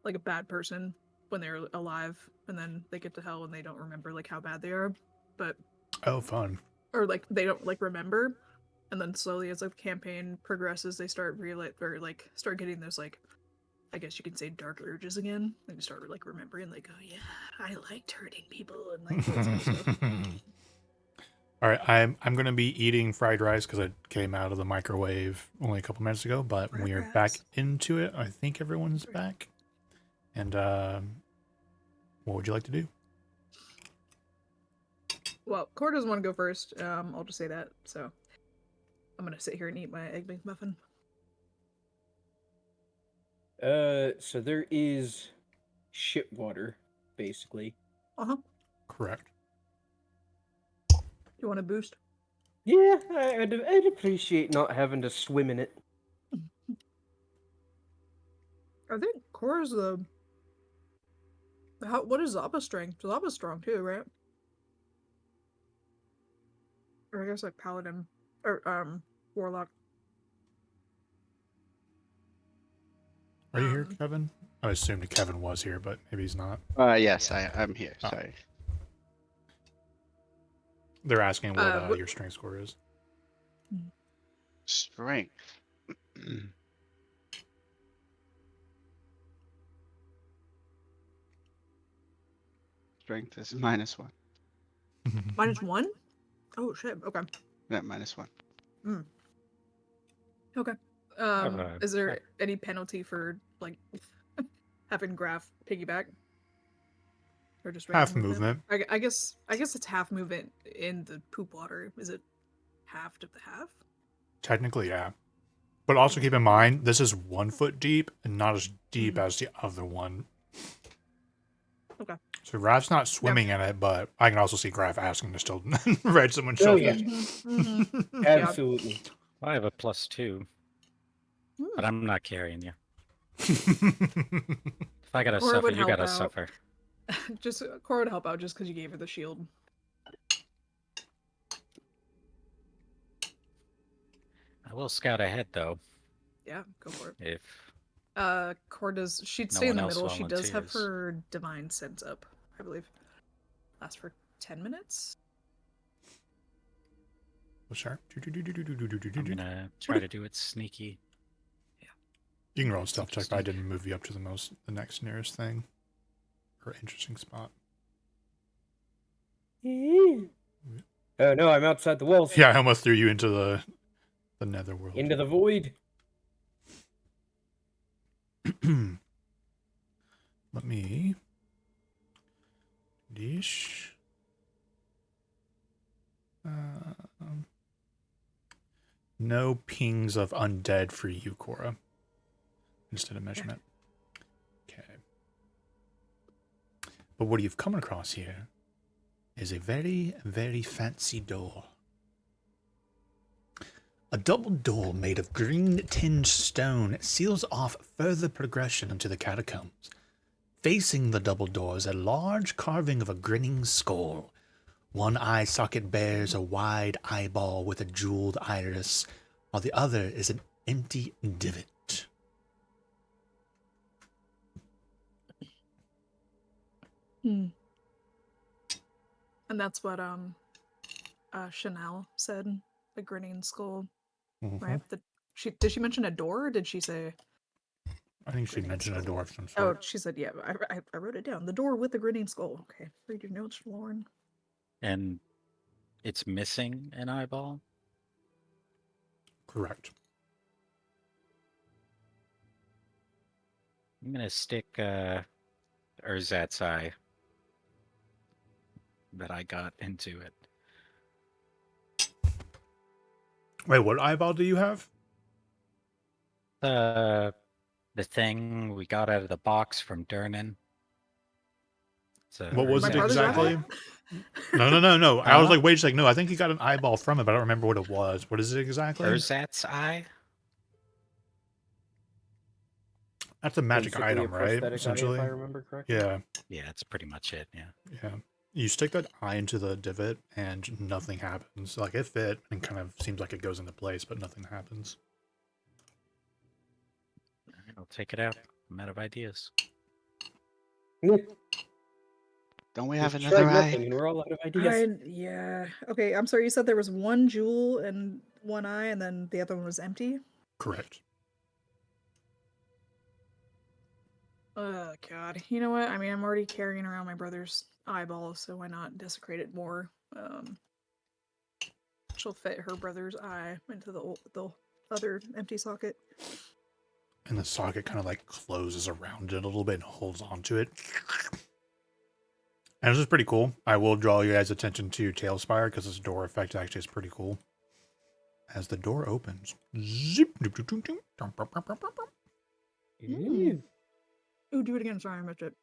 like a bad person when they're alive, and then they get to hell and they don't remember like how bad they are, but Oh, fun. or like they don't like remember, and then slowly as the campaign progresses, they start start getting those like, I guess you can say, dark urges again. They just start like remembering like, oh yeah, I liked hurting people and like that sort of stuff. All right, I'm gonna be eating fried rice because it came out of the microwave only a couple minutes ago, but Fried we are rice. back into it. I think everyone's Great. back. And what would you like to do? Well, Core doesn't want to go first. I'll just say that. So I'm gonna sit here and eat my egg McMuffin. So there is shit water, basically. Correct. You want a boost? Yeah, I'd appreciate not having to swim in it. I think Core's the. What is Zappa's strength? Zappa's strong too, right? Or I guess like paladin or warlock. Are you here, Um, Kevin? I assumed Kevin was here, but maybe he's not. Yes, I'm here. Oh. Sorry. They're asking what what- your strength score is. Strength. Strength is -1. -1? Oh shit. Okay. Yeah, -1. Okay. a- Is there any penalty for like having Graph piggyback? Or just Half regular movement. I guess it's half movement in the poop water. Is it half of the half? Technically, yeah. But also keep in mind, this is 1 foot deep and not as deep Mhm. as the other one. Okay. So Graf's not swimming in it, but I can also see Graf asking to still ride someone's Oh, shoulders. Mhm. Absolutely. I have a +2, but I'm not carrying you. If I gotta Or it suffer, would you help gotta out. suffer. Just Core would help out just because you gave her the shield. I will scout ahead though, Yeah, go for it. if Core does. She'd No stay in one the else middle. She does have volunteers. her divine sense up, I believe. Lasts for 10 minutes. Oh, sure. I'm gonna try to do it sneaky. You can roll a stealth check, but I Interesting. didn't move you up to the next nearest thing or interesting spot. Oh no, I'm outside the walls. Yeah, I almost threw you into the netherworld. Into the void. Let me dish. No pings of undead for you, Cora. Instead of measurement. Okay. But what you've come across here is a very, very fancy door. A double door made of green tinged stone seals off further progression into the catacombs. Facing the double door is a large carving of a grinning skull. One eye socket bears a wide eyeball with a jeweled iris, while the other is an empty divot. And that's what Chanel said. The grinning skull, right? Did she mention a door, or did she say? I think she Grinning mentioned a skull. door of some Oh, sort. she said, yeah. I wrote it down. The door with the grinning skull. Okay, read your notes, Lauren. And it's missing an eyeball? Correct. I'm gonna stick Urzat's eye that I got into it. Wait, what eyeball do you have? The thing we got out of the box from Durnan. It's a What was My it brother's exactly? eyeball? No. I was Huh? like, wait a second. No, I think he got an eyeball from it, but I don't remember what it was. What is it exactly? Urzat's eye? That's a magic Basically a item, right? prosthetic eye, Essentially. if I remember correctly. Yeah. Yeah, that's pretty much it, yeah. Yeah. You stick that eye into the divot and nothing happens. Like it fit and kind of seems like it goes into place, but nothing happens. Alright, I'll take it out. I'm out of ideas. Don't we have Just another tried eye? nothing, and we're all out of ideas. Yeah. Okay, I'm sorry. You said there was one jewel and one eye, and then the other one was empty. Correct. Oh God. You know what? I mean, I'm already carrying around my brother's eyeball, so why not desecrate it more? She'll fit her brother's eye into the other empty socket. And the socket kind of like closes around it a little bit and holds onto it. And this is pretty cool. I will draw you guys' attention to Tailspire because this door effect actually is pretty cool. As the door opens, zip, doop, doop, doop, doop, dum, bum, bum, bum, bum, bum. Mm. Ooh, do it again. Sorry, I missed it.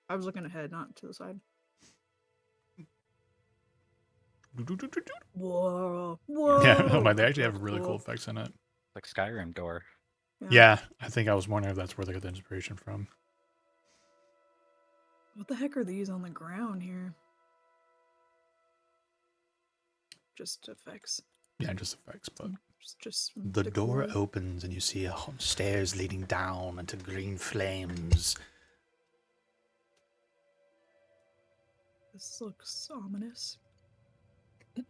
I was looking ahead, not to the side. Doop, doop, doop, doop, doop. Whoa. Whoa. Yeah, no, but they That actually have looks really cool effects in it. Like Skyrim door. Yeah, I think I was wondering if that's where they got the inspiration from. What the heck are these on the ground here? Just effects. Yeah, just effects, but Just the door decor. opens and you see stairs leading down into green flames. This looks ominous.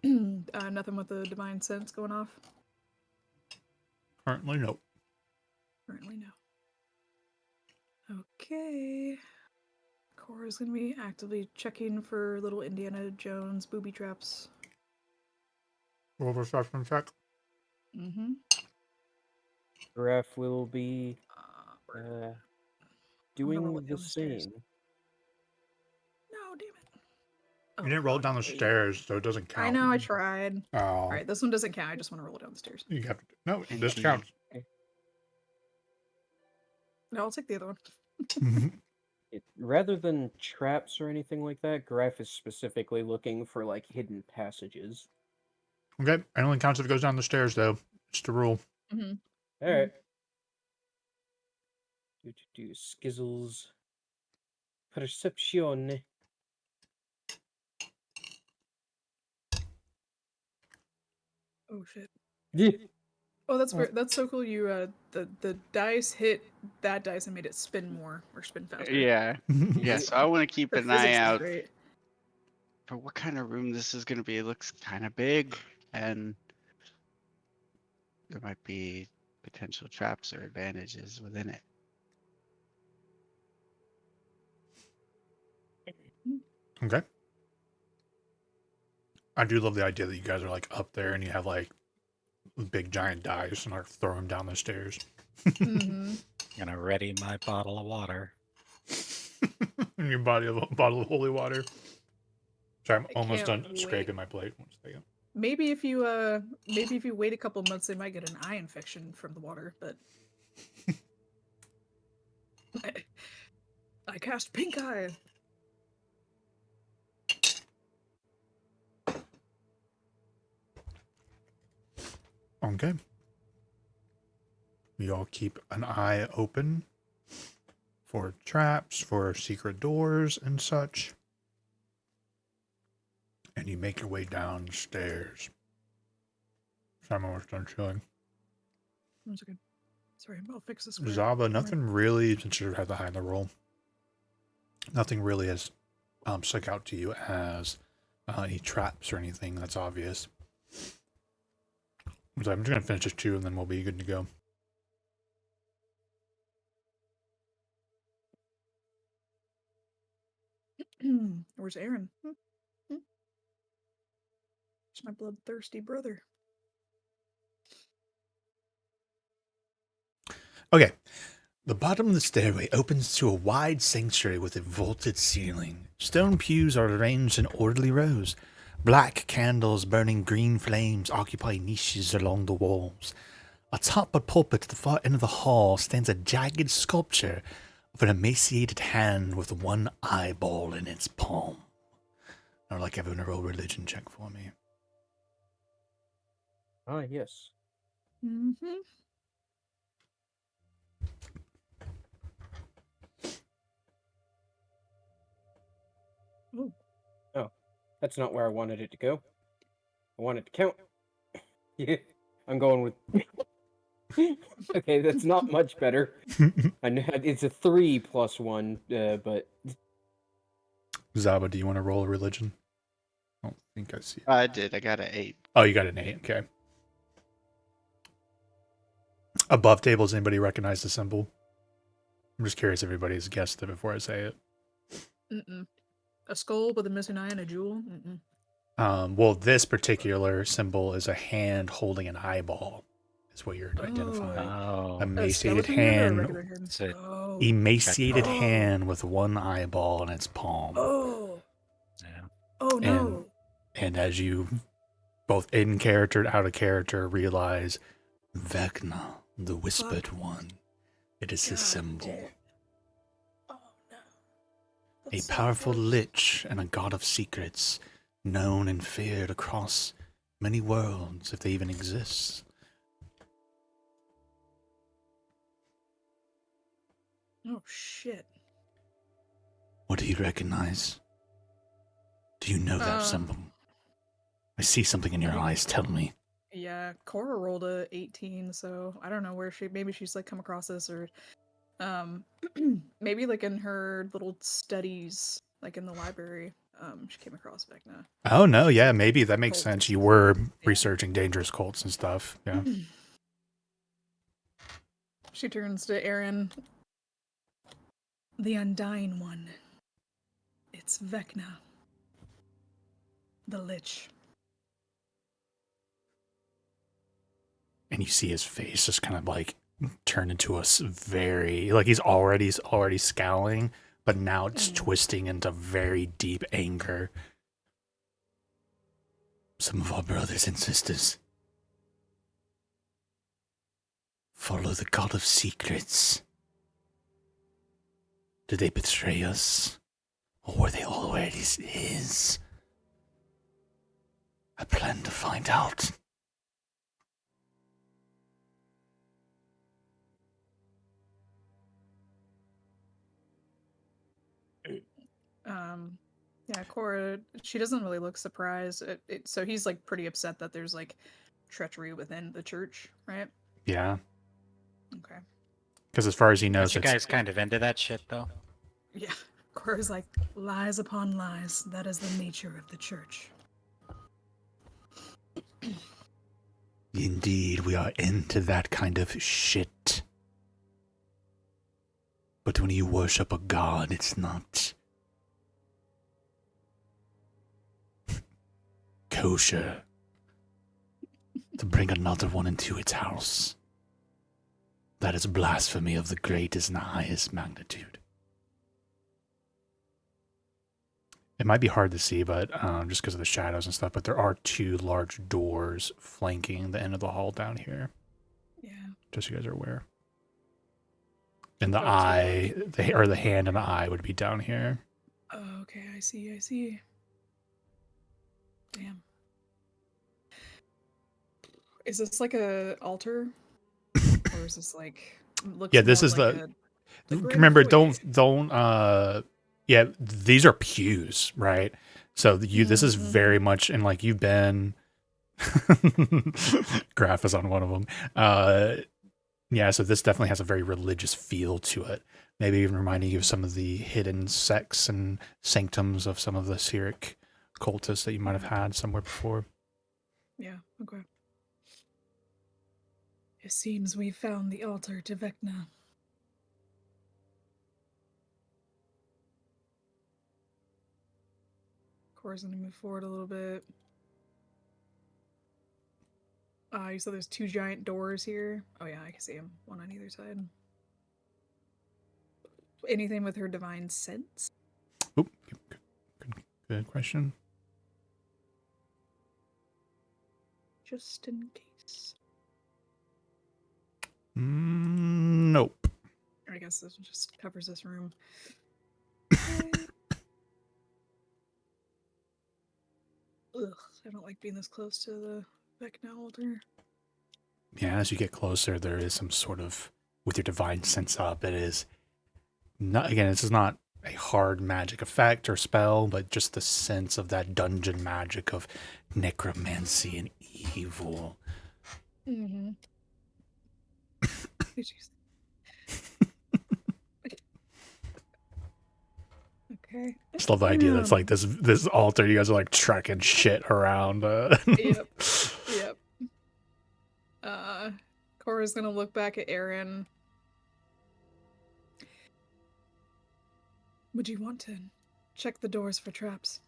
Nothing with the divine sense going off. Currently, nope. Currently, no. Okay. Cora's gonna be actively checking for little Indiana Jones booby traps. Roll perception check. Mm-hmm. Graph will be I'm doing gonna roll it the down the stairs. same. No, damn it. You didn't roll fuck, down the 8. stairs, so it doesn't count. I know, I tried. Oh, Alright, this one doesn't count. I just want to roll it down the stairs. you have to. No, And this he- counts. No, I'll take the other one. Rather than traps or anything like that, Graph is specifically looking for like hidden passages. Okay, it only counts if it goes down the stairs, though. It's the rule. Mm-hmm. All right. Do Skizzles. Perception. Oh shit. Yeah. Oh, that's weird. That's so cool. You the dice hit that dice and made it spin more or spin faster. Yeah. Yeah, so I want to keep The an eye physics is out great. for what kind of room this is going to be. It looks kind of big, and there might be potential traps or advantages within it. Okay. I do love the idea that you guys are like up there and you have like big giant dice and like throw them down the stairs. Mm-hmm. Gonna ready my bottle of water. In your bottle of holy water. Sorry, I'm I almost can't done scraping my plate. One second. Maybe if you wait a couple months, they might get an eye infection from the water. But I cast pink eye. Okay. You all keep an eye open for traps, for secret doors and such. And you make your way downstairs. Simon was done chilling. 1 second. Sorry, I'll fix this. square. Zaba, nothing really, since you had the high in the roll, nothing really has stuck out to you as any traps or anything that's obvious. So I'm just going to finish this 2 and then we'll be good to go. Where's Aaron? It's my bloodthirsty brother. Okay. The bottom of the stairway opens to a wide sanctuary with a vaulted ceiling. Stone pews are arranged in orderly rows. Black candles burning green flames occupy niches along the walls. Atop a pulpit at the far end of the hall stands a jagged sculpture of an emaciated hand with one eyeball in its palm. I'd like everyone to roll a religion check for me. Ah, yes. Mm-hmm. Oh, that's not where I wanted it to go. I want it to count. Yeah, I'm going with. Okay, that's not much better. I know it's a 3 plus 1, but Zaba, do you want to roll a religion? I don't think I see it. I did. I got an 8. Oh, you got an 8. Okay. Above table, does anybody recognize the symbol? I'm just curious if everybody's guessed it before I say it. Mm-mm. A skull with a missing eye and a jewel? Mm-mm. Well, this particular symbol is a hand holding an eyeball, is what you're identifying. Oh, Emaciated skeleton head or a hand, regular head? That's it. Oh. emaciated Oh. hand with one eyeball in its palm. Oh. yeah. Oh And- no. And as you, both in character and out of character, realize Vecna, the Whispered One, it is his God symbol. damn. Oh no. A That's so powerful gross. lich and a god of secrets, known and feared across many worlds, if they even exist. Oh shit. What do you recognize? Do you know that symbol? I see something in your I think- eyes. Tell me. Yeah, Cora rolled a 18, so I don't know where maybe she's like come across this or maybe like in her little studies, like in the library, she came across Vecna. Oh no, yeah, maybe that makes Cults sense. and You stuff. were Yeah. researching dangerous cults and stuff. Yeah. She turns to Aaron. The Undying One. It's Vecna. The Lich. And you see his face just kind of like turn into a very, like he's already scowling, but now it's twisting into very deep anger. Some of our brothers and sisters follow the god of secrets. Did they betray us? Or were they already his? I plan to find out. Yeah, Cora, she doesn't really look surprised. So he's like pretty upset that there's like treachery within the church, right? Yeah, Okay. because as far as he knows, You it's guys kind of into that shit, though. Yeah. Cora's like, lies upon lies. That is the nature of the church. indeed we are into that kind of shit. But when you worship a god, it's not kosher to bring another one into its house. That is blasphemy of the greatest and highest magnitude. It might be hard to see, but just because of the shadows and stuff, but there are two large doors flanking the end of the hall down here, Yeah. just so you guys are aware. And the Oh, so eye, the hand and the eye would be down here. Oh, okay, I see. Damn. Is this like a altar? Or is this like looks Yeah, this more is like the. a great Remember, foyer? don't. Yeah, these are pews, right? So this is very much, and like you've been. Graph is on one of them. Yeah, so this definitely has a very religious feel to it. Maybe even reminding you of some of the hidden sects and sanctums of some of the Cyric cultists that you might have had somewhere before. Yeah, okay. It seems we found the altar to Vecna. Cora's gonna move forward a little bit. You said there's two giant doors here. Oh yeah, I can see them. One on either side. Anything with her divine sense? Oop, good question. Just in case. Nope. I guess this just covers this room. Ugh, I don't like being this close to the Vecna altar. Yeah, as you get closer, there is some sort of, with your divine sense up, it is not, again, this is not a hard magic effect or spell, but just the sense of that dungeon magic of necromancy and evil. Mm-hmm. Did you say? Okay. Just love the idea that's like this altar. You guys are like trekking shit around. Yep. Yep. Cora's gonna look back at Aaron. Would you want to check the doors for traps?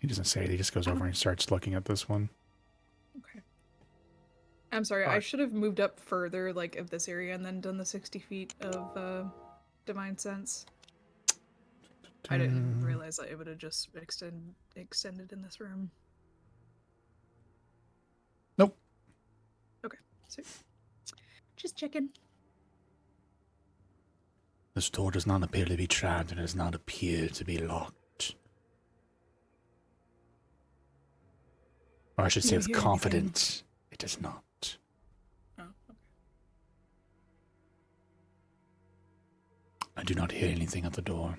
He doesn't say it. He just goes over and starts looking at this one. Okay. I'm sorry, I Alright. should have moved up further, like, of this area and then done the 60 feet of, Divine Sense. I didn't realize that it would have just extended in this room. Nope. Okay, so just checking. This door does not appear to be trapped and does not appear to be locked. Or I should say You with hear anything? confidence, it is not. Oh, okay. I do not hear anything at the door.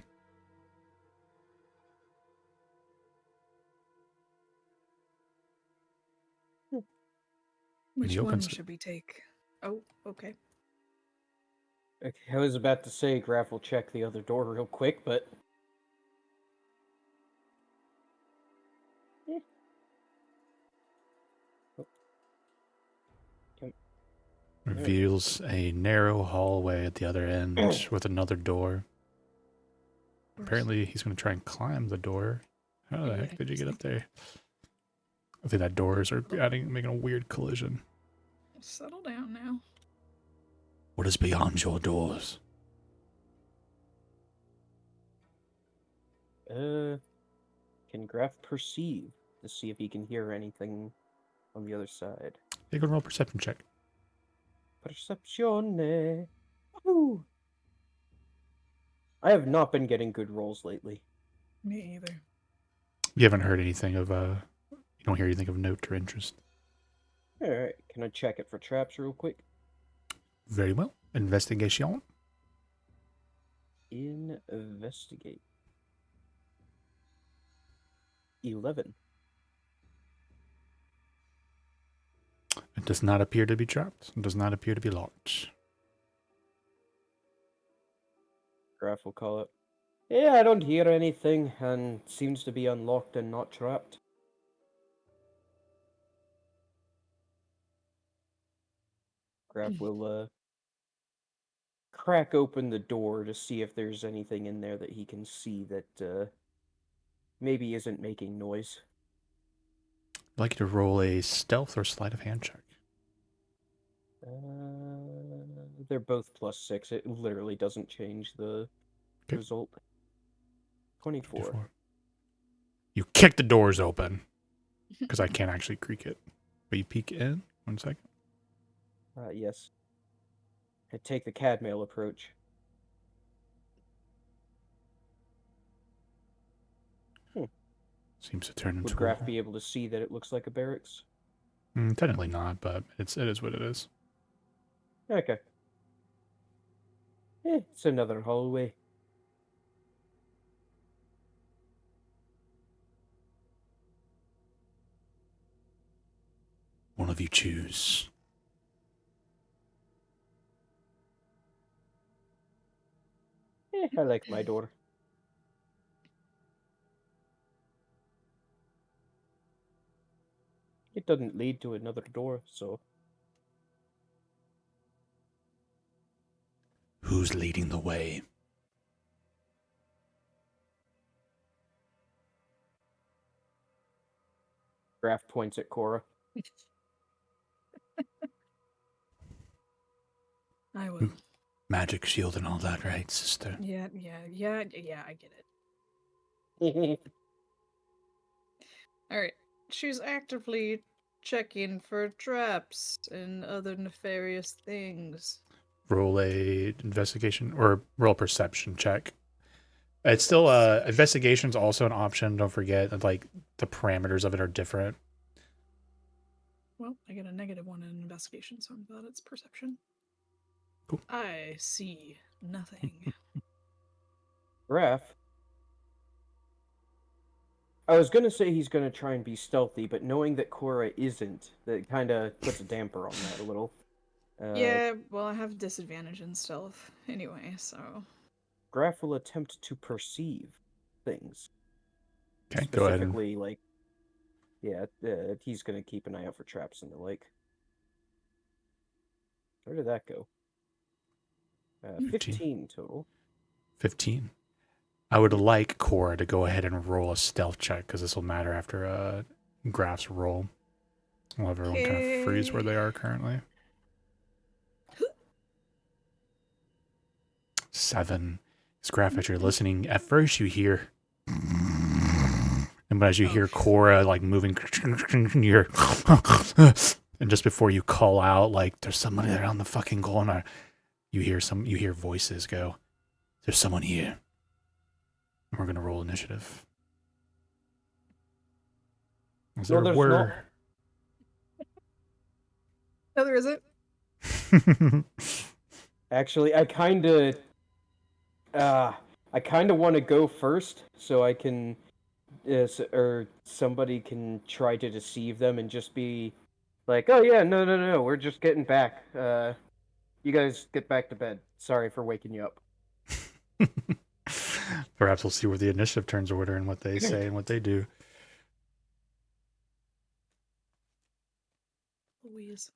Which he one opens it. should we take? Oh, okay. Okay, I was about to say Graf will check the other door real quick, but Reveals a narrow hallway at the other end with another door. Apparently, he's going to try and climb the door. How the heck did you get up there? I think that doors are making a weird collision. Settle down now. What is beyond your doors? can Graf perceive to see if he can hear anything on the other sade? You can roll a perception check. Percepzione. Woo! I have not been getting good rolls lately. Me either. You haven't heard anything of, you don't hear anything of note or interest. Alright, can I check it for traps real quick? Very well. Investigation. Investigate. 11. It does not appear to be trapped. It does not appear to be locked. Graf will call it. Yeah, I don't hear anything, and seems to be unlocked and not trapped. Graf will, crack open the door to see if there's anything in there that he can see that, maybe isn't making noise. I'd like you to roll a stealth or sleight of hand check. They're both +6. It literally doesn't change the Okay. result. 24. You kick the doors open because I can't actually creak it. But you peek in. 1 second. Yes. I take the Cadmail approach. Seems to turn Would into Graf be able to see that it looks like a barracks? technically not, but it is what it is. Okay. It's another hallway. One of you choose. I like my door. It doesn't lead to another door, so... Who's leading the way? Graf points at Cora. I will. Magic shield and all that, right, sister? Yeah, I get it. Alright. She's actively checking for traps and other nefarious things. Roll a investigation or roll a perception check. It's still investigation's also an option. Don't forget, like the parameters of it are different. Well, I get a -1 in investigation, so I'm glad it's perception. Cool. I see nothing. Graf. I was gonna say he's gonna try and be stealthy, but knowing that Cora isn't, that kinda puts a damper on that a little. Yeah, well, I have disadvantage in stealth anyway, so. Graph will attempt to perceive things. Okay, go ahead. And, Specifically, like, yeah, he's gonna keep an eye out for traps and the like. Where did that go? 15 total. 15. I would like Cora to go ahead and roll a stealth check because this will matter after Graph's roll. We'll have everyone kind of freeze where they are currently. 7. Graph, as you're listening, at first you hear, and as you hear Cora like moving, you're, and just before you call out like there's somebody there on the fucking corner, you hear voices go, "There's someone here." And we're gonna roll initiative. Is No, there a there's word? No, there isn't. Actually, I kind of want to go first so I can, or somebody can try to deceive them and just be like, "Oh yeah, no, we're just getting back. You guys get back to bed. Sorry for waking you up." Perhaps we'll see where the initiative turns order and what they say and what they do. Louise.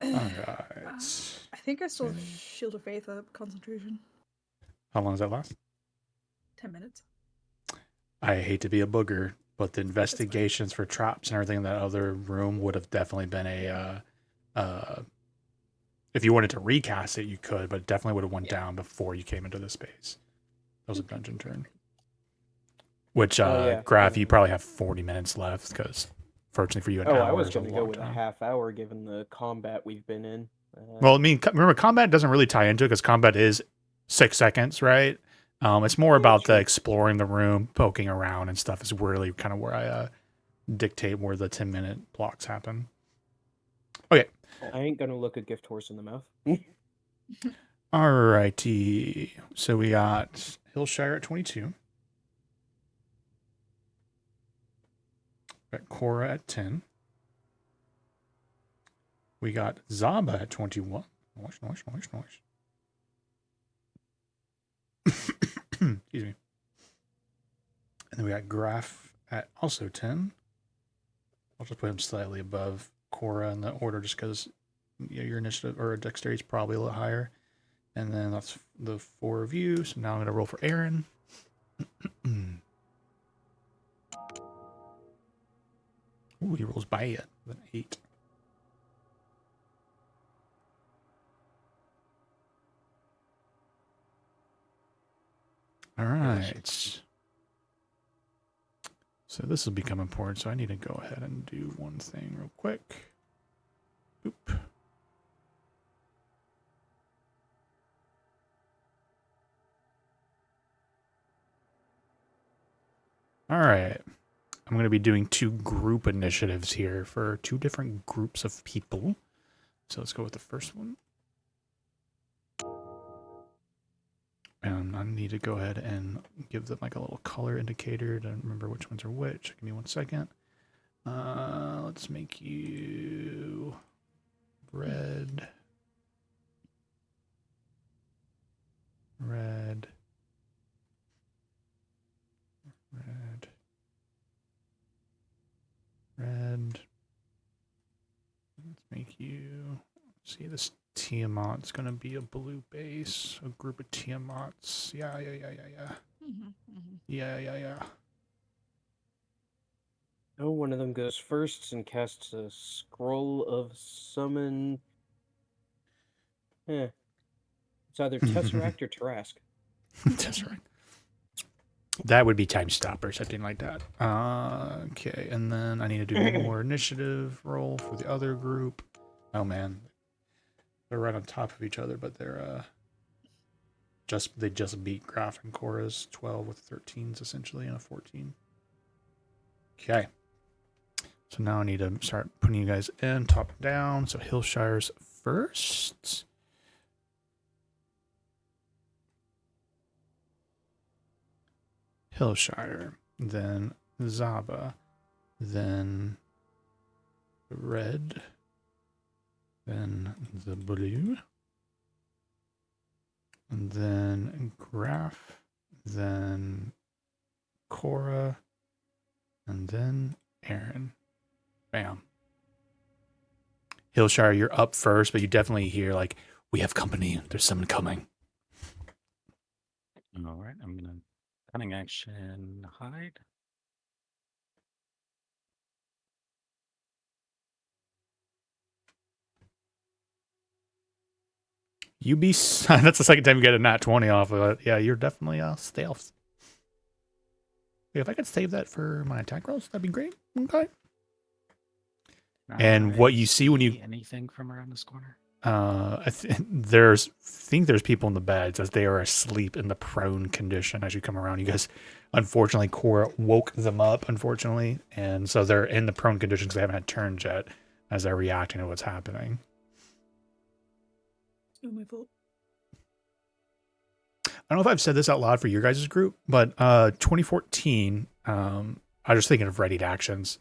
All right. I think I still have Shield of Faith up, concentration. How long does that last? 10 minutes. I hate to be a booger, but the investigations for traps and everything in that other room would have definitely been if you wanted to recast it, you could, but it definitely would have went down before you came into the space. That was a dungeon turn. Which, Graph, you probably have 40 minutes left, because fortunately for you, an hour I was is a going to long go with time. a half hour given the combat we've been in. Well, I mean, remember, combat doesn't really tie into it, because combat is 6 seconds, right? It's more about the exploring the room, poking around and stuff is really kind of where I dictate where the 10-minute blocks happen. Okay. I ain't gonna look a gift horse in the mouth. Alrighty. So we got Hillshire at 22. We got Cora at 10. We got Zaba at 21. Noise. Excuse me. And then we got Graph at also 10. I'll just put him slightly above Cora in the order just because your initiative or dexterity is probably a little higher. And then that's the 4 of you. So now I'm going to roll for Aaron. Ooh, he rolls by it with an 8. All right. So this will become important. So I need to go ahead and do one thing real quick. Oop. All right. I'm going to be doing 2 group initiatives here for 2 different groups of people. So let's go with the first one. And I need to go ahead and give them like a little color indicator to remember which ones are which. Give me 1 second. Let's make you red. Red. Red. Red. Let's make you, see, this Tiamat's gonna be a blue base, a group of Tiamats. Yeah. Yeah. Oh, one of them goes first and casts a scroll of summon. It's either Tesseract or Tarask. Tesseract. That would be Time Stopper, something like that. Okay, and then I need to do one more initiative roll for the other group. Oh man, they're right on top of each other, but they're they just beat Graph and Cora's 12 with 13s essentially and a 14. Okay, so now I need to start putting you guys in top down. So Hillshire's first. Hillshire, then Zaba, then Red, Then the blue. And then Graf. Then Cora. And then Aaron. Bam. Hillshire, you're up first, but you definitely hear like, we have company. There's someone coming. All right, I'm gonna cunning action hide. You be that's the second time you get a nat 20 off of it. Yeah, you're definitely stealth. If I could save that for my attack rolls, that'd be great. Okay. And what you see when you anything from around this corner? I think there's people in the beds as they are asleep in the prone condition as you come around. You guys, unfortunately, Cora woke them up, unfortunately, and so they're in the prone condition because they haven't had turns yet as they're reacting to what's happening. Oh, my fault. I don't know if I've said this out loud for your guys' group, but 2014, I was just thinking of readied actions.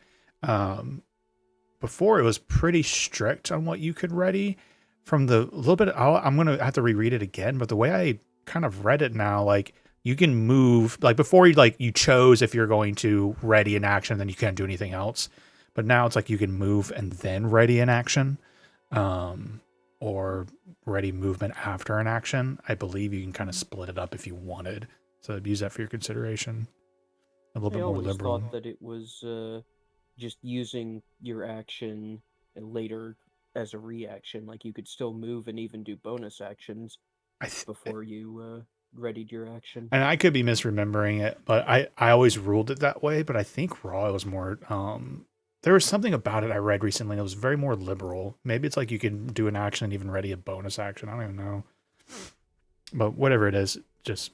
Before it was pretty strict on what you could ready. From the little bit, I'm going to have to reread it again, but the way I kind of read it now, like you can move, like before you chose if you're going to ready an action, then you can't do anything else. But now it's like you can move and then ready an action, or ready movement after an action. I believe you can kind of split it up if you wanted. So use that for your consideration. A little bit more liberal. I always thought that it was just using your action later as a reaction. Like you could still move and even do bonus actions before you readied your action. And I could be misremembering it, but I always ruled it that way. But I think Raw was more. There was something about it I read recently. It was very more liberal. Maybe it's like you can do an action and even ready a bonus action. I don't even know. But whatever it is, just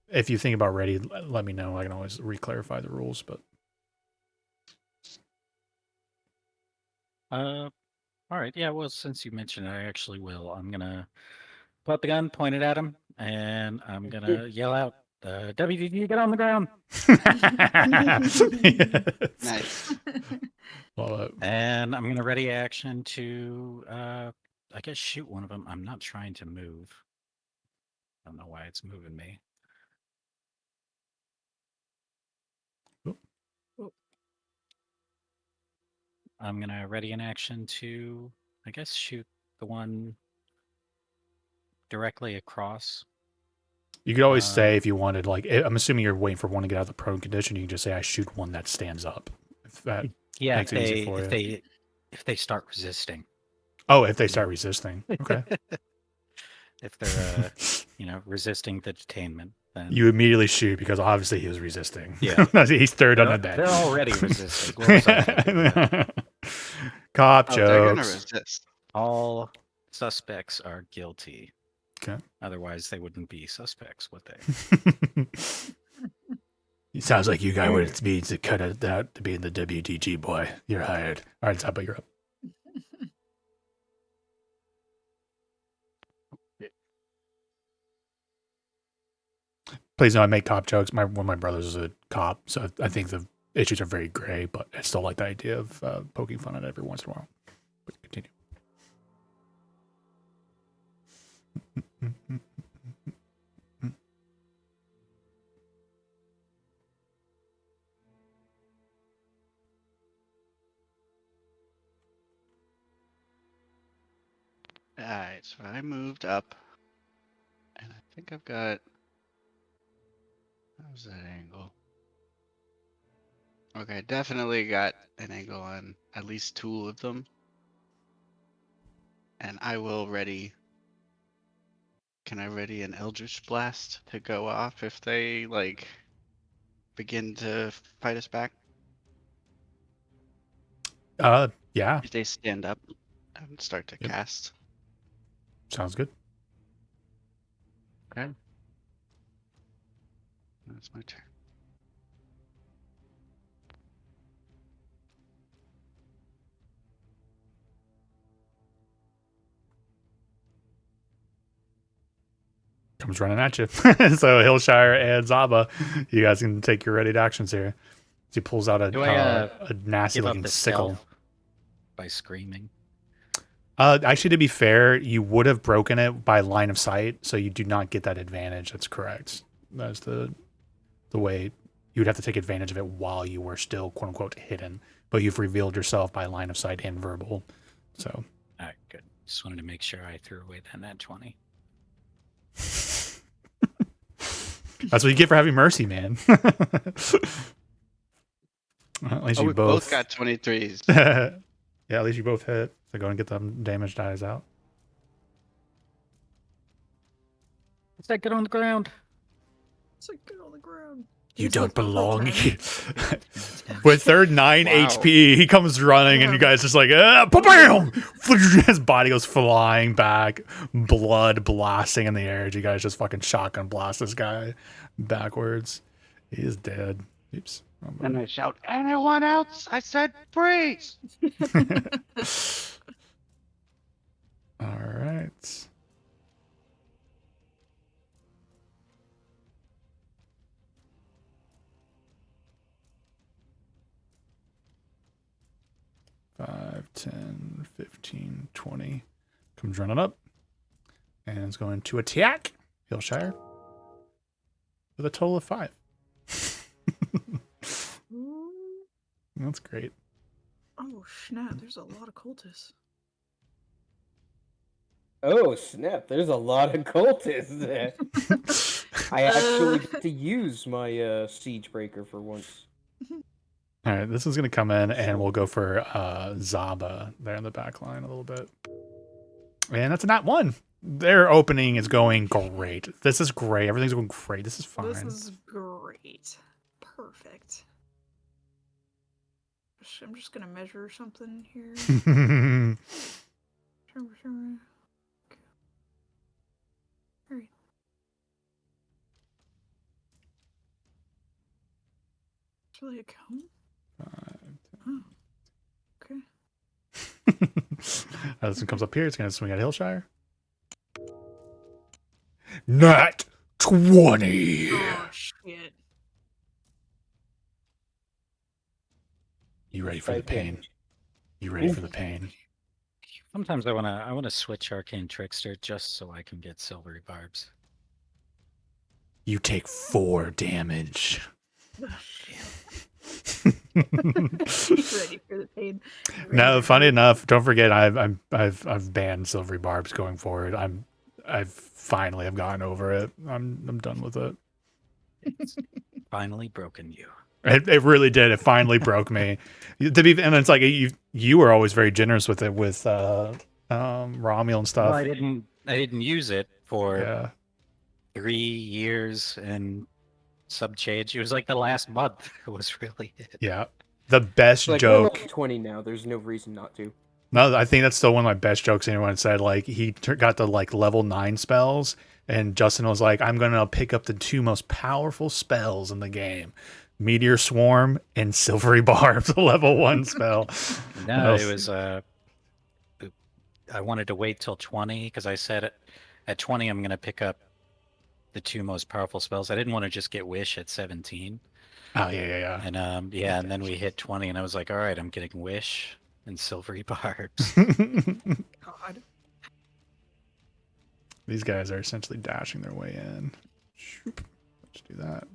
if you think about ready, let me know. I can always re-clarify the rules. But all right, yeah. Well, since you mentioned it, I actually will. I'm gonna pull out the gun, point it at him, and I'm gonna yell out, "WDG, get on the ground!" Nice. Well, And I'm gonna ready action to, I guess, shoot one of them. I'm not trying to move. I don't know why it's moving me. I'm gonna ready an action to, I guess, shoot the one directly across. you could always say if you wanted, like, I'm assuming you're waiting for one to get out of the prone condition. You can just say, "I shoot one that stands up." If that makes it easy for you. If they start resisting. Oh, if they start resisting, okay. If they're resisting the detainment, then You immediately shoot because obviously he was resisting. Yeah. He's third on the bench. they're already resisting. What was I thinking? Cop They're gonna jokes. resist. All suspects are guilty. Okay. Otherwise, they wouldn't be suspects, would they? It sounds like you guys would be to cut it out to be in the WDG, boy. You're hired. All right, Zappa, you're up. Please know I make cop jokes. One of my brothers is a cop, so I think the issues are very gray, but I still like the idea of poking fun at it every once in a while. But continue. Alright, so I moved up. And I think I've got... How's that angle? Okay, definitely got an angle on at least two of them. And I will ready... Can I ready an Eldritch Blast to go off if they, like, begin to fight us back? Yeah, If they stand up and start to Yep. cast. sounds good. Okay. That's my turn. Comes running at you. So Hillshire and Zaba, you guys can take your ready actions here. So he pulls out Do I a nasty give up looking the sickle. stealth by screaming? Actually, to be fair, you would have broken it by line of sight, so you do not get that advantage. That's correct. That's the way you would have to take advantage of it while you were still quote unquote hidden, but you've revealed yourself by line of sight and verbal. So All right, good. Just wanted to make sure I threw away that nat 20. that's what you get for having mercy, man. At least Oh, you we both got 23s. Yeah, at least you both hit. So go and get them damage dies out. Let's take it on the ground. It's like, get on the ground. You He's don't like, "Oh, belong ten." here. With their 9 Wow. HP, he comes running, and you guys just like, bam! His body goes flying back, blood blasting in the air. As you guys just fucking shotgun blast this guy backwards. He is dead. Oops. And I shout, anyone else? I said freeze! All right. Five, 10, 15, 20. Comes running up. And is going to attack Hillshire with a total of 5. That's great. Oh snap! There's a lot of cultists. Oh snap! There's a lot of cultists there. I actually get to use my siege breaker for once. All right, this is going to come in, and we'll go for Zaba there in the back line a little bit. And that's a nat 1. Their opening is going great. This is great. Everything's going great. This is fine. This is great. Perfect. I'm just gonna measure something here. Alright. It's really a cone? Oh. Okay. As this one comes up here, it's going to swing at Hillshire. Nat 20. Oh shit. You ready for the 5 pain? damage. You ready for the pain? Sometimes I wanna switch Arcane Trickster just so I can get silvery barbs. You take 4 damage. He's ready for the pain. No, funny enough, don't forget I've banned silvery barbs going forward. I've finally have gotten over it. I'm done with it. Finally broken you. It really did. It finally broke me. And it's like you were always very generous with it with Romulan stuff. Well, I didn't use it for Yeah. 3 years and sub change. It was like the last month was really it. Yeah. The best Like, we're joke. level 20 now. There's no reason not to. No, I think that's still one of my best jokes anyone said. Like, he got to like level 9 spells, and Justin was like, I'm going to pick up the 2 most powerful spells in the game. Meteor Swarm and Silvery Barbs, a level 1 spell. No, it was I wanted to wait till 20 because I said at 20 I'm going to pick up the 2 most powerful spells. I didn't want to just get Wish at 17. Oh, yeah. And and then we hit 20 and I was like, all right, I'm getting Wish and Silvery Barbs. God. These guys are essentially dashing their way in. Let's do that.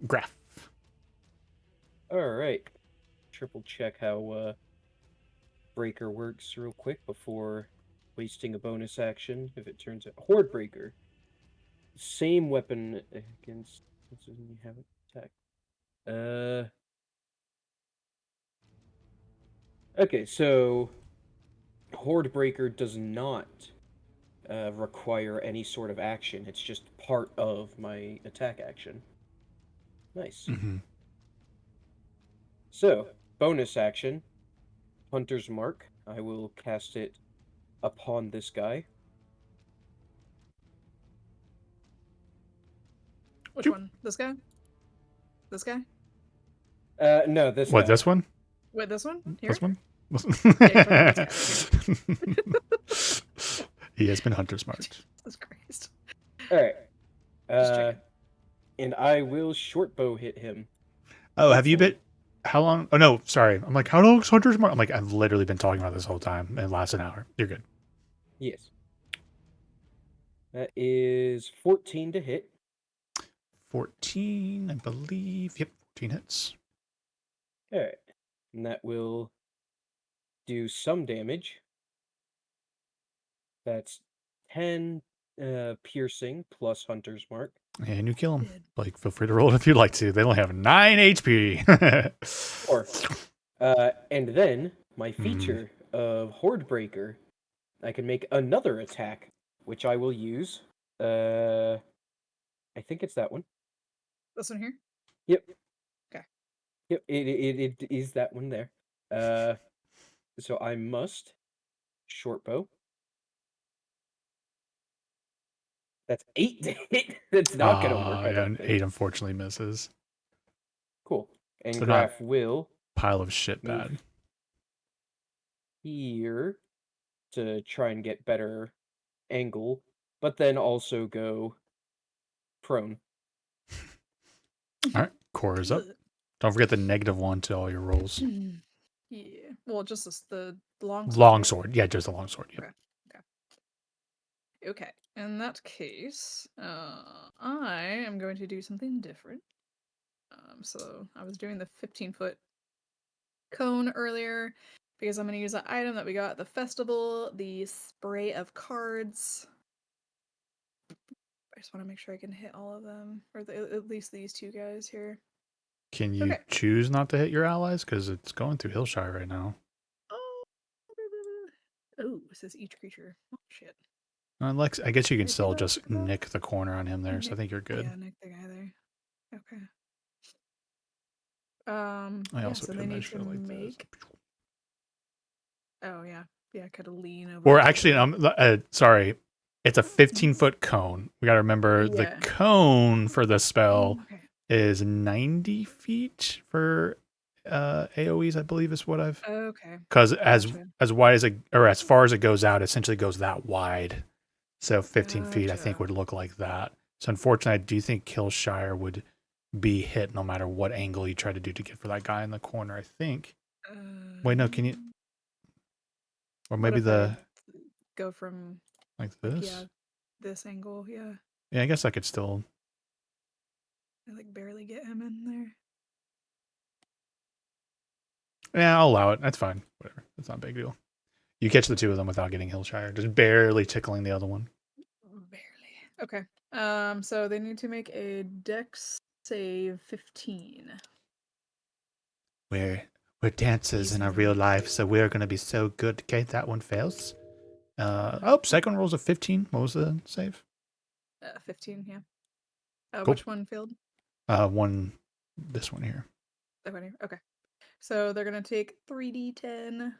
Graph. Alright. Triple check how Breaker works real quick before wasting a bonus action if it turns out. Horde Breaker. Same weapon against. Doesn't he have an attack? Okay, so Horde Breaker does not require any sort of action. It's just part of my attack action. Nice. Mm-hmm. So, bonus action. Hunter's Mark. I will cast it upon this guy. Which one? This guy? This guy? No, this What, guy. this one? Wait, this one? Here? This one? Yeah, He has been Hunter's marked. Jesus Christ. Alright. Just checking. And I will short bow hit him. Oh, have you been How long? Oh no, sorry. I'm like, how long's Hunter's Mark? I'm like, I've literally been talking about this whole time, and it lasts an hour. You're good. Yes. That is 14 to hit. 14, I believe. Yep, 14 hits. All right, and that will do some damage. That's 10 piercing plus Hunter's Mark. And you kill him. Dead. Like, feel free to roll it if you'd like to. They only have 9 HP. Or, and then my Hmm. feature of Horde Breaker, I can make another attack, which I will use. I think it's that one. This one here. Yep. Okay. Yep. It is that one there. So I must short bow. That's 8 to hit. That's not gonna work. I Yeah, don't and think. 8 unfortunately misses. Cool. And So not- Graf will Pile of shit move bad. here to try and get better angle, but then also go prone. All right, core is up. Don't forget the -1 to all your rolls. Yeah. Well, just the long sword. Long right? sword. Yeah, just the long sword. Yep. Okay. In that case, I am going to do something different. So I was doing the 15-foot cone earlier because I'm going to use an item that we got at the festival, the spray of cards. I just want to make sure I can hit all of them, or at least these two guys here. Can you Okay. choose not to hit your allies? Because it's going through Hillshire right now. Oh, it says each creature. Oh, shit. Lex, I guess you can Did I do still that? just nick the corner on him there, so I Nick- think you're good. Yeah, Nick the guy there. Okay. I Yeah, also so did they a need measure to like make. this. Oh yeah, yeah, kind of lean over. Or the actually, shoulder. sorry. It's a 15-foot cone. We got to remember the Yeah. cone for the spell Okay. is 90 feet for AoEs, I believe is what I've. Okay. Because Gotcha. as wide as it, or as far as it goes out, essentially goes that wide. So 15 feet, I think, Gotcha. would look like that. So unfortunately, I do think Killshire would be hit no matter what angle you try to do to get for that guy in the corner, I think. Wait, no, can you? Or What maybe if I the, go from like like this? this angle? Yeah, Yeah, I guess I could still. I like barely get him in there. Yeah, I'll allow it. That's fine. Whatever. That's not a big deal. You catch the two of them without getting Hillshire, just barely tickling the other one. Barely. Okay. So they need to make a Dex save 15. We're dancers in our Easy. real life, so we're gonna be so good. Okay, that one fails. Second roll's a 15. What was the save? 15. Yeah. Cool. Which one failed? One. This one here. That one here. Okay. So they're gonna take 3d10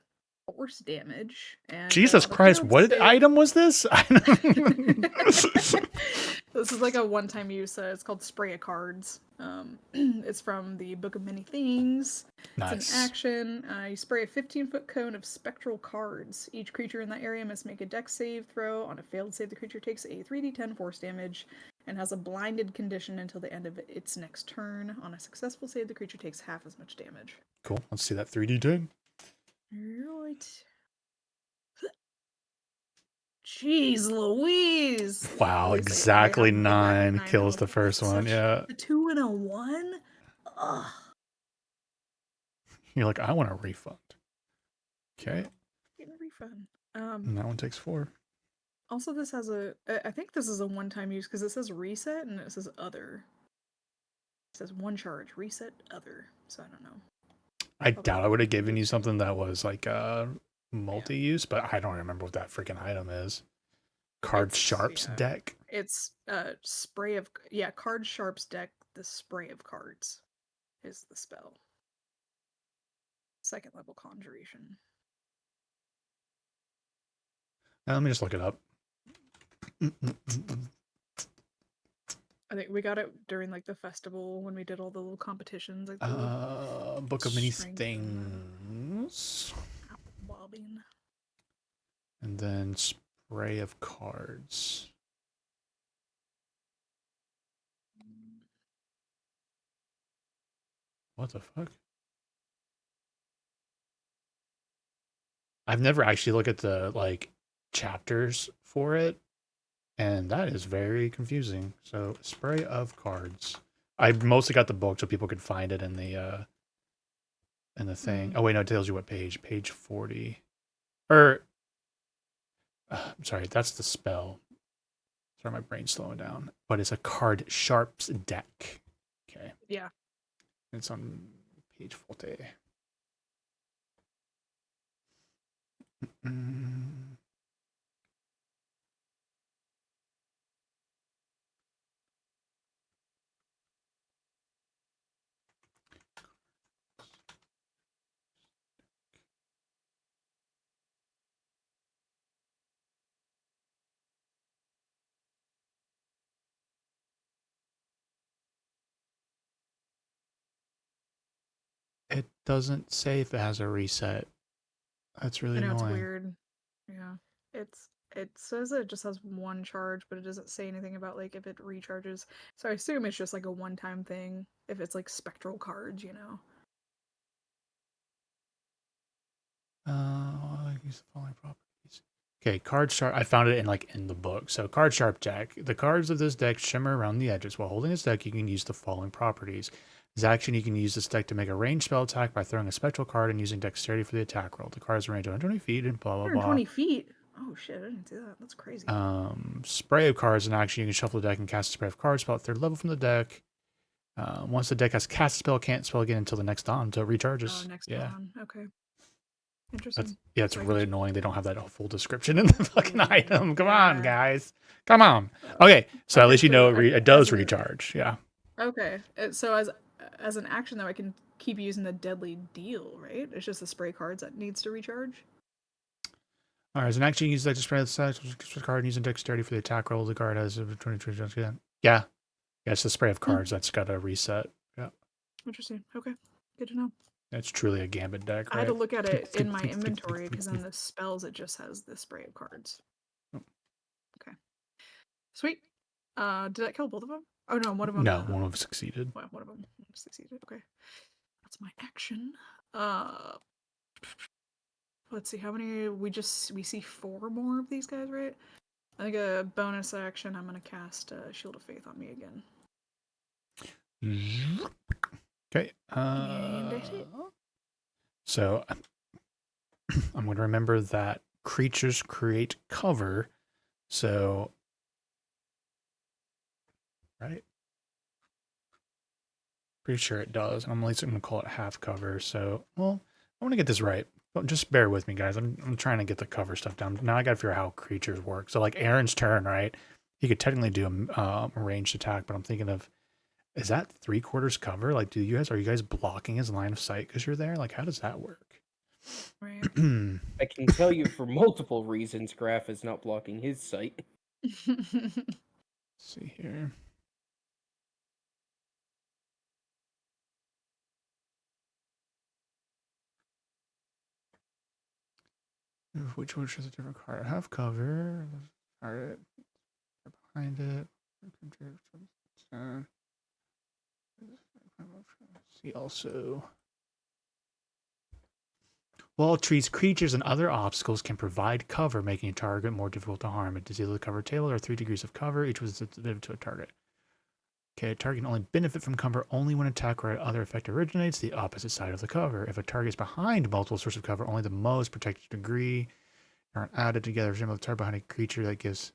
force damage. And Jesus on the Christ! failed What save- item was this? This is like a one-time use. It's called Spray of Cards. It's from the Book of Many Things. Nice. It's an action. You spray a 15-foot cone of spectral cards. Each creature in that area must make a dex save throw. On a failed save, the creature takes a 3d10 force damage and has a blinded condition until the end of its next turn. On a successful save, the creature takes half as much damage. Cool. Let's see that 3d10. Right. Jeez Louise! Wow, At least I exactly have, like, that 9 9 kills out. the first one. Such Yeah. A 2 and a 1? Ugh. You're like, I want a refund. Okay. Get a refund. And that one takes 4. Also, this has I think this is a one-time use because it says reset and it says other. It says one charge, reset, other. So I don't know. I doubt I would have given you something that was like multi-use, but I don't remember what that freaking item is. Card It's- Sharps yeah. deck. It's spray of card sharps deck. The spray of cards is the spell. Second level conjuration. Let me just look it up. I think we got it during like the festival when we did all the little competitions. Like the Book of Many Strength. Things. bobbing. And then Spray of Cards. What the fuck? I've never actually looked at the like chapters for it, and that is very confusing. So spray of cards. I mostly got the book so people could find it in the thing. Oh wait, no, it tells you what page. Page 40. Or I'm sorry, that's the spell. Sorry, my brain's slowing down. But it's a card sharps deck. Okay. Yeah. It's on page 40. Mm. It doesn't say if it has a reset. That's really I know it's annoying. weird. Yeah. It says it just has one charge, but it doesn't say anything about like if it recharges. So I assume it's just like a one-time thing if it's like spectral cards, you know. Use the following properties. Okay, card sharp. I found it in the book. So card sharp deck. The cards of this deck shimmer around the edges. While holding this deck, you can use the following properties. As action, you can use this deck to make a ranged spell attack by throwing a spectral card and using dexterity for the attack roll. The card's range 120 feet and blah blah blah. 120 feet. Oh shit! I didn't see that. That's crazy. Spray of cards in action. You can shuffle the deck and cast a spray of cards spell at third level from the deck. Once the deck has cast a spell, can't spell again until the next dawn until it recharges. Next yeah. one. Okay. Interesting. It's So I really can- annoying. They don't have that full description in the fucking Yeah. item. Come on, Yeah. guys. Come on. Okay, so at Okay, least you so know I- it does as a- recharge. Yeah. Okay. So as an action though, I can keep using the deadly deal, right? It's just the spray cards that needs to recharge. All right, as an action, you use that to spray the card and using dexterity for the attack roll. The card has a 20 yeah. Yeah, it's the spray of cards that's got a reset. Yeah, Interesting. Okay. Good to know. it's truly a gambit deck. I Right? had to look at it in my inventory because in the spells it just has the spray of cards. Oh. Okay. Sweet. Did that kill both of them? Oh no, one of them. No, one of them succeeded. Well, one of them succeeded. Okay. That's my action. Let's see how many we see 4 more of these guys, right? I think a bonus action. I'm gonna cast Shield of Faith on me again. Okay. And that's it. So I'm going to remember that creatures create cover. So, right? Pretty sure it does. I'm at least going to call it half cover. So, well, I want to get this right. But just bear with me, guys. I'm trying to get the cover stuff down. Now I got to figure out how creatures work. So, like Aaron's turn, right? He could technically do a ranged attack, but I'm thinking of, is that 3/4 cover? Like, are you guys blocking his line of sight because you're there? Like, how does that work? Right. I can tell you for multiple reasons Graf is not blocking his sight. Let's see here. Which one is a different card? Half cover. Card behind it. See also. Wall trees, creatures, and other obstacles can provide cover, making a target more difficult to harm. It is either the cover table or 3 degrees of cover, each was sensitive to a target. Okay, a target can only benefit from cover only when attack or other effect originates the opposite side of the cover. If a target is behind multiple sources of cover, only the most protected degree are added together. Resemble the target behind a creature that has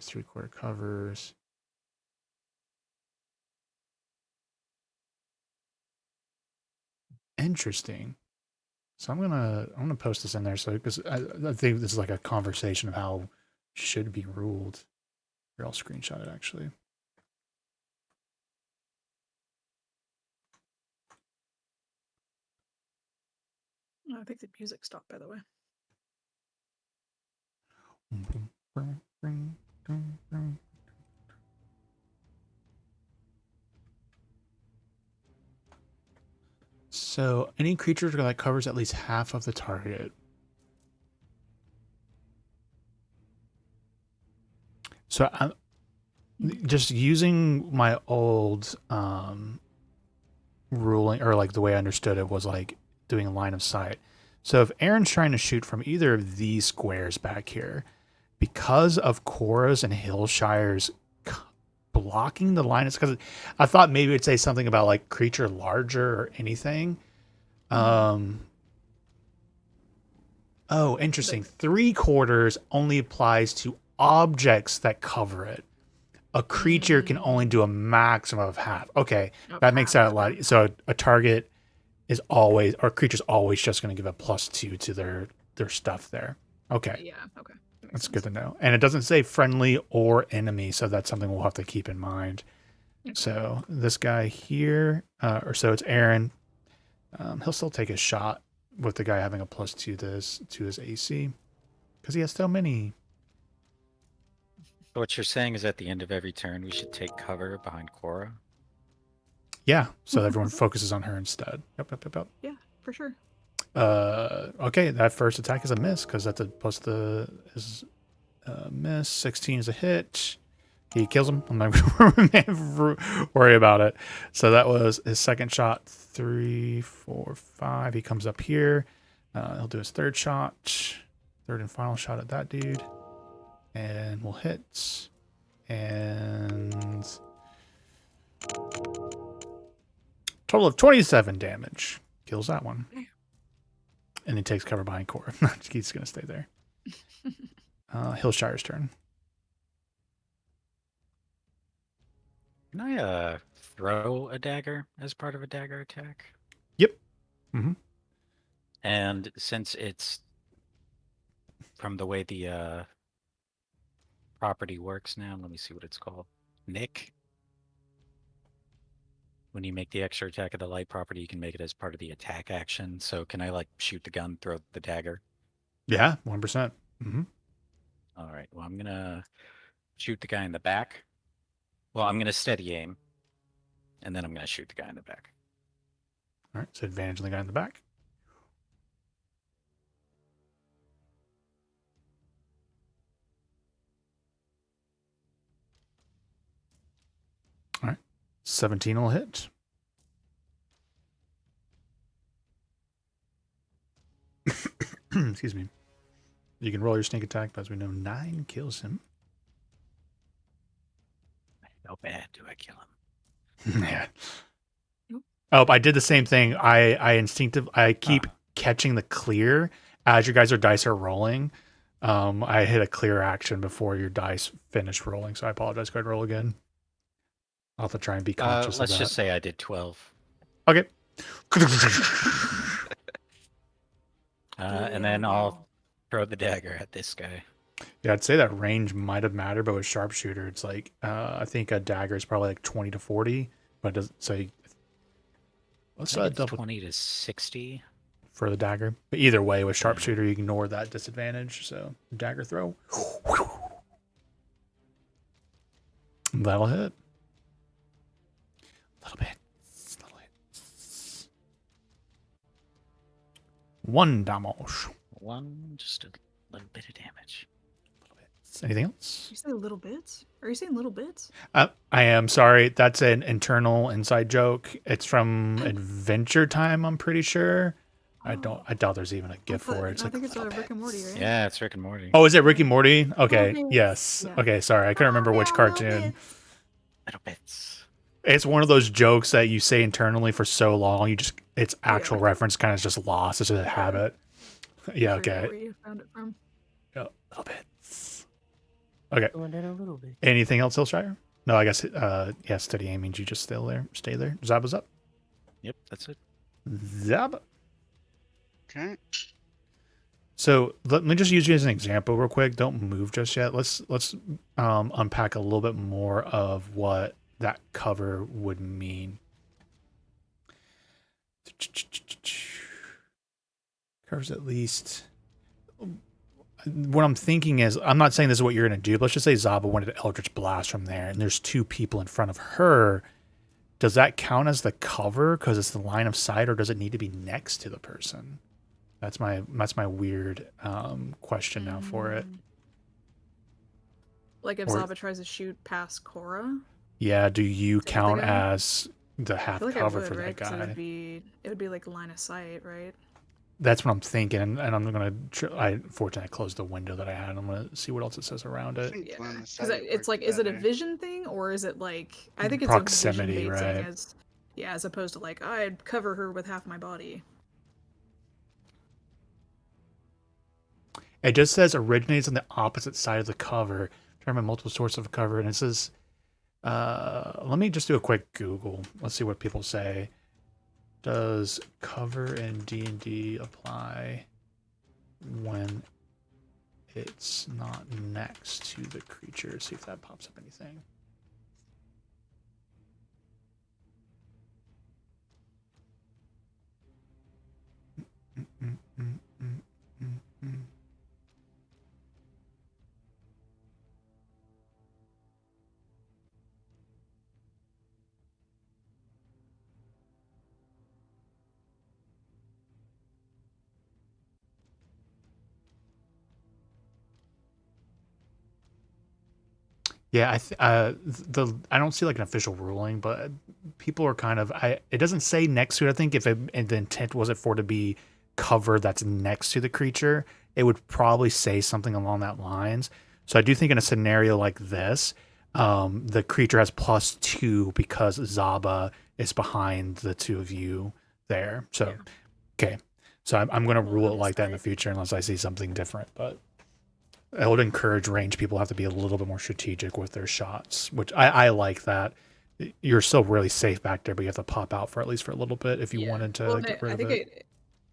3/4 covers. Interesting. So I'm gonna post this in there because I think this is like a conversation of how it should be ruled. Here, I'll screenshot it actually. I think the music stopped, by the way. So any creature that covers at least half of the target. So I'm just using my old ruling, or like the way I understood it was like doing a line of sight. So if Aaron's trying to shoot from either of these squares back here, because of Cora's and Hillshire's blocking the line, it's because I thought maybe it'd say something about like creature larger or anything. Oh, interesting. 3/4 only applies to objects that cover it. A creature can only do a maximum of half. Okay, that makes that a lot. So a target is always, or a creature's always just going to give a +2 to their stuff there. Okay, Yeah. Okay. That makes that's good sense. to know. And it doesn't say friendly or enemy, so that's something we'll have to keep in mind. Okay. So this guy here, or so it's Aaron. He'll still take a shot with the guy having a +2 to his AC because he has so many. What you're saying is at the end of every turn, we should take cover behind Cora. Yeah, so everyone focuses on her instead. Yep. Yeah, for sure. Okay, that first attack is a miss because that's a plus the is a miss. 16 is a hit. He kills him. I'm not gonna worry about it. So that was his second shot. 3, 4, 5. He comes up here. He'll do his third shot, third and final shot at that dude, and we'll hit. And total of 27 damage. Kills that one. And he takes cover behind Cora. He's going to stay there. Hillshire's turn. Can I throw a dagger as part of a dagger attack? Yep. Mm-hmm. And since it's from the way the property works now, let me see what it's called. Nick. When you make the extra attack of the light property, you can make it as part of the attack action. So can I like shoot the gun, throw the dagger? Yeah, 1%. Mm-hmm. All right. Well, I'm gonna shoot the guy in the back. Well, I'm gonna steady aim, and then I'm gonna shoot the guy in the back. All right, so advantage on the guy in the back. All right, 17 will hit. Excuse me. You can roll your sneak attack, but as we know, 9 kills him. How bad do I kill him? Yeah. Nope. Oh, I did the same thing. I keep catching the clear as your guys' dice are rolling. I hit a clear action before your dice finish rolling, so I apologize. Go ahead and roll again. I'll have to try and be conscious of Let's that. just say I did 12. Okay. And then I'll throw the dagger at this guy. Yeah, I'd say that range might have mattered, but with sharpshooter, it's like I think a dagger is probably like 20 to 40, but it doesn't say. Let's I think it's double 20 to 60. for the dagger. But either way, with sharpshooter, you ignore that disadvantage. So dagger throw. That'll hit. A little bit. 1 damage. Just a little bit of damage. Anything else? You say little bits? Are you saying little bits? I am sorry. That's an internal inside joke. It's from Adventure Time, I'm pretty sure. I doubt there's even a GIF for it. It's I like think it's little Rick and Morty, right? Yeah, it's Rick and Morty. Oh, is it Ricky Morty? Okay. bits. Yes. Yeah. Okay. Sorry. I couldn't remember which cartoon. Little bits. It's one of those jokes that you say internally for so long, its actual reference kind of just lost. It's just a habit. Yeah. I forget Okay. Where you found it from? Yeah, little bits. Okay. Going down a little bit. Anything else, Hillshire? No, I guess. Yeah. Steady aim means you just stay there. Zaba's up. Yep, that's it. Zab. Okay. So let me just use you as an example real quick. Don't move just yet. Let's unpack a little bit more of what that cover would mean. Covers at least. What I'm thinking is, I'm not saying this is what you're going to do, but let's just say Zaba wanted to Eldritch Blast from there, and there's 2 people in front of her. Does that count as the cover because it's the line of sight, or does it need to be next to the person? That's my weird question now for it. Like if Or- Zaba tries to shoot past Cora? Yeah, do you the count guy? as the I half feel like cover I would, for that right? 'Cause guy? it would be like line of sight, right? that's what I'm thinking, and I'm gonna. Fortunately, I closed the window that I had. I'm gonna see what else it says around I it. think Yeah, line of because sight it's works like, is it a better. vision thing or is it like? I think it's Proximity, a vision based right? thing as, yeah, as opposed to like I'd cover her with half my body. It just says originates on the opposite side of the cover. Determine multiple sources of cover, and it says, let me just do a quick Google. Let's see what people say. Does cover in D&D apply when it's not next to the creature? See if that pops up anything. Yeah, I don't see like an official ruling, but people are kind of it doesn't say next to it. I think if the intent was it for it to be cover that's next to the creature, it would probably say something along that lines. So I do think in a scenario like this, the creature has +2 because Zaba is behind the two of you there. So okay, so I'm going to Well, rule it on like that in the side. future unless I see something different, but. I would encourage range people have to be a little bit more strategic with their shots, which I like that. You're still really safe back there, but you have to pop out for at least for a little bit if you Yeah. wanted to Well, get I rid of think it.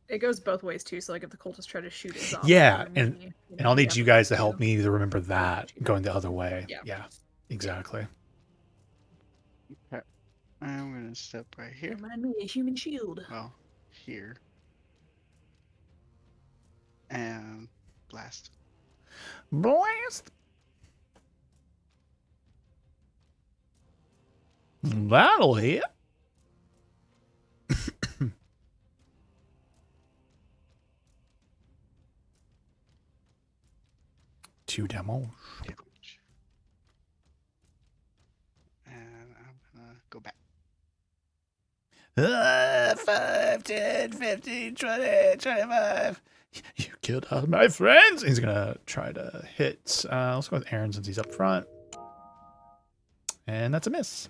it goes both ways too. So like if the cultists try to shoot at Zaba Yeah, through and me, and I'll he'd need have you to guys to do help me to remember both that too. going the other way. Yeah. Yeah, exactly. Okay. I'm gonna step right here. Remind me, a human shield. Well, here. And blast. Blast. That'll hit. Two demos. Damage. And I'm gonna go back. 5, 10, 15, 20, 25. You killed all my friends. He's gonna try to hit. Let's go with Aaron since he's up front, and that's a miss.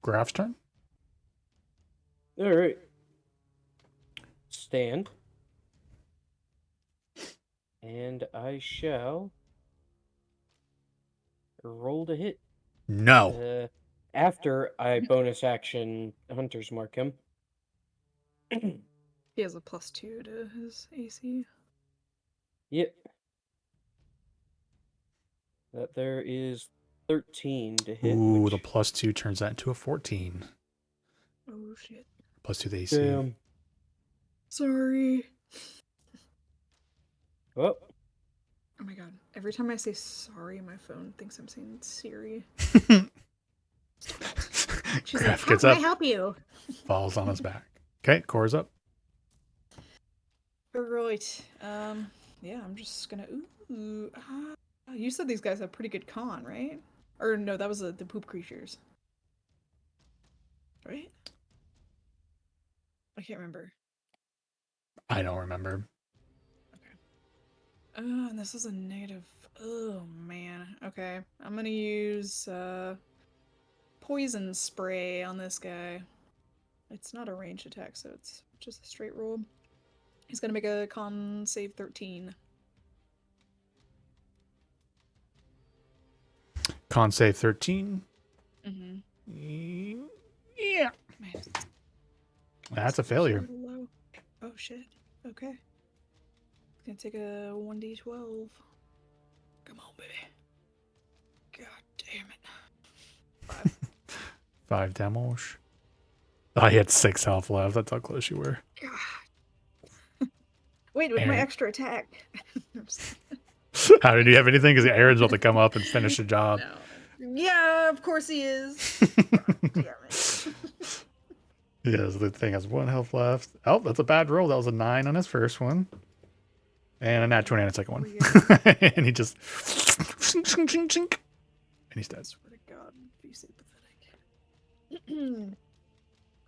Graf's turn. All right. Stand. And I shall roll to hit. No. After I bonus action Hunter's Mark him. He has a +2 to his AC. Yep. That there is 13 to hit. Ooh, which, the +2 turns that into a 14. Oh shit. +2 to the AC. damn. Sorry. Oh, Oh my god. Every time I say sorry, my phone thinks I'm saying Siri. She's like, Graf how gets can I up, help you? falls on his back. Okay, Core's up. Right. Yeah, I'm just gonna. Ooh. You said these guys have pretty good con, right? Or no, that was the poop creatures. Right? I can't remember. I don't remember. And this is a negative. Oh man. Okay, I'm gonna use poison spray on this guy. It's not a ranged attack, so it's just a straight roll. He's gonna make a con save 13. Con save 13. Mm-hmm. Yeah. Man, That's a failure. so low. Oh shit. Okay. It's gonna take a 1d12. Come on, baby. God damn it. 5. 5 damage. Oh, he had 6 health left. That's how close you were. God. Wait, with my Aaron. extra attack. How did you have anything? Because Aaron's about to come up and finish the job. No. Yeah, of course he is. Damn it. Yes, the thing has 1 health left. Oh, that's a bad roll. That was a 9 on his first one. And a nat 20 on his second one. And he just... And he's dead. Swear to God, if you say pathetic.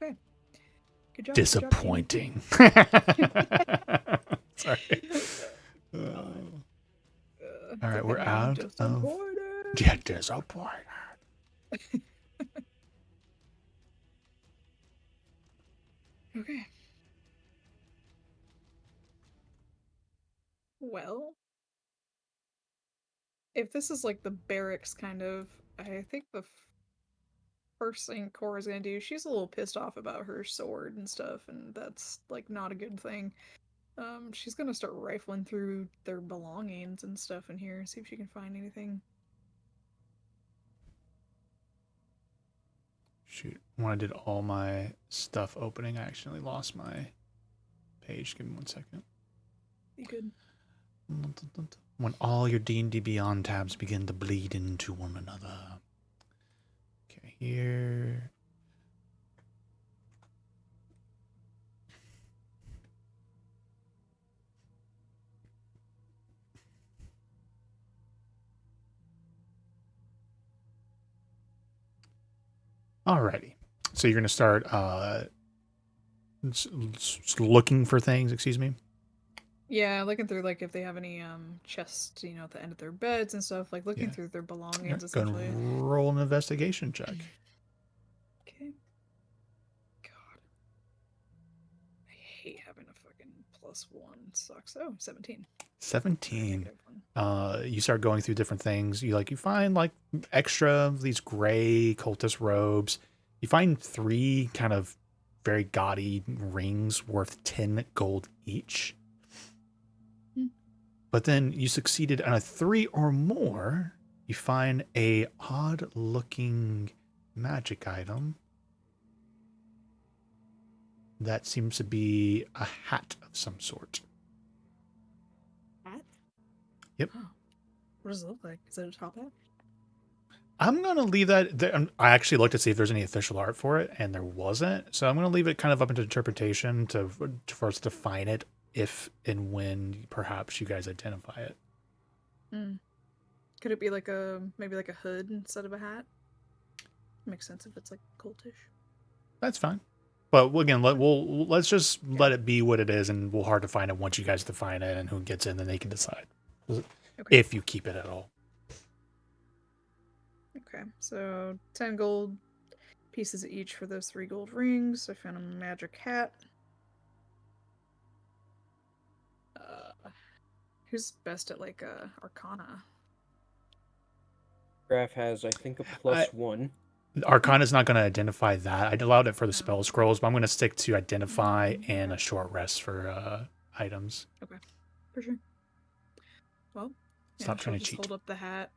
Okay. Good job. Disappointing. Sorry. All right, we're out of. Yeah, disappointed. Okay. Well, if this is like the barracks kind of, I think the first thing Cora's gonna do, she's a little pissed off about her sword and stuff, and that's like not a good thing. She's gonna start rifling through their belongings and stuff in here, see if she can find anything. Shoot, when I did all my stuff opening, I accidentally lost my page. Give me 1 second. You good? When all your D&D Beyond tabs begin to bleed into one another. Okay, here. Alrighty. So you're going to start looking for things, excuse me? Yeah, looking through like if they have any chests, you know, at the end of their beds and stuff, like looking Yeah. through their belongings Go and essentially. roll an investigation check. Okay. God. I hate having a fucking +1. Sucks. Oh, 17. 17. Negative one. You start going through different things. You find like extra of these gray cultist robes. You find 3 kind of very gaudy rings worth 10 gold each. But then you succeeded on a 3 or more. You find a odd looking magic item that seems to be a hat of some sort. Hat? Yep. Oh. What does it look like? Is it a top hat? I'm going to leave that. I actually looked to see if there's any official art for it, and there wasn't. So I'm going to leave it kind of up into interpretation for us to define it if and when perhaps you guys identify it. Could it be like maybe like a hood instead of a hat? Makes sense if it's like cultish. That's fine. But again, let's just let it be what it is, and we'll hard to find it once you guys define it, and who gets in, then they can decide if you keep it at all. Okay, so 10 gold pieces each for those 3 gold rings. I found a magic hat. Who's best at like Arcana? Graph has, I think, a +1. Arcana's not going to identify that. I allowed it for the spell scrolls, but I'm going to stick to identify and a short rest for items. Okay, for sure. Well, Stop trying to just cheat. hold up the hat.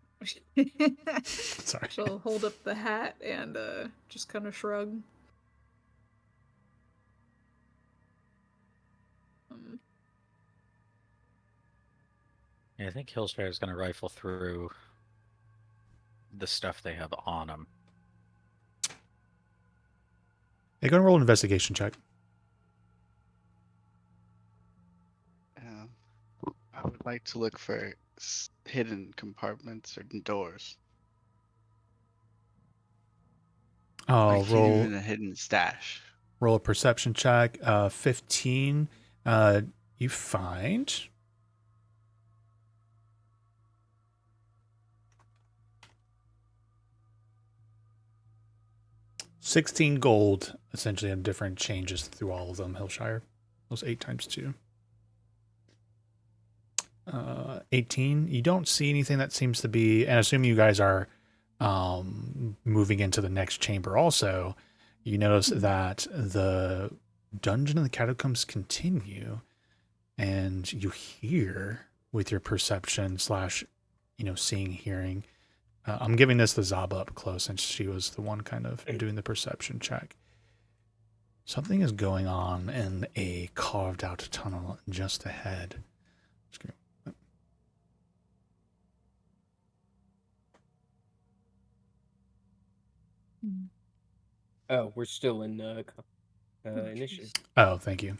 Sorry. She'll hold up the hat and just kind of shrug. Yeah, I think Hillspire is going to rifle through the stuff they have on them. Hey, go and roll an investigation check. I would like to look for hidden compartments or doors. Oh, Like roll even a hidden stash. roll a perception check. 15. You find 16 gold, essentially, in different changes through all of them, Hillshire. Those 8 times 2. 18. You don't see anything that seems to be, and assuming you guys are moving into the next chamber also, you notice that the dungeon and the catacombs continue, and you hear with your perception / seeing, hearing. I'm giving this to Zaba up close since she was the one kind of doing the perception check. Something is going on in a carved out tunnel just ahead. Oh, we're still in initiative. Oh, thank you.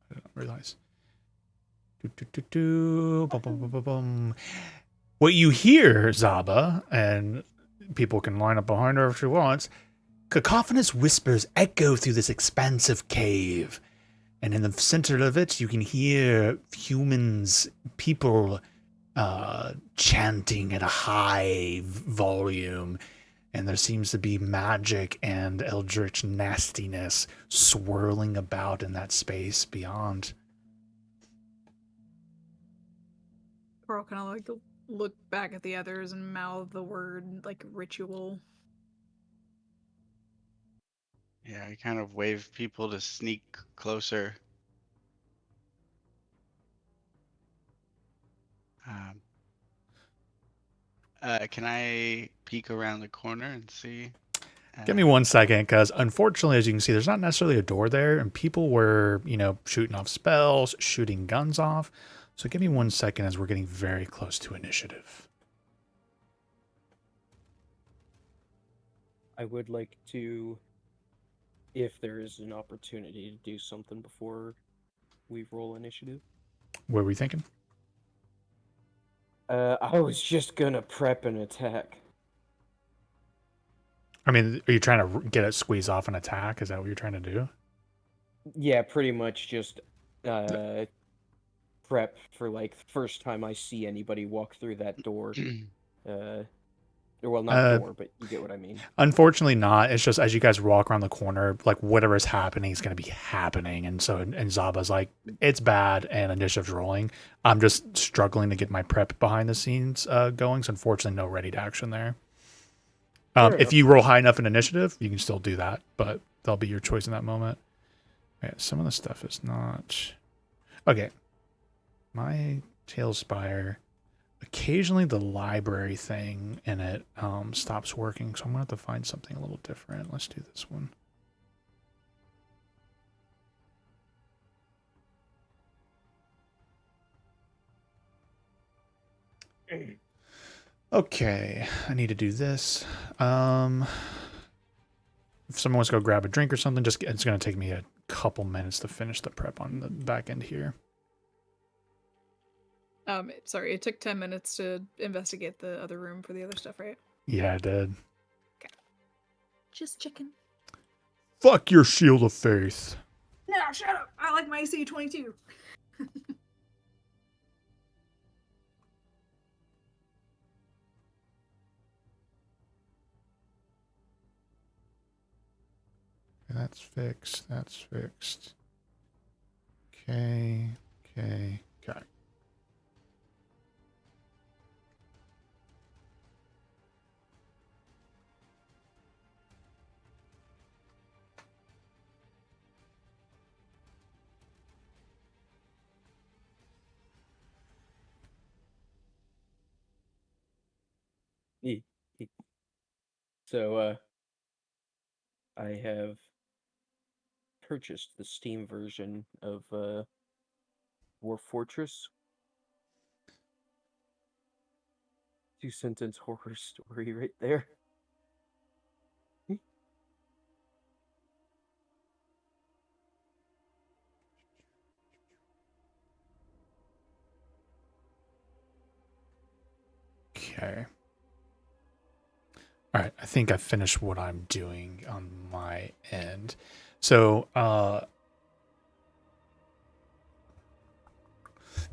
I didn't realize. Bum, bum, bum, bum, bum. What you hear, Zaba, and people can line up behind her if she wants, Cacophonous whispers echo through this expansive cave, and in the center of it, you can hear humans, people, chanting at a high volume, and there seems to be magic and eldritch nastiness swirling about in that space beyond. Carl kind of like look back at the others and mouth the word like ritual. Yeah, I kind of wave people to sneak closer. Um, can I peek around the corner and see? Give me 1 second, because unfortunately, as you can see, there's not necessarily a door there, and people were, shooting off spells, shooting guns off. So give me 1 second as we're getting very close to initiative. I would like to, if there is an opportunity to do something before we roll initiative. What were we thinking? I was just gonna prep an attack. I mean, are you trying to get it squeeze off an attack? Is that what you're trying to do? Yeah, pretty much just prep for like the first time I see anybody walk through that door. Well, not door, but you get what I mean. Unfortunately not. It's just as you guys walk around the corner, like whatever's happening is going to be happening. And Zaba's like, it's bad, and initiative's rolling. I'm just struggling to get my prep behind the scenes going. So unfortunately, no ready to action there. If you roll high enough in initiative, you can still do that, but that'll be your choice in that moment. Yeah, some of the stuff is not... Okay. My Tailspire... Occasionally the library thing in it stops working, so I'm going to have to find something a little different. Let's do this one. Okay, I need to do this. If someone wants to go grab a drink or something, it's going to take me a couple minutes to finish the prep on the back end here. Sorry, it took 10 minutes to investigate the other room for the other stuff, right? Yeah, I did. Okay. Just checking. Fuck your shield of faith. No, shut up! I like my AC 22. That's fixed. That's fixed. Okay. Okay. Got it. So, I have purchased the Steam version of War Fortress. 2-sentence horror story right there. Okay. All right, I think I finished what I'm doing on my end. So,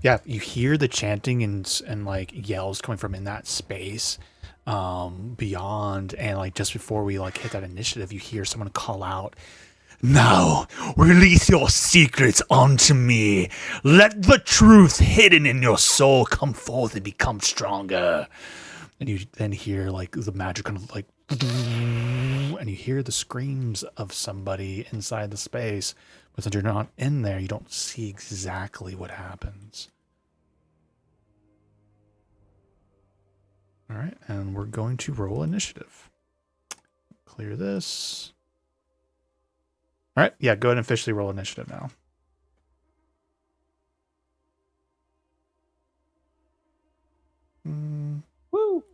yeah, you hear the chanting and like yells coming from in that space beyond, and like just before we like hit that initiative, you hear someone call out, "Now, release your secrets onto me. Let the truth hidden in your soul come forth and become stronger." And you then hear like the magic kind of like, and you hear the screams of somebody inside the space. But since you're not in there, you don't see exactly what happens. All right, and we're going to roll initiative. Clear this. All right, yeah, go ahead and officially roll initiative now. Woo!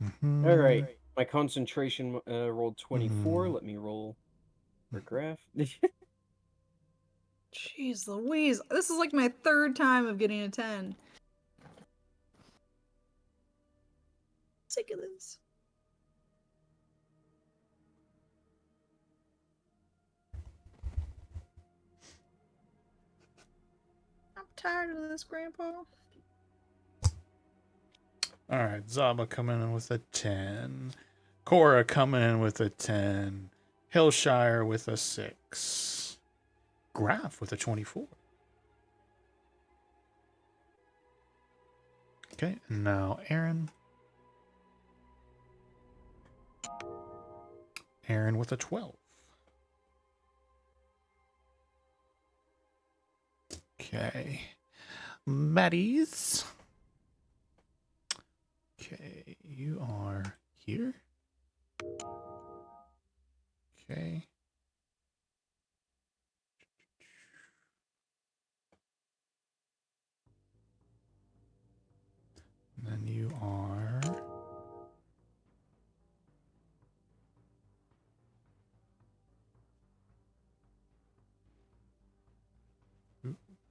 Mm-hmm. All right, my concentration rolled 24. Mhm. Let me roll for graph. Jeez Louise, this is like my third time of getting a 10. Sick of this. tired of this, Grandpa. All right, Zaba coming in with a 10. Cora coming in with a 10. Hillshire with a 6. Graf with a 24. Okay, and now Aaron. Aaron with a 12. Okay. Baddies. Okay, you are here. Okay. And then you are...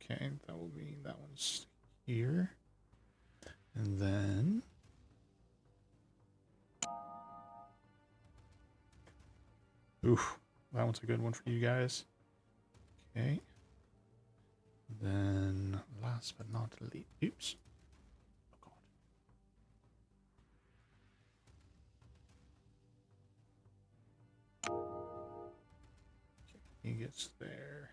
Okay, that will be, that one's here. And then... Oof, that one's a good one for you guys. Okay. Then, last but not least... Oops. Oh, God. Okay, he gets there.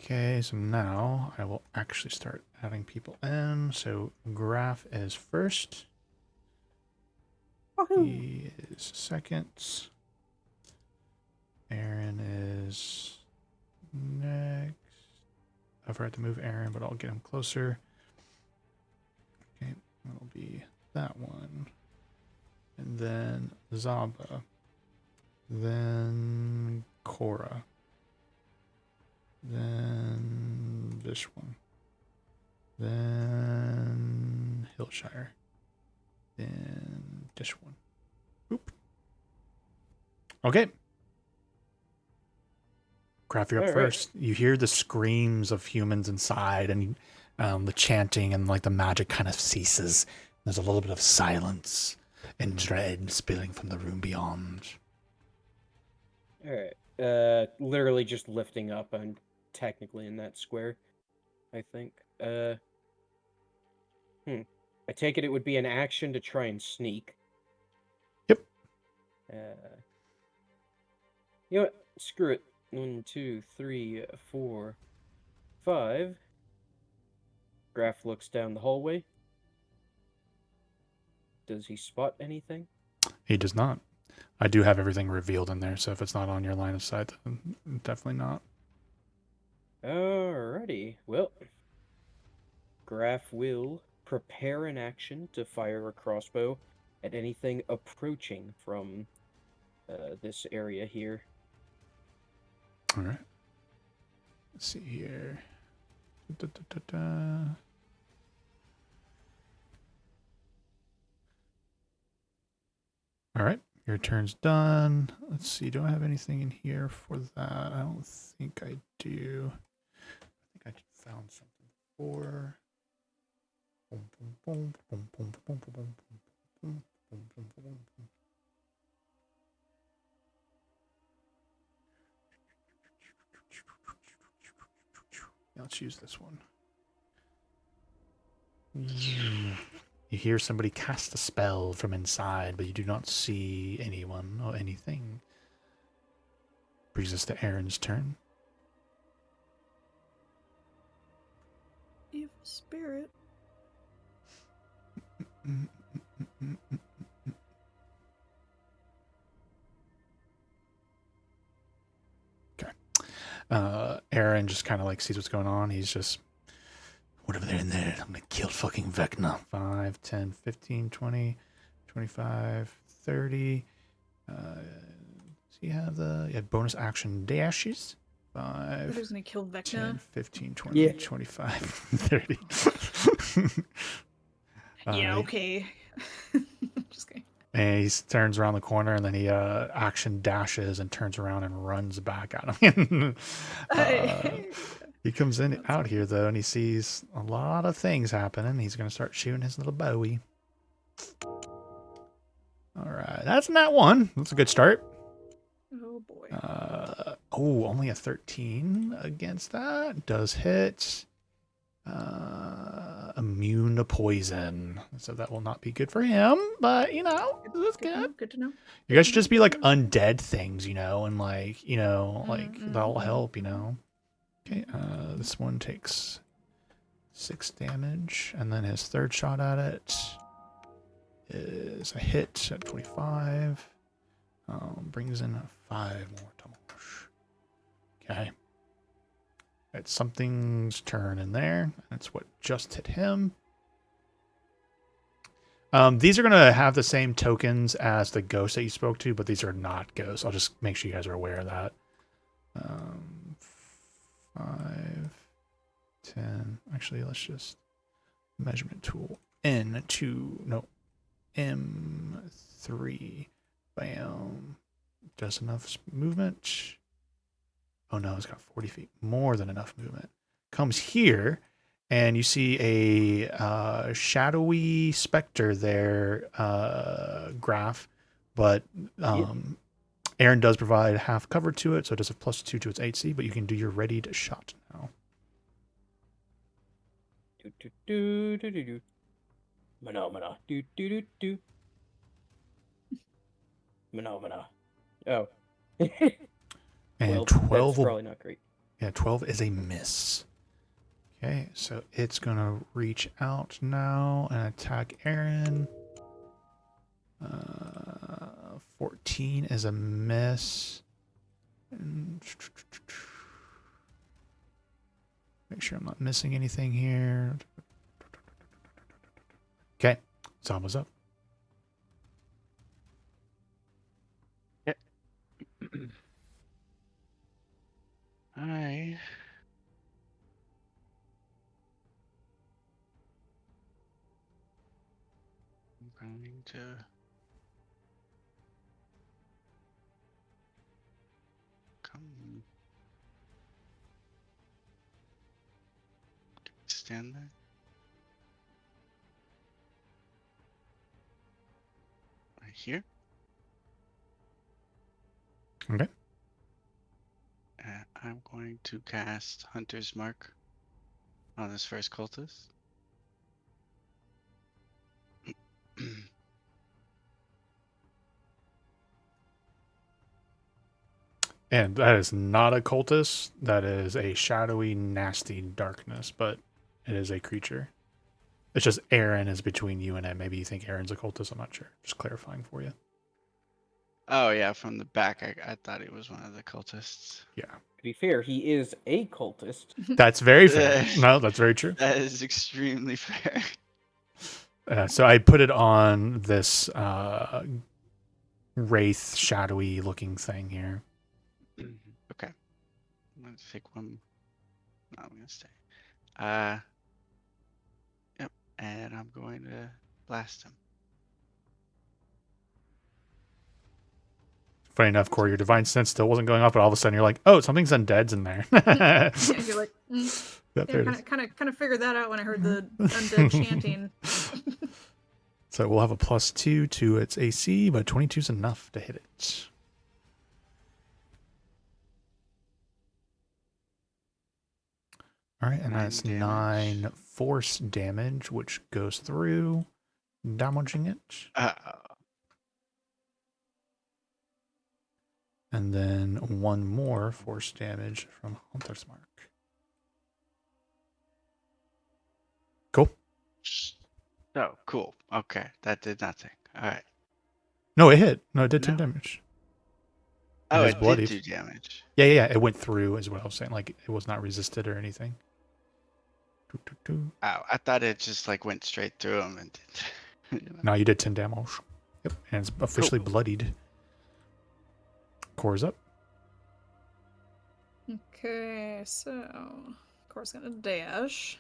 Okay, so now I will actually start adding people in. So Graf is first. He is second. Aaron is next. I forgot to move Aaron, but I'll get him closer. Okay, that'll be that one. And then Zaba. Then Cora. Then this one. Then Hillshire. Then this one. Oop. Okay. Graf, you're up All right. first. You hear the screams of humans inside, and the chanting and like the magic kind of ceases. There's a little bit of silence and dread spilling from the room beyond. All right. Literally just lifting up. I'm technically in that square, I think. I take it would be an action to try and sneak. Yep. You know what? Screw it. 1, 2, 3, 4, 5. Graf looks down the hallway. Does he spot anything? He does not. I do have everything revealed in there, so if it's not on your line of sight, then definitely not. Alrighty. Well, Graf will prepare an action to fire a crossbow at anything approaching from this area here. All right. Let's see here. Da-da-da-da. All right. Your turn's done. Let's see. Do I have anything in here for that? I don't think I do. I think I found something for. Boom, boom, boom, boom, boom, boom, boom, boom, boom, boom, boom, boom, boom. Let's use this one. You hear somebody cast a spell from inside, but you do not see anyone or anything. Brings us to Aaron's turn. Evil spirit. Aaron just kind of like sees what's going on. He's just, whatever they're in there, I'm gonna kill fucking Vecna. 5, 10, 15, 20, 25, 30. Does he have the bonus action dashes? 5, Who's gonna kill Vecna? 10, 15, 20, Yeah. 25, 30. Yeah, okay. Just kidding. And he turns around the corner, and then he action dashes and turns around and runs back at him. He comes in out here though, and he sees a lot of things happening. He's gonna start shooting his little bowie. All right, that's not one. That's a good start. Oh boy. Oh, only a 13 against that. Does hit. Immune to poison. So that will not be good for him, but that's Good to good. know. Good to know. You guys should just be like undead things, and like, that'll mm. help, Okay, this one takes 6 damage, and then his third shot at it is a hit at 25. Brings in 5 more damage. Okay. It's something's turn in there. That's what just hit him. These are going to have the same tokens as the ghost that you spoke to, but these are not ghosts. I'll just make sure you guys are aware of that. 5, 10. Actually, let's just measurement tool. M3. Bam. Does enough movement. Oh no, it's got 40 feet. More than enough movement. Comes here, and you see a shadowy specter there, Graph. But Aaron does provide half cover to it, so it does a +2 to its AC, but you can do your readied shot now. Do. Phenomena. Do. Phenomena. Oh. And 12. 12 That's will, probably not great. yeah, 12 is a miss. Okay, so it's gonna reach out now and attack Aaron. 14 is a miss. Make sure I'm not missing anything here. Okay, Zama's up. I I'm going to come stand there. Right here. Okay. I'm going to cast Hunter's Mark on this first cultist. And that is not a cultist. That is a shadowy, nasty darkness, but it is a creature. It's just Aaron is between you and it. Maybe you think Aaron's a cultist. I'm not sure. Just clarifying for you. Oh yeah, from the back, I thought he was one of the cultists. Yeah. To be fair, he is a cultist. That's very fair. No, that's very true. That is extremely fair. So I put it on this wraith, shadowy looking thing here. Okay. I'm gonna take one. No, I'm gonna stay. Yep. And I'm going to blast him. Funny enough, Corey, your divine sense still wasn't going off, but all of a sudden you're like, "Oh, something's undead's in there." Yeah, you're like, Yep, there it is. kind of figured that out when I heard the undead chanting. So we'll have a +2 to its AC, but 22 is enough to hit it. All right, and 9 that's damage. 9 force damage, which goes through, damaging it. And then 1 more force damage from Hunter's Mark. Cool. Oh, cool. Okay, that did nothing. All right. No, it hit. No, it did 10 No. damage. Oh, is it bloodied. did do damage. Yeah. It went through, is what I was saying. Like, it was not resisted or anything. Oh, I thought it just like went straight through him and did. No, you did 10 damage. Yep, and it's officially Cool. bloodied. Core's up. Okay, so of course gonna dash.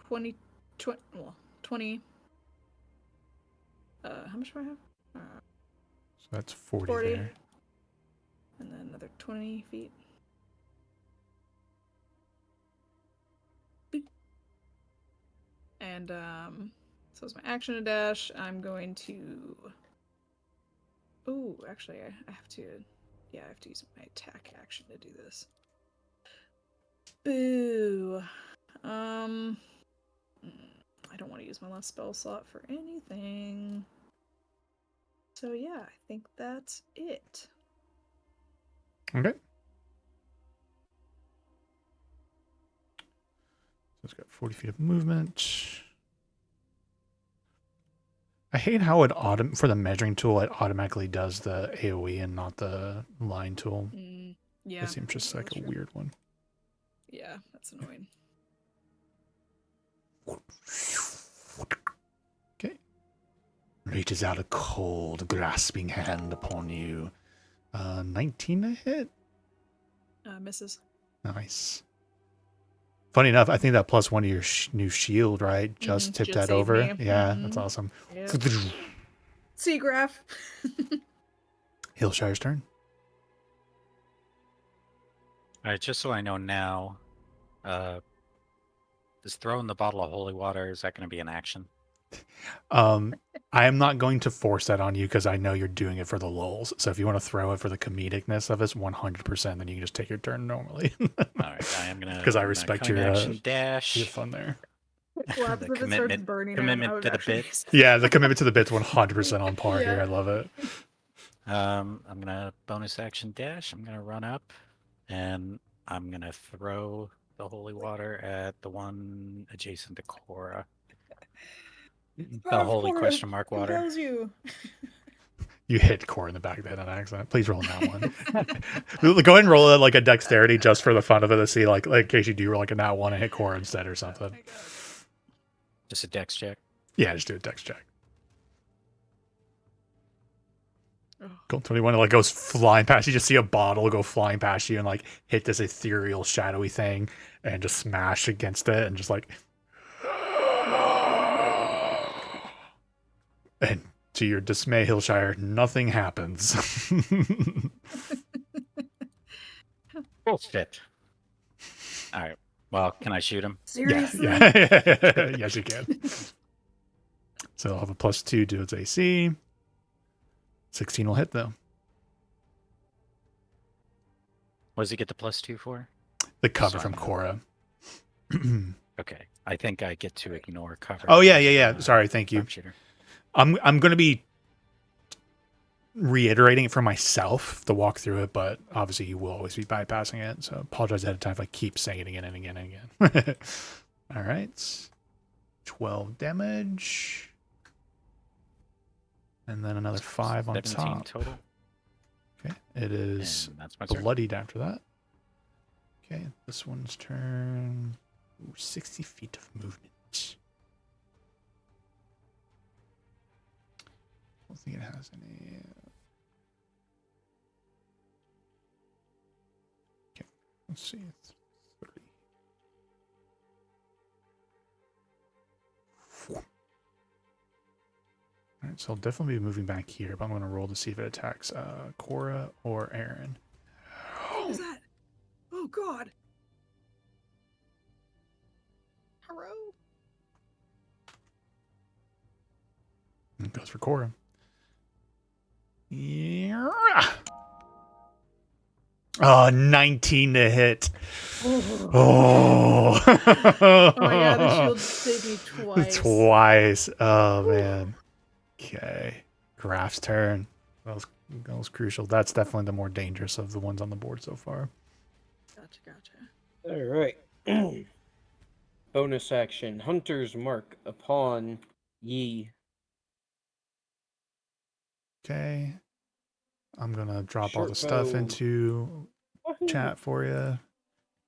20. How much do I have? So that's 40 40. there. And then another 20 feet. Boop. And so it's my action to dash. I'm going to. Oh, actually, I have to Yeah, I have to use my attack action to do this. Boo. I don't want to use my last spell slot for anything. So yeah, I think that's it. Okay. So it's got 40 feet of movement. I hate how it for the measuring tool, it automatically does the AoE and not the line tool. Yeah. That seems just like that's a true. weird one. Yeah, that's annoying. Okay. Reaches out a cold, grasping hand upon you. 19 to hit. Misses. Nice. Funny enough, I think that plus one to your new shield, right? Just tipped just that saved over. me. Yeah, that's Mhm. awesome. Yep. See, Graph. Hillshire's turn. All right, just so I know now, is throwing the bottle of holy water, is that going to be an action? I am not going to force that on you because I know you're doing it for the lulz. So if you want to throw it for the comedicness of it, 100%, then you can just take your turn normally. All right, I am going to... Because I respect your action dash. your fun there. What happens The if it starts commitment- burning? commitment I would to the actually bit. be sad. Yeah, the commitment to the bit's 100% on par here. Yeah. I love it. I'm going to bonus action dash. I'm going to run up, and I'm going to throw the holy water at the one adjacent to Cora. The holy question mark water. Compels you. You hit Core in the back of the head on accident. Please roll that one. Go ahead and roll it like a dexterity just for the fun of it to see, like in case you do like a nat one and hit Core instead or something. Just a dex check. Yeah, just do a dex check. Oh. Gold 21, it like goes flying past you. Just see a bottle go flying past you and like hit this ethereal, shadowy thing and just smash against it and just like. And to your dismay, Hillshire, nothing happens. Bullshit. All right. Well, can I shoot him? Seriously? Yeah. Yes, you can. So I'll have a +2 to its AC. 16 will hit, though. What does he get the +2 for? The cover Sorry. from Cora. Okay. I think I get to ignore cover. Oh, yeah. Sorry, thank you. Sharpshooter. I'm going to be reiterating it for myself to walk through it, but obviously you will always be bypassing it. So apologize ahead of time if I keep saying it again and again and again. All right. 12 damage. And then another 5 on 17 top. total. Okay. It is And that's my turn. bloodied after that. Okay. This one's turn. Ooh, 60 feet of movement. I don't think it has any. Okay, let's see. It's 30. All right, so I'll definitely be moving back here, but I'm going to roll to see if it attacks Cora or Aaron. What was that? Oh God. Hello. It goes for Cora. Yeah. Oh, 19 to hit. Oh. Oh my God, the shield saved me twice. Twice. Oh, man. Okay. Graph's turn. That was crucial. That's definitely the more dangerous of the ones on the board so far. Gotcha. All right. Bonus action: Hunter's Mark upon Yi. Okay. I'm going to drop all Short the stuff bow. into Woohoo. chat for you.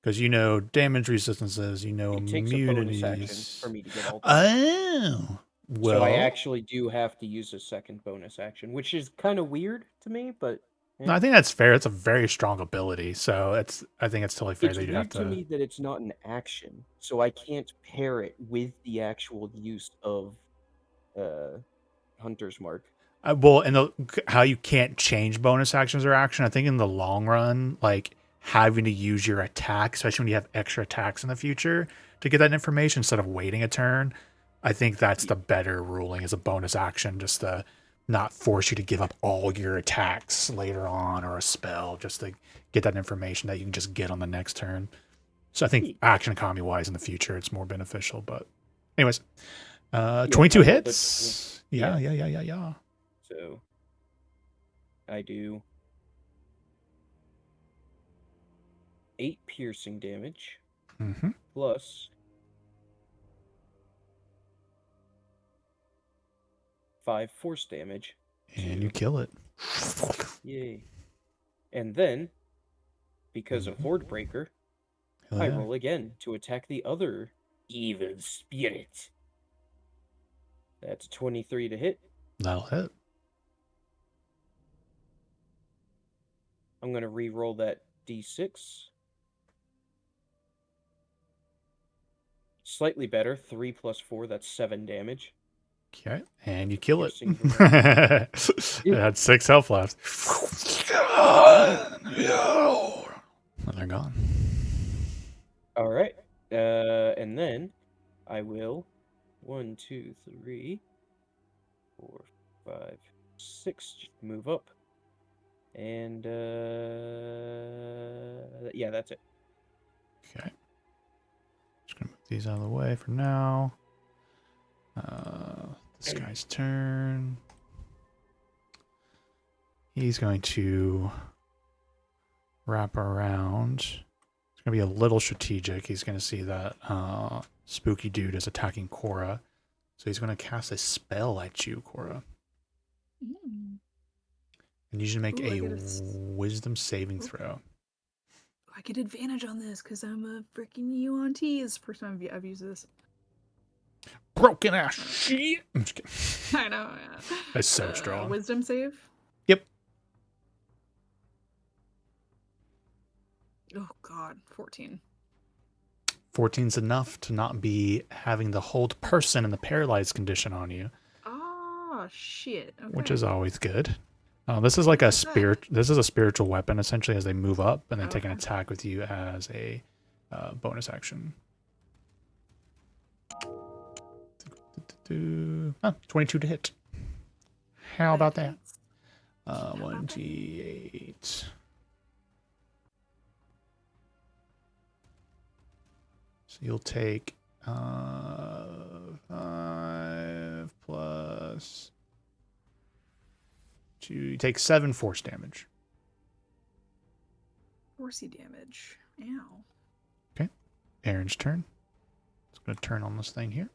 Because you know damage resistances, you know It takes a bonus action immunities. for me to get all that. Oh. Well, So I actually do have to use a second bonus action, which is kind of weird to me, but no, I think that's fair. It's a very strong ability, so I think it's totally fair it's that you weird have to to. me that it's not an action, so I can't pair it with the actual use of Hunter's Mark. Well, and how you can't change bonus actions or action. I think in the long run, like having to use your attack, especially when you have extra attacks in the future, to get that information instead of waiting a turn. I think that's the better ruling as a bonus action, just to not force you to give up all your attacks later on or a spell just to get that information that you can just get on the next turn. So I think action economy wise in the future it's more beneficial. But anyways, 22 I rolled a hits. Yeah. So I do 8 piercing damage Mm-hmm. plus 5 force damage. And you kill it. Yay. And then, because of Horde Breaker, Hell I yeah. roll again to attack the other evil spirit. That's 23 to hit. That'll hit. I'm going to re-roll that d6. Slightly better. 3 plus 4, that's 7 damage. Okay. And you kill it. Piercing It had 6 health left. And they're gone. All right. And then I will 1, 2, 3, 4, 5, 6 just move up. And yeah, that's it. Okay. Just gonna move these out of the way for now. This guy's turn. He's going to wrap around. It's going to be a little strategic. He's going to see that spooky dude is attacking Cora. So he's going to cast a spell at you, Cora. Mm. And you should make Ooh, I a get a wisdom saving throw. I get advantage on this because I'm a freaking UNT. It's the first time I've used this. Broken ass shit. I'm just kidding. I know. Yeah. That's so strong. Wisdom save? Yep. Oh, God. 14. 14's enough to not be having the hold person in the paralyzed condition on you, Oh, shit. Okay. which is always good. This is like a What's that? spirit. This is a spiritual weapon essentially as they move up and they take an Okay. attack with you as a bonus action. 22 to hit. How about that? 1d8. So you'll take 5 plus 2. You take 7 force damage. Horsey damage. Ow. Aaron's turn. It's going to turn on this thing here.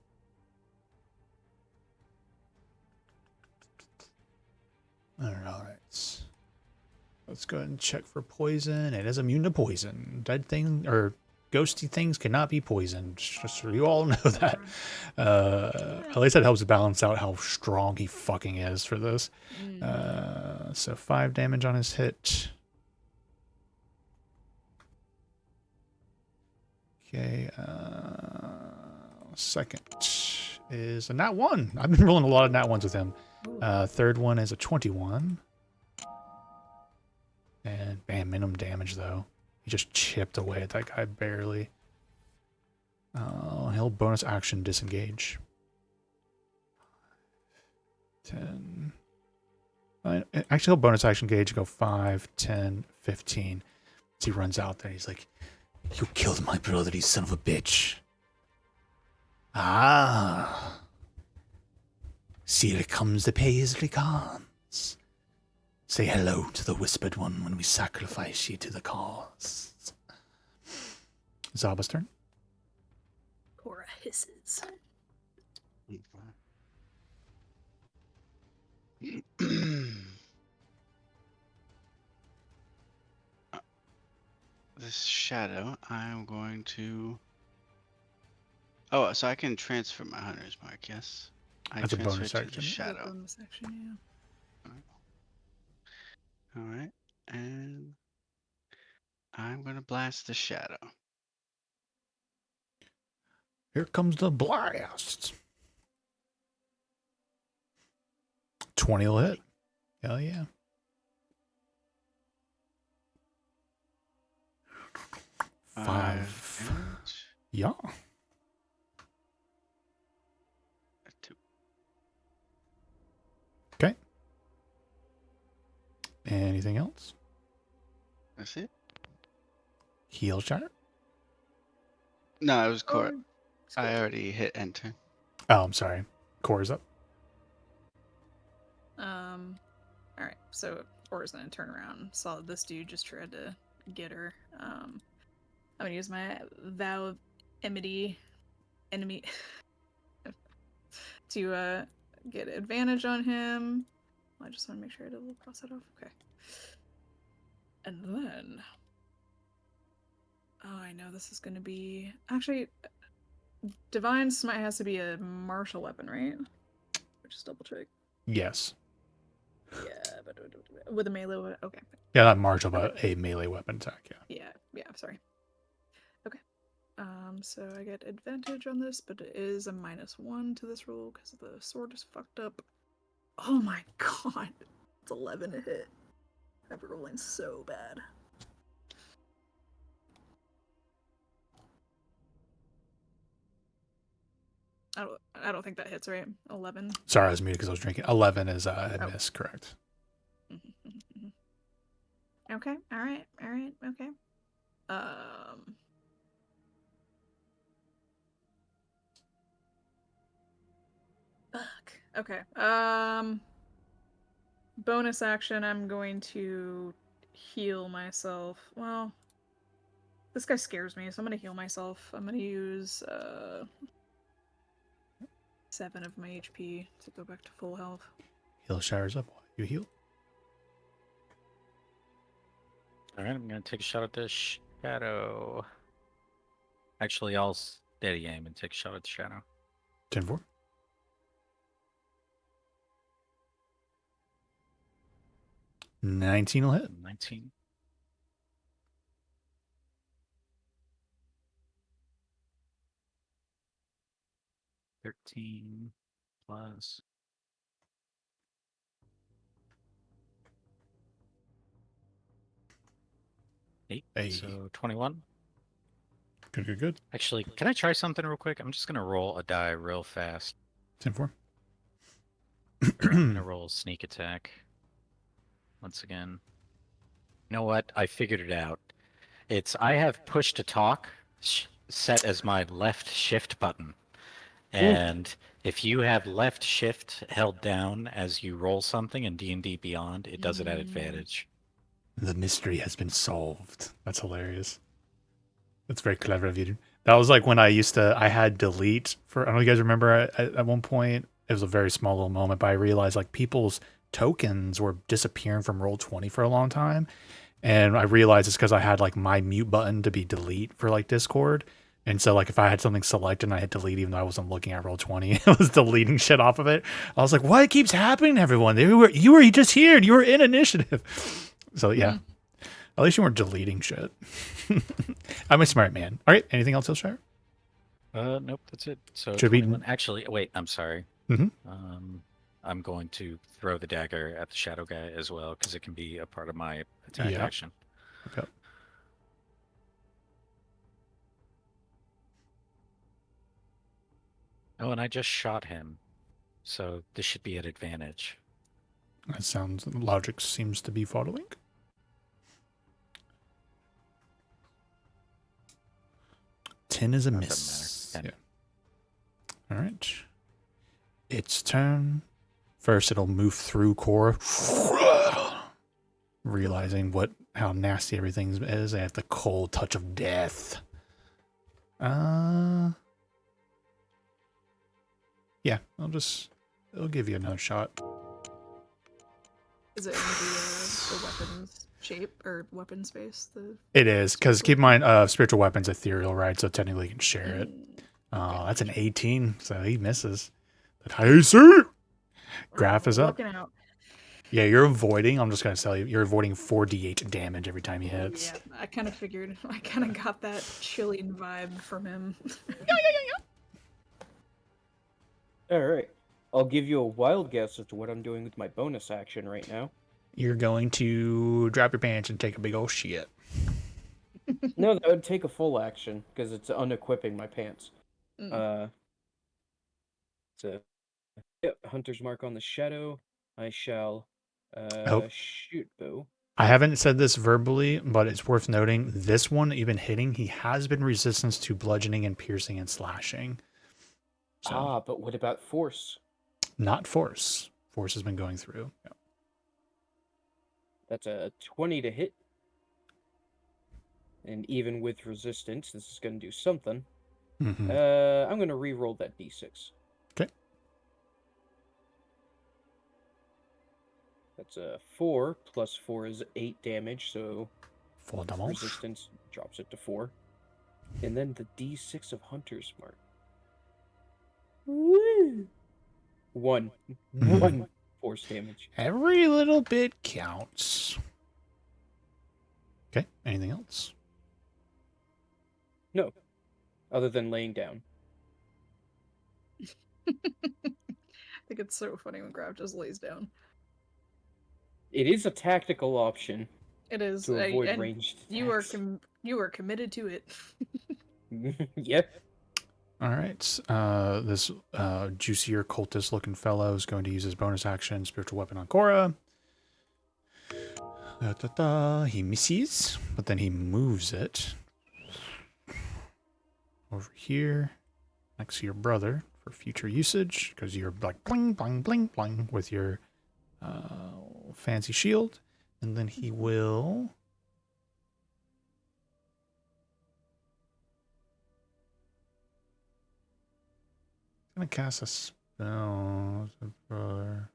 All right. Let's go ahead and check for poison. It is immune to poison. Dead thing or ghosty things cannot be poisoned. Just so you all know that. At least that helps balance out how strong he fucking is for this. So 5 damage on his hit. Okay. Second is a nat 1. I've been rolling a lot of nat 1s with him. Third one is a 21. And bam, minimum damage though. He just chipped away at that guy barely. He'll bonus action disengage. 10. Actually, he'll bonus action engage, go 5, 10, 15. So he runs out there. He's like, "You killed my brother, you son of a bitch." Ah. See, here comes to pay his regards. Say hello to the Whispered One when we sacrifice you to the cause. Zaba's turn. Cora hisses. This shadow, I'm going to. Oh, so I can transfer my hunter's mark, yes? I That's a transfer bonus to action. the shadow. Bonus action, yeah. Alright, and I'm gonna blast the shadow. Here comes the blast. 20 will hit. Hell yeah. Five. Damage. Yeah. 2. Anything else? That's it. Heal shatter? No, it was Cora. Oh, I already hit enter. Oh, I'm sorry. Core's up. All right. So Cora's gonna turn around. Saw this dude just tried to get her. I'm gonna use my vow of enmity to get advantage on him. I just want to make sure I double cross that off. Okay. And then, oh, I know this is gonna be actually Divine Smite has to be a martial weapon, right? Just double check. Yes. Yeah, but with a melee weapon. Okay. Yeah, not martial, but a melee weapon attack. Yeah. Yeah, sorry. Okay. So I get advantage on this, but it is a -1 to this roll because the sword is fucked up. Oh my god. It's 11 to hit. I'm rolling so bad. I don't think that hits, right? 11. Sorry, I was muted because I was drinking. 11 is a Oh. miss, correct? Okay. All right. Okay. Fuck. Okay. Bonus action. I'm going to heal myself. Well, this guy scares me, so I'm gonna heal myself. I'm gonna use 7 of my HP to go back to full health. Heal showers up while you heal. All right, I'm gonna take a shot at the shadow. Actually, I'll steady aim and take a shot at the shadow. 10-4. $19 will hit. 19. $13 plus 8, Hey. so 21. Good. Actually, can I try something real quick? I'm just gonna roll a die real fast. 10-4. I'm gonna roll sneak attack. Once again. You know what? I figured it out. I have push to talk set as my left shift button. And if you have left shift held down as you roll something in D&D Beyond, it does it at advantage. The mystery has been solved. That's hilarious. That's very clever of you. That was like when I had delete for, I don't know if you guys remember at one point, it was a very small little moment, but I realized like people's tokens were disappearing from Roll20 for a long time. And I realized it's because I had like my mute button to be delete for like Discord. And so like if I had something selected and I hit delete even though I wasn't looking at Roll20, it was deleting shit off of it. I was like, what keeps happening to everyone? You were just here and you were in initiative. So yeah. At least you weren't deleting shit. I'm a smart man. All right, anything else, Hillshire? Nope, that's it. So Should we- 21. Actually, wait, I'm sorry. Mhm. I'm going to throw the dagger at the shadow guy as well because it can be a part of my attack Yeah. action. Okay. Oh, and I just shot him, so this should be at advantage. That sounds, logic seems to be following. Ten is a That miss. doesn't matter. Yeah. All right. Its turn. First, it'll move through Cora, realizing how nasty everything is. They have the cold touch of death. Yeah, it'll give you another shot. Is it in the weapons shape or weapon space? It is, because keep in mind, spiritual weapon's ethereal, right? So technically you can share it. Okay. That's an 18, so he misses. But hey, sir! Graph is up. Looking out. Yeah, you're avoiding. I'm just going to tell you, you're avoiding 4d8 damage every time he hits. Yeah, I kind of figured. I kind of got that Chilean vibe from him. All right. I'll give you a wild guess as to what I'm doing with my bonus action right now. You're going to drop your pants and take a big old shit. No, that would take a full action because it's unequipping my pants. So, yeah, Hunter's Mark on the Shadow. I shall Oh. Shoot, Boo. I haven't said this verbally, but it's worth noting this one that you've been hitting, he has been resistant to bludgeoning and piercing and slashing. So, Ah, but what about force? not force. Force has been going through. Yeah. That's a 20 to hit. And even with resistance, this is going to do something. Mhm. I'm going to re-roll that d6. Okay. That's a 4 plus 4 is 8 damage, so Full damage. resistance drops it to 4. And then the d6 of Hunter's Mark. Woo! 1. Mhm. 1 force damage. Every little bit counts. Okay. Anything else? No. Other than laying down. I think it's so funny when Graf just lays down. It is a tactical option It is. to avoid and ranged you are attacks. you are committed to it. Yep. All right. This juicier cultist looking fellow is going to use his bonus action spiritual weapon on Cora. He misses, but then he moves it over here next to your brother for future usage because you're like bling, bling, bling, bling with your fancy shield. And then he will. Gonna cast a spell. Brother.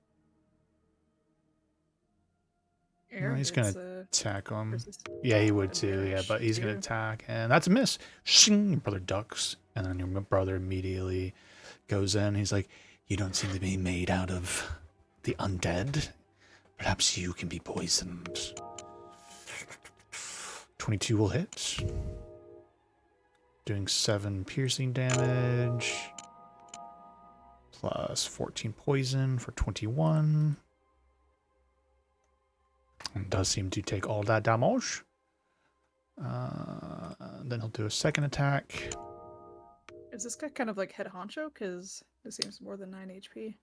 No, he's gonna attack him. Yeah, he would too. Yeah, but he's gonna attack, and that's a miss. Shing, your brother ducks, and then your brother immediately goes in. He's like, "You don't seem to be made out of the undead. Perhaps you can be poisoned." 22 will hit, doing 7 piercing damage, plus 14 poison for 21. And does seem to take all that damage. Then he'll do a second attack. Is this guy kind of like head honcho? Because this seems more than 9 HP.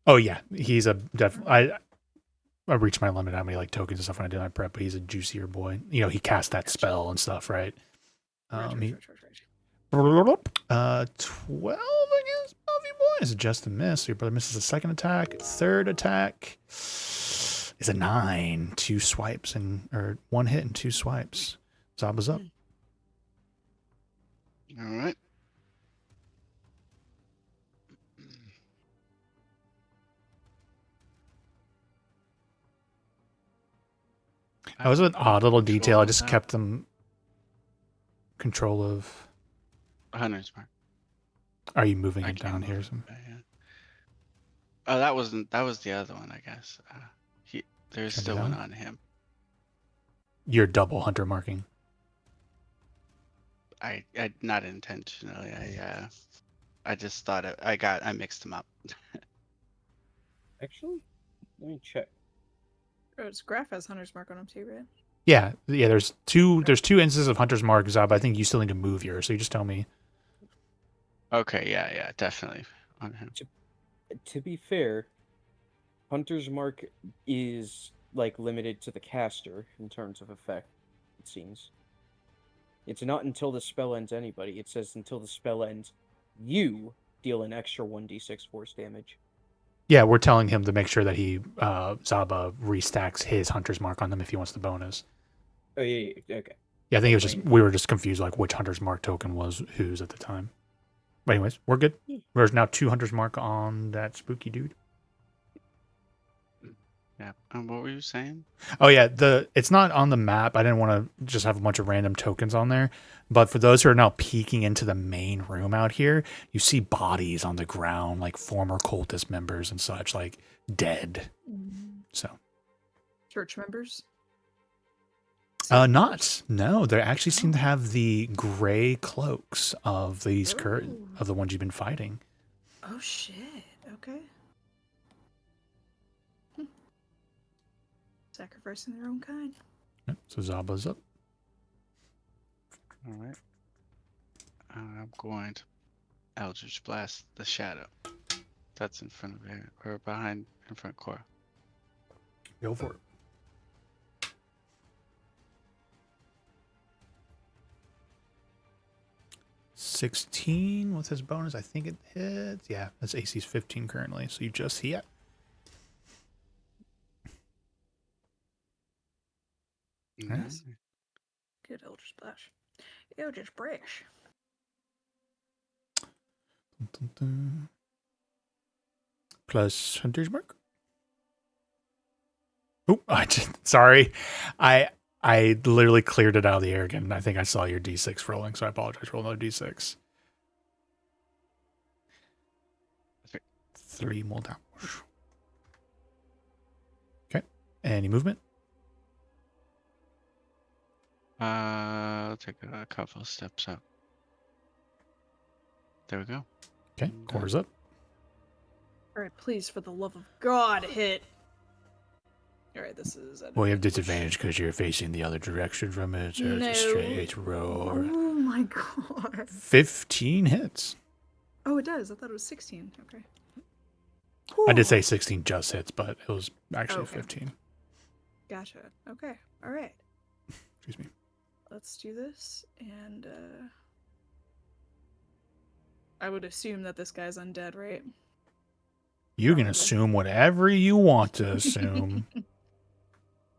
Oh yeah, he's a definitely. I reached my limit how many like tokens and stuff when I did my prep, but he's a juicier boy. You know, he cast that spell and stuff, right? Right. 12 against Buffy Boy is just a miss. So your brother misses a second attack. Third attack is a 9. 2 swipes or 1 hit and 2 swipes. Zaba's up. All right. That was an odd little detail. I Control just of kept them control of. Hunter's Mark. Are you moving I it can't down move here? it, yeah. Oh, that wasn't. That was the other one, I guess. There's Turn it still one down? on him. You're double hunter marking. I not intentionally. I just thought I mixed them up. Actually, let me check. Oh, it's Graf has Hunter's Mark on him too, right? Yeah. There's two instances of hunter's mark, Zab. I think you still need to move yours. So you just tell me. Okay, yeah, definitely on him. To be fair, Hunter's Mark is like limited to the caster in terms of effect, it seems. It's not until the spell ends anybody. It says until the spell ends, you deal an extra 1d6 force damage. Yeah, we're telling him to make sure that he Zaba restacks his hunter's mark on them if he wants the bonus. Oh yeah, okay. Yeah, I think it was just we were just confused like which hunter's mark token was whose at the time. But anyways, we're good. There's now 2 hunter's mark on that spooky dude. Yeah. What were you saying? Oh yeah, it's not on the map. I didn't want to just have a bunch of random tokens on there. But for those who are now peeking into the main room out here, you see bodies on the ground, like former cultist members and such, like dead. So Church members? no, they actually seem to have the gray cloaks of these of the ones you've been fighting. Oh shit. Okay. Sacrificing their own kind. Yep, so Zaba's up. All right. I'm going to Eldritch Blast the shadow. That's in front of her or behind in front of Cora. Go for it. $16 with his bonus. I think it hits. Yeah, that's AC's 15 currently. So you just hit. Nice. Good Eldritch Splash. Eldritch Splash. Dun, dun. Plus Hunter's Mark. Oh, sorry. I literally cleared it out of the air again. I think I saw your D6 rolling, so I apologize. Roll another D6. That's right. 3 more damage. Okay. Any movement? I'll take a couple of steps up. There we go. Okay. Core's up. Alright, please, for the love of God, hit. Alright, this is... Well, you have disadvantage because you're facing the other direction from it, so it's a straight roll. Oh my God. 15 hits. Oh, it does. I thought it was 16. Okay. I did say Whew. 16 just hits, but it was actually Okay. 15. Gotcha. Okay. Alright. Excuse me. Let's do this, and, I would assume that this guy's undead, right? You can Probably. assume whatever you want to assume.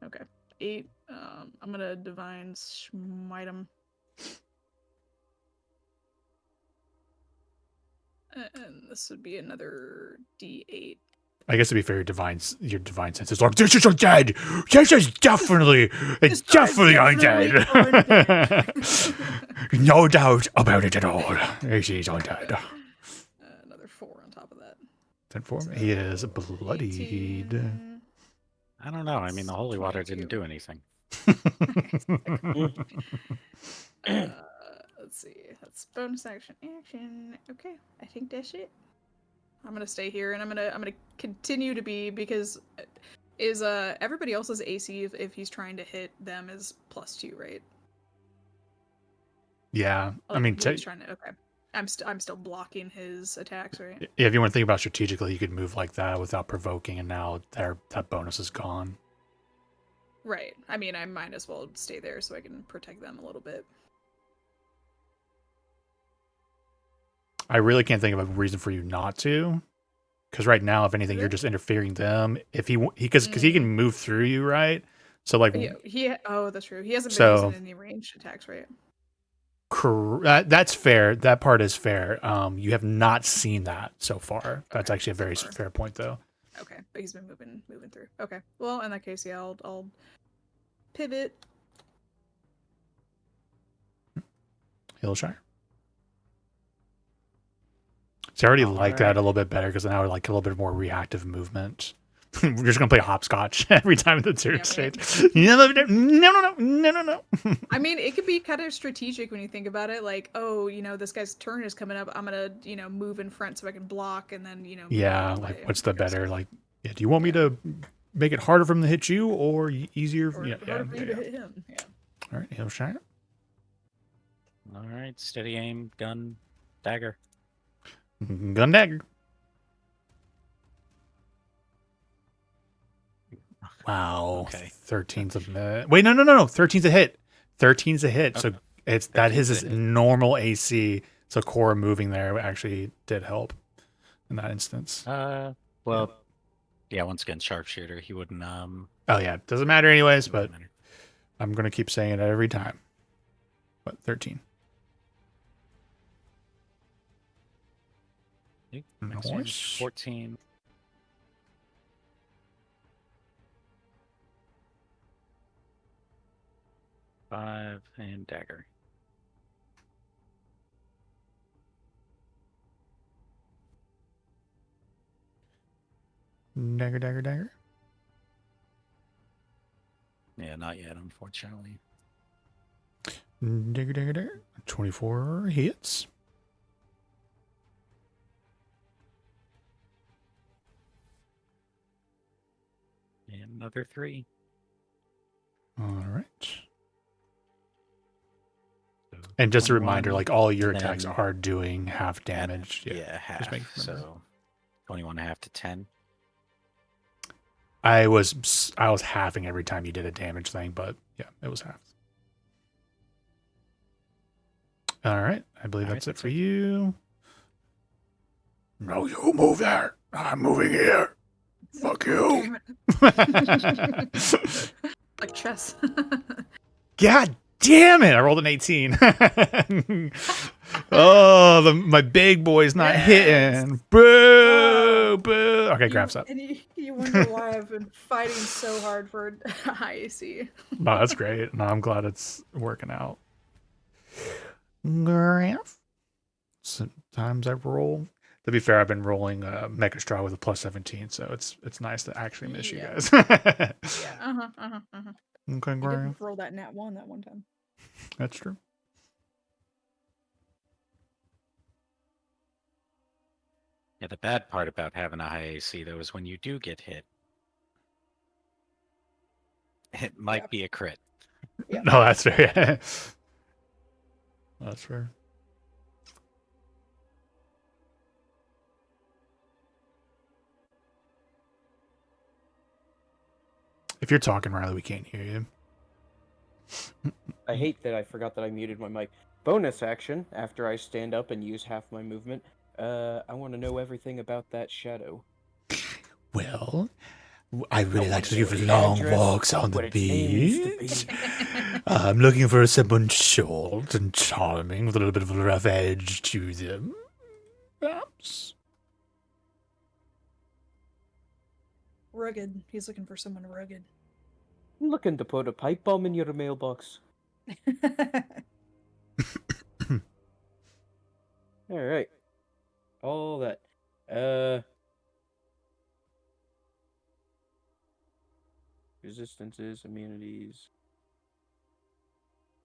Okay. 8. I'm gonna divine smite him. And this would be another D8. I guess to be fair, your divine sense is like, this is undead. This is definitely, it's This guy's definitely definitely undead. No doubt about it at all. He's undead. Another 4 on top of that. 10 for me. He is bloodied. 18. I don't know. I mean, the holy water 22. didn't do anything. Let's see. That's bonus action. Okay, I think that's it. I'm gonna stay here, and I'm gonna continue to be, because is everybody else's AC if he's trying to hit them is +2, right? Yeah, I Like, mean, he's trying to. Okay, I'm still blocking his attacks, right? if you want to think about strategically, you could move like that without provoking, and now that bonus is gone. Right. I mean, I might as well stay there so I can protect them a little bit. I really can't think of a reason for you not to, because right now, if anything, you're Really? just interfering them. If because he can move through you, right? So like, Oh, that's true. He hasn't been So- using any ranged attacks, right? that's fair. That part is fair. You have not seen that so far. That's Okay, actually a so very far. fair point, though. Okay, but he's been moving through. Okay. Well, in that case, yeah, I'll pivot. Hillshire. See, I already All like that right. a little bit better because now I like a little bit more reactive movement. We're just gonna play hopscotch every time the turn right. changes. No. I mean, it could be kind of strategic when you think about it. Like, oh, this guy's turn is coming up. I'm gonna, move in front so I can block, and then, move Yeah, out of the like way what's the and stuff. better? Like, yeah, do you want me to make it harder for him to hit you or easier? Or Yeah, harder for you to yeah. hit him. Yeah. All right, Hillshire. All right, steady aim, gun, dagger. Gun dagger. Wow. Okay. 13's a minute. Wait, no. 13's a hit. 13's a hit. So Okay. it's that 13's his a hit. normal AC. So Cora moving there actually did help in that instance. Well, yeah. Once again, sharpshooter. He wouldn't. Oh yeah, doesn't matter anyways, it but wouldn't matter. I'm gonna keep saying it every time. But 13. Next one is Nice. 14. Five and dagger. Dagger. Yeah, not yet, unfortunately. Dagger. 24 hits. And another 3. All right. So And just a 21, reminder, like all your and attacks then are doing half at- damage. Yeah, half. making sure to remember. So 21 and a half to 10. I was halving every time you did a damage thing, but yeah, it was halved. All right, I believe All that's right, it for you. No, you move there. I'm moving here. Fuck you. Damn it. Like chess. God damn it! I rolled an 18. Oh, my big boy's not Yes. hitting. Boo! Boo! Okay, grabs up. And you wonder why I've been fighting so hard for high AC. No, that's great. No, I'm glad it's working out. Graph. Sometimes I roll. To be fair, I've been rolling Mecha Straw with a plus 17, so it's nice to actually miss you Yeah. guys. Yeah. Okay, I Graph. did roll that nat 1 that one time. That's true. Yeah, the bad part about having a high AC though is when you do get hit, it might Yeah. be a crit. Yeah. No, that's fair. That's fair. If you're talking, Riley, we can't hear you. I hate that I forgot that I muted my mic. Bonus action, after I stand up and use half my movement, I want to know everything about that shadow. Well, I really like to know give its long address, walks on the what its name used to beach. be. I'm looking for someone short and charming with a little bit of a rough edge to them. Perhaps. Rugged. He's looking for someone rugged. I'm looking to put a pipe bomb in your mailbox. Alright. All that. Resistances, immunities.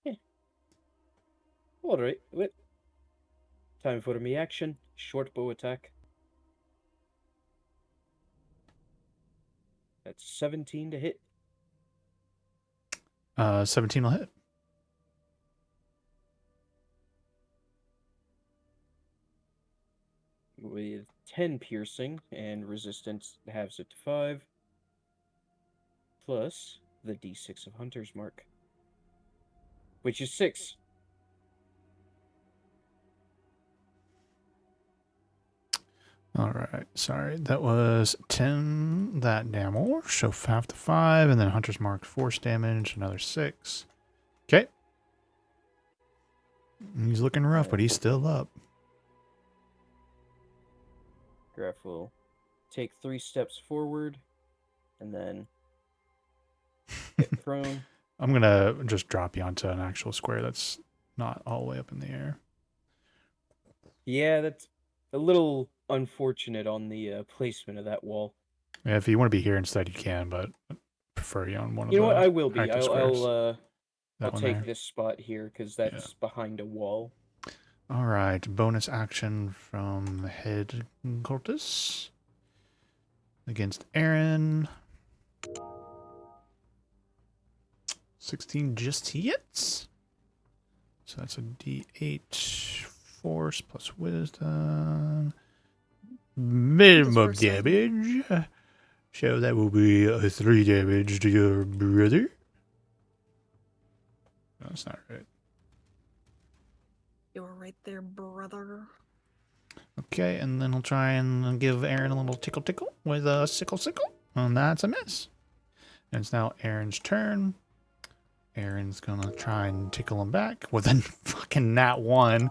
Yeah. Alright, wait. Time for me action. Short bow attack. That's 17 to hit. 17 will hit. With 10 piercing, and resistance halves it to 5. Plus the d6 of Hunter's Mark, which is 6. All right. Sorry. That was 10 that damage. So 5 to 5. And then Hunter's Mark force damage. Another 6. Okay. He's looking rough, but he's still up. Graph will take 3 steps forward, and then get prone. I'm going to just drop you onto an actual square that's not all the way up in the air. Yeah, that's a little unfortunate on the placement of that wall. Yeah, if you want to be here instead, you can, but I prefer you on one of the You know what? I will be. active squares. I'll That one take there. this spot here because that's behind a wall. All right, bonus action from Head Cultist against Aaron. 16 just hits. So that's a D8 force plus wisdom. Minimum Just for a second. damage. So that will be 3 damage to your brother. No, that's not right. You were right there, brother. Okay, and then he'll try and give Aaron a little tickle tickle with a sickle. And that's a miss. And it's now Aaron's turn. Aaron's gonna try and tickle him back with a fucking nat 1.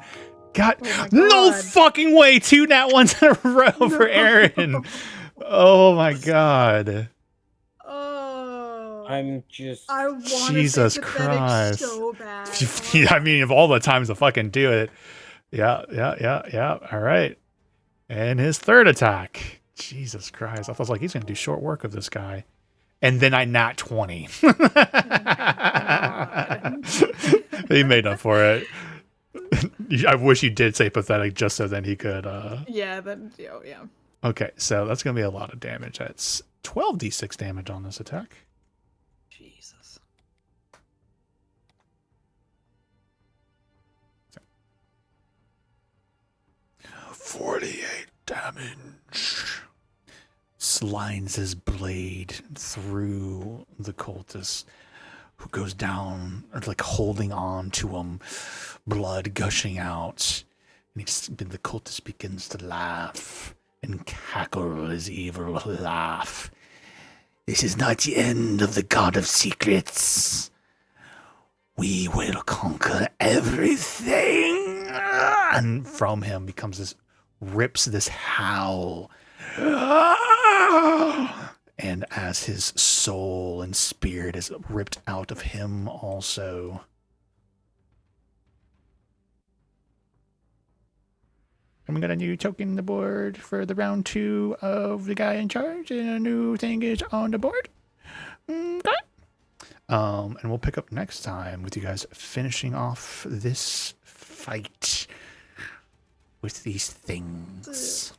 God, Oh my no God. fucking way! 2 nat 1s in a row for Aaron. Oh my god. Oh. I'm just. I want Jesus to say pathetic Christ. so bad. I mean, of all the times to fucking do it. Yeah. All right. And his third attack. Jesus Christ. I was like, he's going to do short work of this guy. And then I nat 20. He made up for it. I wish you did say pathetic just so then he could. Yeah, then yeah. Okay, so that's going to be a lot of damage. That's 12d6 damage on this attack. Jesus. 48 damage. slides his blade through the cultist, who goes down, or like holding on to him, blood gushing out. And the cultist begins to laugh and cackle his evil laugh. This is not the end of the God of Secrets. We will conquer everything. And from him rips this howl. And as his soul and spirit is ripped out of him also. And we got a new token on the board for the round 2 of the guy in charge, and a new thing is on the board. Okay. And we'll pick up next time with you guys finishing off this fight with these things.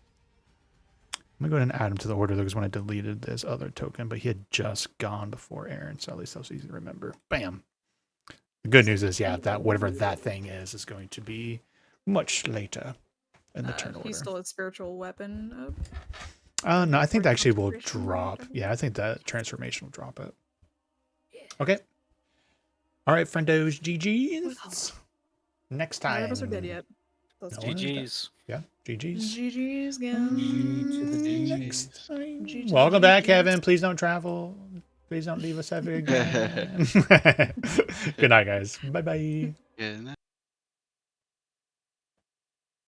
I'm going to go ahead and add him to the order, though, because when I deleted this other token, but he had just gone before Aaron, so at least that was easy to remember. Bam. The good news is, yeah, that whatever that thing is going to be much later in the turn order. He still had spiritual weapon up. No, I think that actually will Concentration drop. weapon? Yeah, I think that transformation will drop it. Okay. All right, friendos, GG's. Next time. None of us are dead yet. Let's No do one is dead. GG's. Yeah, GG's. GG's again. Next time. G to Welcome the back, GGs. Kevin. Please don't travel. Please don't leave us ever again. Good night, guys. Bye-bye. Yeah,